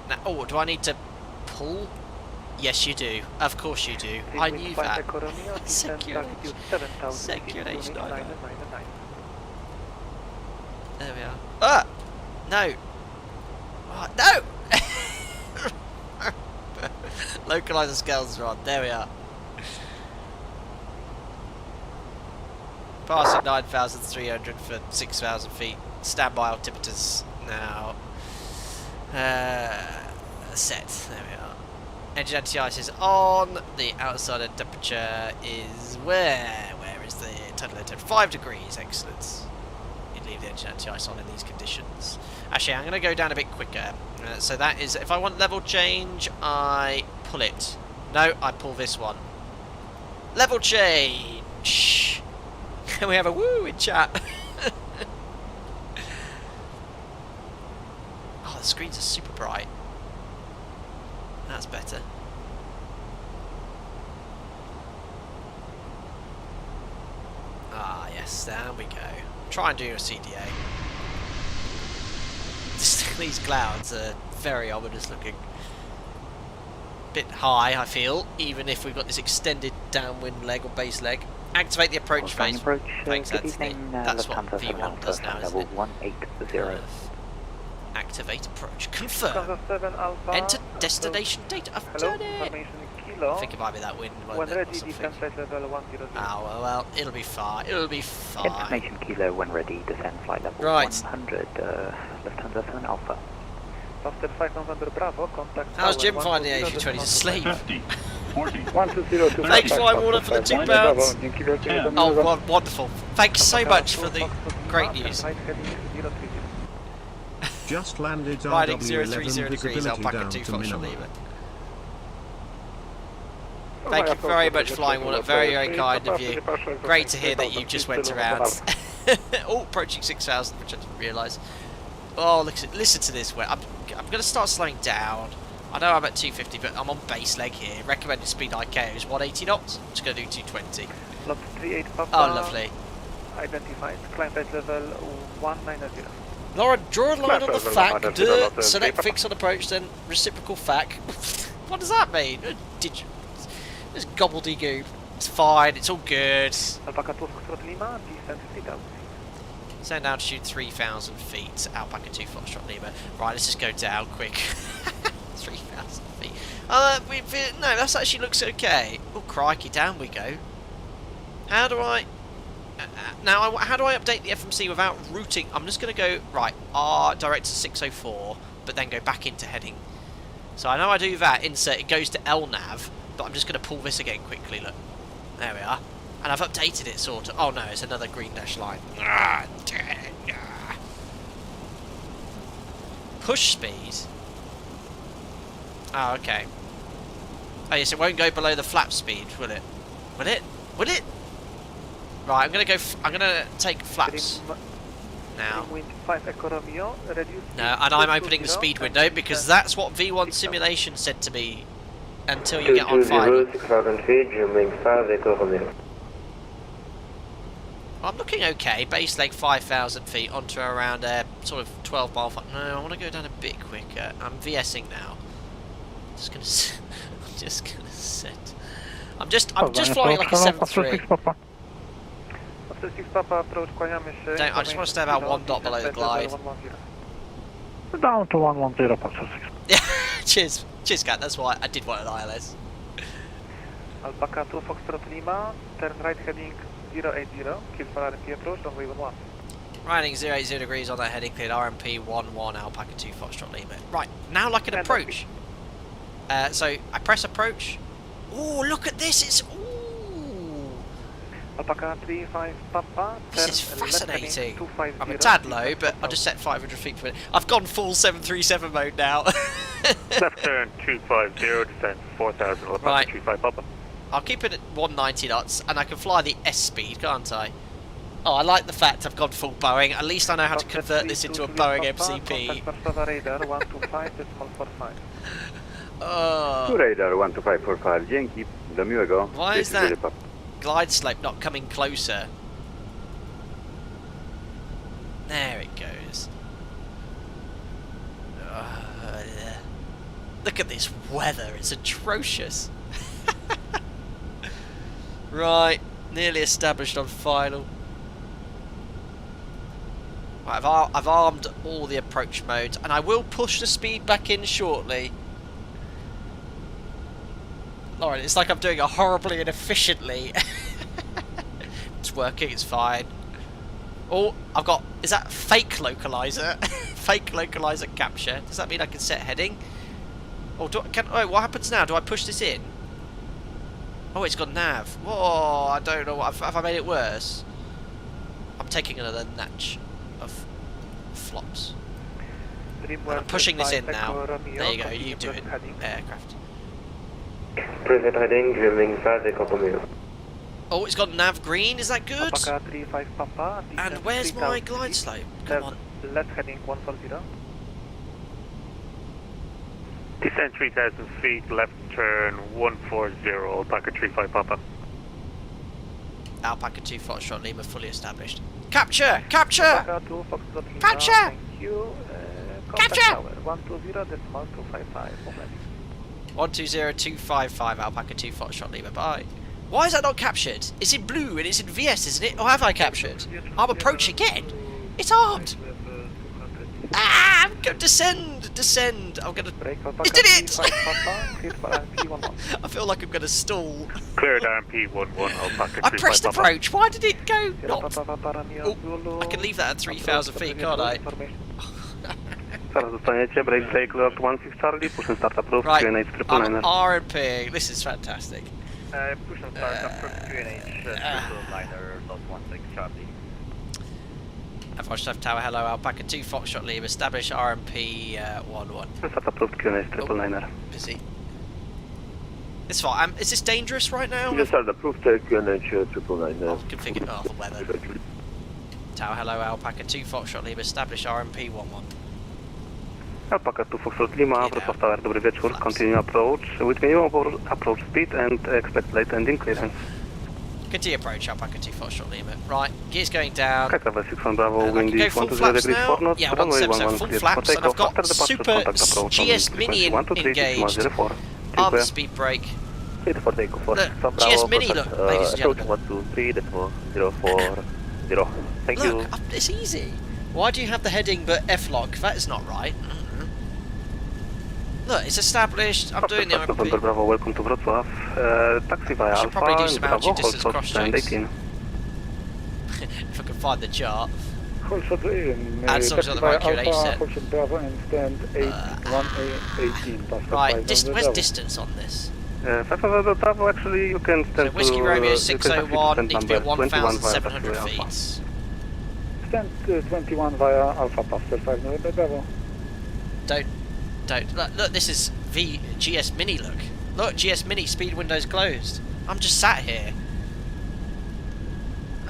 Now, oh, do I need to pull? Yes, you do. Of course you do. I knew that. QNH 999. There we are. Ah! No! Oh, no! Localizer scales are on. There we are. Passing 9,300 for 6,000 feet. Standby altimeters now. Set. There we are. Engine anti-ice is on. The outside temperature is where? Where is the total air temperature? 5 degrees. Excellent. You'd leave the engine anti-ice on in these conditions. Actually, I'm going to go down a bit quicker. So that is, if I want level change, I pull it. No, I pull this one. Level change. And we have a woo in chat. Oh, the screens are super bright. That's better. Ah, yes, there we go. Try and do a CDA. These clouds are very ominous looking. Bit high, I feel, even if we've got this extended downwind leg or base leg. Activate the approach phase. Thanks, that's what V1 does now, isn't it? 180. Activate approach. Confirm. Enter destination date. I've done it. I think it might be that wind. When ready, descent flight level 100. Oh, well, it'll be fine. It'll be fine. Information Kilo when ready, descend flight level Right. 100, Lufthansa 7 Alpha. After 5 November Bravo, contact How's Jim tower finding the A320 asleep? 50, 40, 120 Thanks, Fly Water, for the £2. Bravo. Oh, wonderful. Thanks so much for the great news. Just landed Riding RW11 030 degrees, visibility Alpaca down 2 to Foxtrot minimum. Lima. Thank you very much, Flying Walnut. Very, very kind of you. Great to hear that you just went around. Oh, approaching 6,000, which I didn't realise. Oh, listen to this. I'm going to start slowing down. I know I'm at 250, but I'm on base leg here. Recommended speed ICAO is 180 knots. I'm just going to do 220. Lot 38 Papa. Oh, lovely. Identified. Climb rate level 190. Lauren, draw a line on the FAC. Select fix on approach, then reciprocal FAC. What does that mean? Did you? It's gobbledygook. It's fine. It's all good. Alpaca 2 Foxtrot Lima. Descent 50,000. Sound altitude 3,000 feet. Alpaca 2 Foxtrot Lima. Right, let's just go down quick. 3,000 feet. No, that actually looks okay. Oh, crikey, down we go. How do I... now, how do I update the FMC without routing? I'm just going to go, right, R direct to 604, but then go back into heading. So I know I do that, insert, it goes to LNAV, but I'm just going to pull this again quickly, look. There we are. And I've updated it, sort of. Oh no, it's another green dash line. Push speed? Oh, okay. Oh yes, it won't go below the flap speed, will it? Will it? Will it? Right, I'm gonna take flaps now. No, and I'm opening the speed window because that's what V1 simulation said to me until you get on final. I'm looking okay. Base leg 5,000 feet onto around sort of 12 mile. No, I want to go down a bit quicker. I'm VSing now. I'm just gonna set. I'm just flying like a 7.3. I just want to stay about 1 dot below the glide. Down to 110, Pastor 6. Yeah, cheers, Cat. That's why I did want an ILS. Alpaca 2 Foxtrot Lima. Turn right heading 080. Keep for RMP approach. Runway 11. Riding 080 degrees on that heading cleared. RMP 11 Alpaca 2 Foxtrot Lima. Right now, like an approach. So I press approach. Oh, look at this! It's Alpaca 35 Papa. This is fascinating. I'm a tad low, but I'll just set 500 feet per minute. I've gone full 737 mode now. Left turn 250, descent 4,000, Alpaca Right. 35 Papa. I'll keep it at 190 knots, and I can fly the S speed, can't I? Oh, I like the fact I've gone full Boeing. At least I know how to convert this into a Boeing MCP. Oh. Radar 12545, dzięki, do miłego. Why is that glide slope not coming closer? There it goes. Yeah. Look at this weather, it's atrocious. Right, nearly established on final. Right, I've armed all the approach modes, and I will push the speed back in shortly. Lauren, it's like I'm doing it horribly and efficiently. It's working, it's fine. Oh, I've got... Is that fake localizer? Fake localizer capture. Does that mean I can set heading? Oh, oh, what happens now? Do I push this in? Oh, it's got nav. Whoa, I don't know. Have I made it worse? I'm taking another notch of flops. I'm pushing this in now. There you go, you do it, aircraft. Present heading, Gremlin 5, Oh, it's got nav green, is that good? Alpaca 35 Papa. And where's my glide slope? Come on. Left heading 140. Descent 3,000 feet, left turn 140, Alpaca 35 Papa. Alpaca 2 Foxtrot Lima fully established. Capture! Capture! Alpaca 2 Foxtrot Lima. Capture! Thank you. Capture! 120.255. 120255 Alpaca 2 Foxtrot Lima. Bye. Why is that not captured? It's in blue and it's in VS, isn't it? Or have I captured? I'm approaching again. It's armed. Ah! I'm going to descend. Descend. I'm going to... It did it! I feel like I'm going to stall. Cleared RMP 11, Alpaca 35 I pressed Papa. approach. Why did it go not? Oh, I can leave that at 3,000 feet, can't I? Right, I'm RMPing. This is fantastic. Push and start approach QNH, triple liner, dot 16 Charlie. Average Tower, hello, Alpaca 2 Foxtrot Lima, establish RMP 11. Start approved QNH, triple liner. Busy. It's fine. Is this dangerous right now? Yes, sir, approved QNH 999. I'll configure the weather. Tower, hello, Alpaca 2 Foxtrot Lima, establish RMP 11. Alpaca 2 Foxtrot Lima, Wroclaw Tower, dobry wieczór. Continue approach with minimum approach speed and expect late ending clearance. Continue approach, Alpaca 2 Foxtrot Lima. Right, gears going down. Travel 61 Bravo, I windy can go full 120 flaps degrees now. 4 knots, Yeah, runway 177 full flaps, and I've got super GS Mini engaged. Arm speed brake. Clear for takeoff. Look, GS Mini, look, ladies and gentlemen. 123.040. Thank you. Look, it's easy. Why do you have the heading but F-lock? That is not right. Look, it's established. I'm doing the November Bravo, welcome to Wrocław. Taxi via should Alpha, probably do some Bravo, altitude distance hold cross stand checks. 18. If I can find the chart. Hold shot in. And so got the right QNH set. Hold shot Bravo and stand 18. Right, where's distance on this? 500 Bravo, actually you can stand so Whiskey Romeo 601, need to be at 1,700 1,700 feet. Stand 21 via Alpha Pastor 5 November Bravo. Don't. Look, this is GS Mini, look, GS Mini, speed windows closed. I'm just sat here.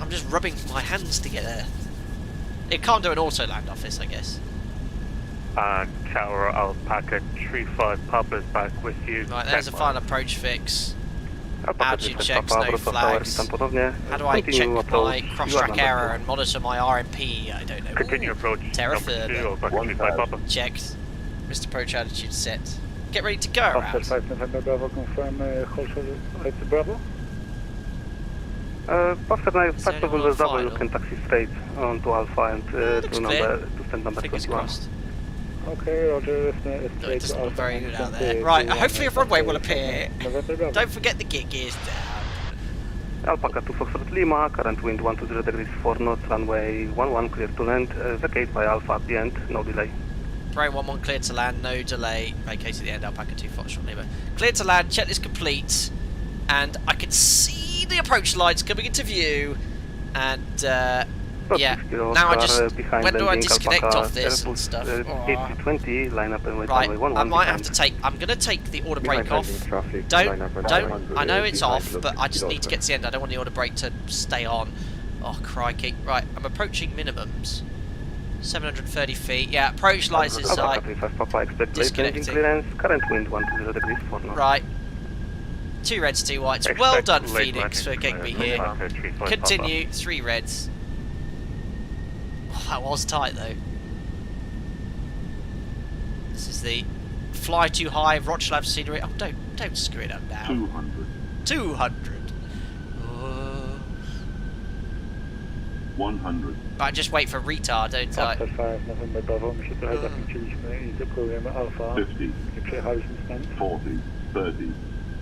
I'm just rubbing my hands together. It can't do an auto land off this, I guess. Tower Alpaca 35 Papa is back with you. Right, there's a final approach fix. Altitude checks, no flags. How do I check my cross-track error and monitor my RMP? I don't know. Continue approach. Terra further. Checked. Missed approach altitude set. Get ready to go, Pastor 5 November Bravo, confirm hold shot right to Bravo. After 5 November Bravo, you can taxi straight on to Alpha and to stand number 21. Okay, Roger. It doesn't look very good out there. Right, hopefully a runway will appear. Don't forget the gears down. Alpaca 2 Foxtrot Lima, current wind 120 degrees 4 knots, runway 11 clear to land, vacate by Alpha at the end, no delay. Brave 11 clear to land, no delay, vacate at the end, Alpaca 2 Foxtrot Lima. Clear to land, checklist complete, and I can see the approach lights coming into view, and yeah, now I just, when do I disconnect off this and stuff? A320, line up and wait right, runway 11 I might have to take, I'm going to take the order brake off. Don't, I know it's off, but I just need to get to the end, I don't want the order brake to stay on. Oh, crikey. Right, I'm approaching minimums. 730 feet, yeah, approach lights in sight. Disconnecting. Current wind 120 degrees 4 knots. Right. 2 reds, 2 whites. Well done, Phoenix, for getting me here. Continue, 3 reds. Oh, that was tight though. This is the fly too high Wroclaw scenery. Oh, don't screw it up now. 200. 200. 100. Right, just wait for retard, don't I? 5 November Bravo, my się trochę zakręciliśmy i deployujemy Alpha. 50. Nie przejechaliśmy stąd. 40. 30.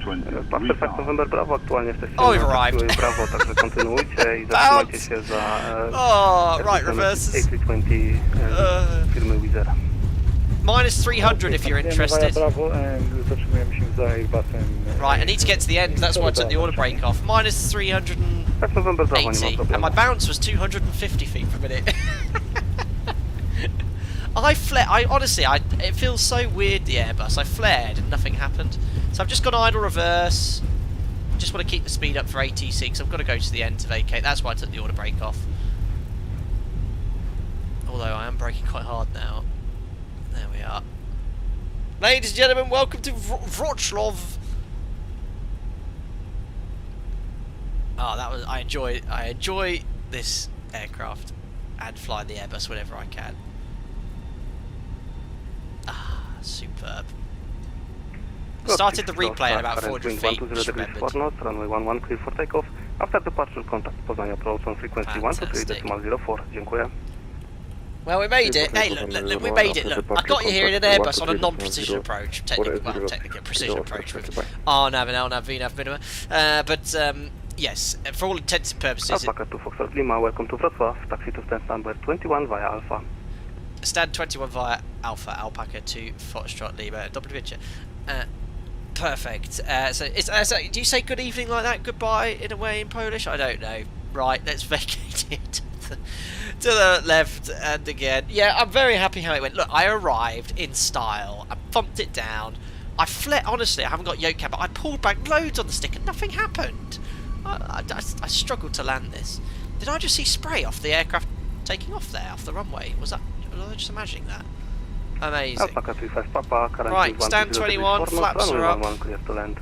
20. Pastor 5 November Bravo, aktualnie jesteście arrived. Bravo, także kontynuujcie i zatrzymajcie się za right, reverses. A320 firmy Wizzer. Minus 300 if you're interested. Bravo and zatrzymujemy się za Airbusem. Right, I need to get to the end, that's why I took the order brake off. Minus 380, and my bounce was 250 feet per minute. I honestly, it feels so weird, the Airbus. I flared and nothing happened. So I've just got idle reverse. Just want to keep the speed up for ATC because I've got to go to the end to vacate. That's why I took the order brake off. Although I am braking quite hard now. There we are. Ladies and gentlemen, welcome to Wroclaw. Oh, that was I enjoy this aircraft and flying the Airbus whenever I can. Ah, superb. Started the replay at about 400 feet. Runway 11 clear for takeoff. After departure, contact Poznań approach on frequency 123.04. Dziękuję. Well, we made it. Hey, look, we made it. Look, I got you here in an Airbus on a non-precision approach. Technically a precision approach with RNAV and LNAV, VNAV minima. But yes, for all intents and purposes. Alpaca 2 Foxtrot Lima, welcome to Wrocław. Taxi to stand number 21 via Alpha. Stand 21 via Alpha, Alpaca 2 Foxtrot Lima. Double adventure. Perfect. So do you say good evening like that? Goodbye in a way in Polish? I don't know. Right, let's vacate it to the left and again. Yeah, I'm very happy how it went. Look, I arrived in style. I thumped it down. I flared, honestly, I haven't got yoke cam, but I pulled back loads on the stick and nothing happened. I struggled to land this. Did I just see spray off the aircraft taking off there, off the runway? Was I just imagining that? Amazing. Alpaca 35 Papa, Right, stand 21, flaps are up. Clear to land.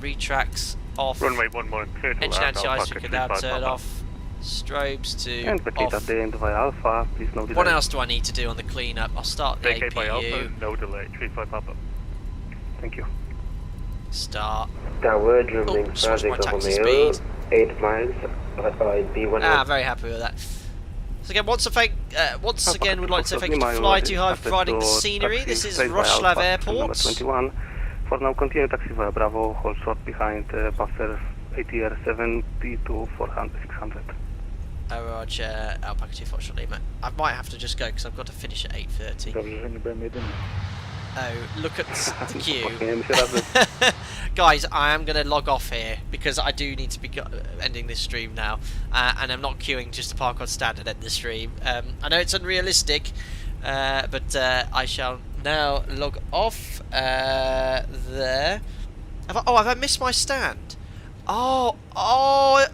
Retracts off. Runway 11, clear to Engine land. anti-ice we Alpaca can now 35 turn Papa. off. Strobes to And vacate off. at the end via Alpha, please no delay. What else do I need to do on the cleanup? I'll start the Vacate by Alpha, APU. no delay, 35 Papa. Thank you. Start. Downward, Oh, German switch my traffic taxi Romeo, speed. 8 miles, LYBE 1. Very happy with that. So again, once again, would like to say thank you to Fly Too High for providing the scenery. This is Wroclaw Airport. 21. For now, continue taxi via Bravo, hold short behind passer ATR 70 to 400, 600. Roger, Alpaca 2 Foxtrot Lima. I might have to just go because I've got to finish at 8:30. Oh, look at the queue. Guys, I am going to log off here because I do need to be ending this stream now. And I'm not queuing just to park on stand and end the stream. I know it's unrealistic, but I shall now log off there. Have I missed my stand? Oh no!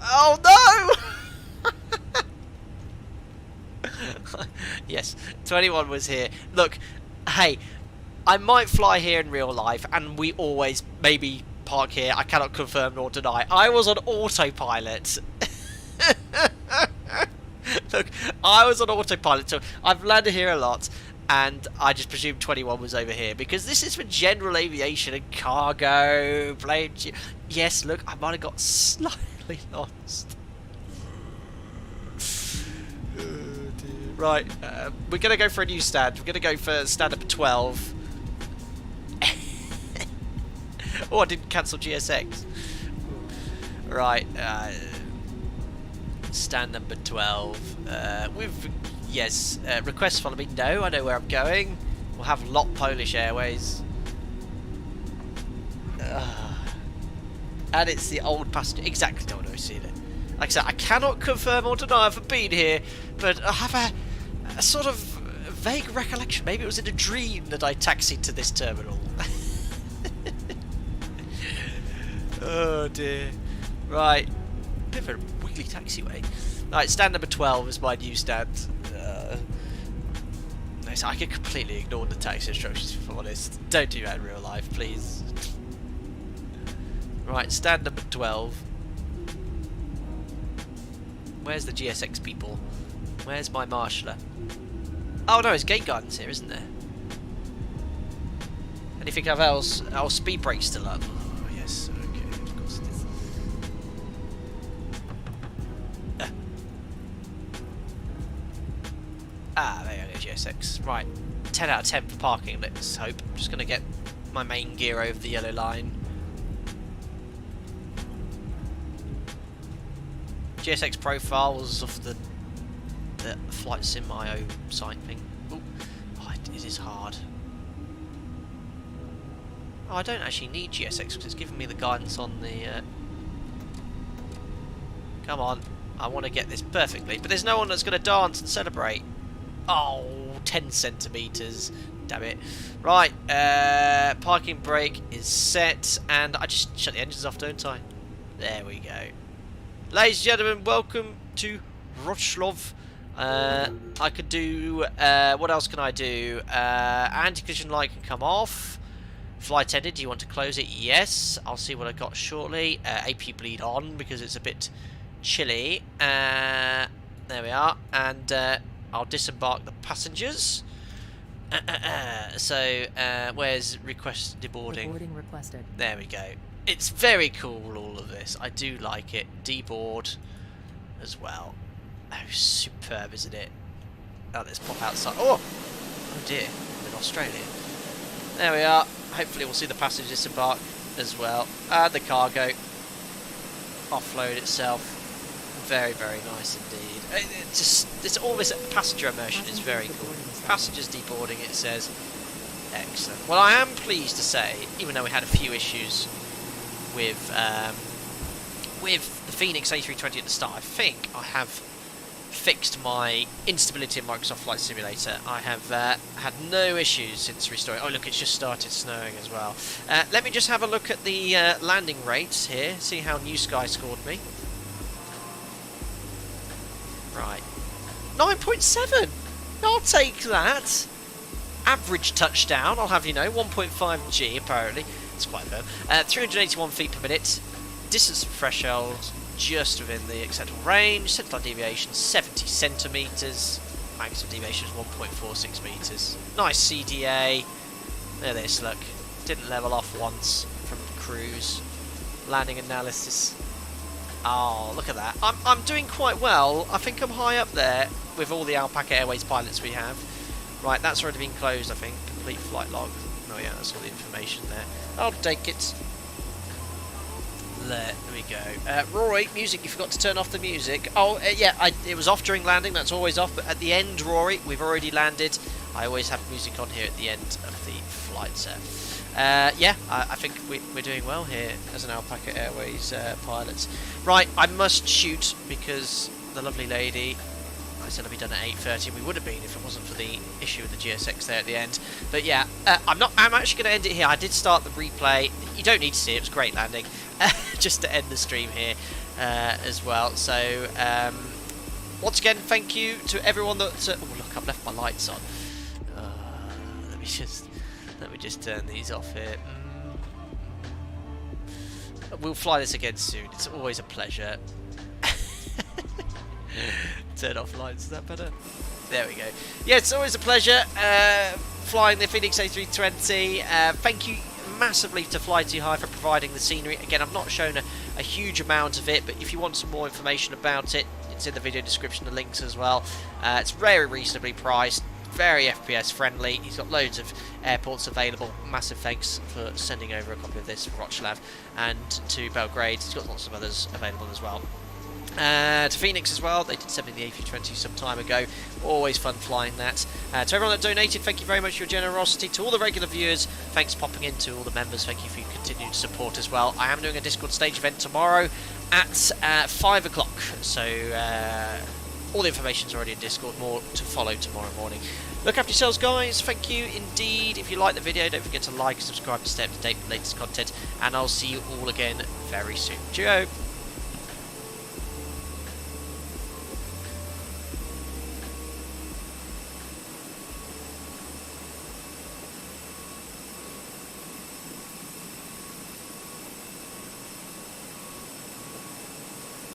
Yes, 21 was here. Look, hey, I might fly here in real life, and we always maybe park here. I cannot confirm nor deny. I was on autopilot. Look, I was on autopilot, so I've landed here a lot, and I just presumed 21 was over here, because this is for general aviation and cargo, planes. Yes, look, I might have got slightly lost. Right, we're going to go for a new stand. We're going to go for stand number 12. Oh, I didn't cancel GSX. Right, stand number 12. Yes, request follow me. No, I know where I'm going. We'll have LOT Polish Airways. And it's the old passenger. Exactly, don't know, see it. Like I said, I cannot confirm or deny I've been here, but I have a sort of vague recollection. Maybe it was in a dream that I taxied to this terminal. Oh dear. Right. Bit of a wiggly taxiway. Right, stand number 12 is my new stand. No, so I can completely ignore the taxi instructions, if I'm honest. Don't do that in real life, please. Right, stand number 12. Where's the GSX people? Where's my marshaller? Oh no, it's gate guidance here, isn't there? Anything else? Oh, speed brake's still up. Oh yes, okay, of course it is. There you go, GSX. Right, 10 out of 10 for parking, let's hope. I'm just going to get my main gear over the yellow line. GSX profile was off the Flight Sim IO site thing. Ooh. Oh, it is hard. Oh, I don't actually need GSX because it's giving me the guidance on the... Come on, I want to get this perfectly, but there's no one that's going to dance and celebrate. Oh, 10 centimetres. Damn it. Right, parking brake is set, and I just shut the engines off, don't I? There we go. Ladies and gentlemen, welcome to Wroclaw. I could do, what else can I do? Anti-collision light can come off. Flight attendant, do you want to close it? Yes. I'll see what I got shortly. AP bleed on because it's a bit chilly. There we are. And I'll disembark the passengers. So, where's request deboarding? Deboarding requested. There we go. It's very cool, all of this. I do like it. Deboard as well. Oh, superb, isn't it? Oh, let's pop outside. Oh dear, I'm in Australia. There we are. Hopefully we'll see the passengers disembark as well. And the cargo offload itself. Very, very nice indeed. It's all this passenger immersion is very cool. Passengers deboarding, it says. Excellent. Well, I am pleased to say, even though we had a few issues with the Fenix A320 at the start, I think I have fixed my instability in Microsoft Flight Simulator. I have had no issues since restoring. Oh look, it's just started snowing as well. Let me just have a look at the landing rates here, see how New Sky scored me. Right, 9.7. I'll take that. Average touchdown, I'll have you know, 1.5 G apparently. It's quite firm. 381 feet per minute. Distance threshold just within the acceptable range. Central deviation 70 centimeters. Maximum deviation is 1.46 meters. Nice CDA. There this, look. Didn't level off once from cruise. Landing analysis. Oh, look at that. I'm doing quite well. I think I'm high up there with all the Alpaca Airways pilots we have. Right, that's already been closed, I think. Complete flight log. Oh yeah, that's all the information there. I'll take it. There we go. Rory, music, you forgot to turn off the music. Oh, yeah, it was off during landing, that's always off, but at the end, Rory, we've already landed. I always have music on here at the end of the flight set. Yeah, I think we're doing well here as an Alpaca Airways pilot. Right, I must shoot because the lovely lady, I said I'd be done at 8:30, and we would have been if it wasn't for the issue with the GSX there at the end. But yeah, I'm actually going to end it here. I did start the replay. You don't need to see it. It was a great landing. Just to end the stream here as well. So once again, thank you to everyone that. Oh look, I've left my lights on. Let me just turn these off here. We'll fly this again soon. It's always a pleasure. Turn off lights, is that better? There we go. Yeah, it's always a pleasure flying the Fenix A320. Thank you massively to Fly Too High for providing the scenery. Again, I've not shown a huge amount of it, but if you want some more information about it, it's in the video description, the links as well. It's very reasonably priced, very FPS friendly. He's got loads of airports available. Massive thanks for sending over a copy of this from Wroclaw, and to Belgrade. He's got lots of others available as well. To Fenix as well, they did send me the A320 some time ago. Always fun flying that. To everyone that donated, thank you very much for your generosity. To all the regular viewers, thanks for popping in. To all the members, thank you for your continued support as well. I am doing a Discord stage event tomorrow at 5 o'clock, so all the information's already in Discord. More to follow tomorrow morning. Look after yourselves, guys. Thank you indeed. If you like the video, don't forget to like and subscribe to stay up to date with the latest content, and I'll see you all again very soon. Cheerio!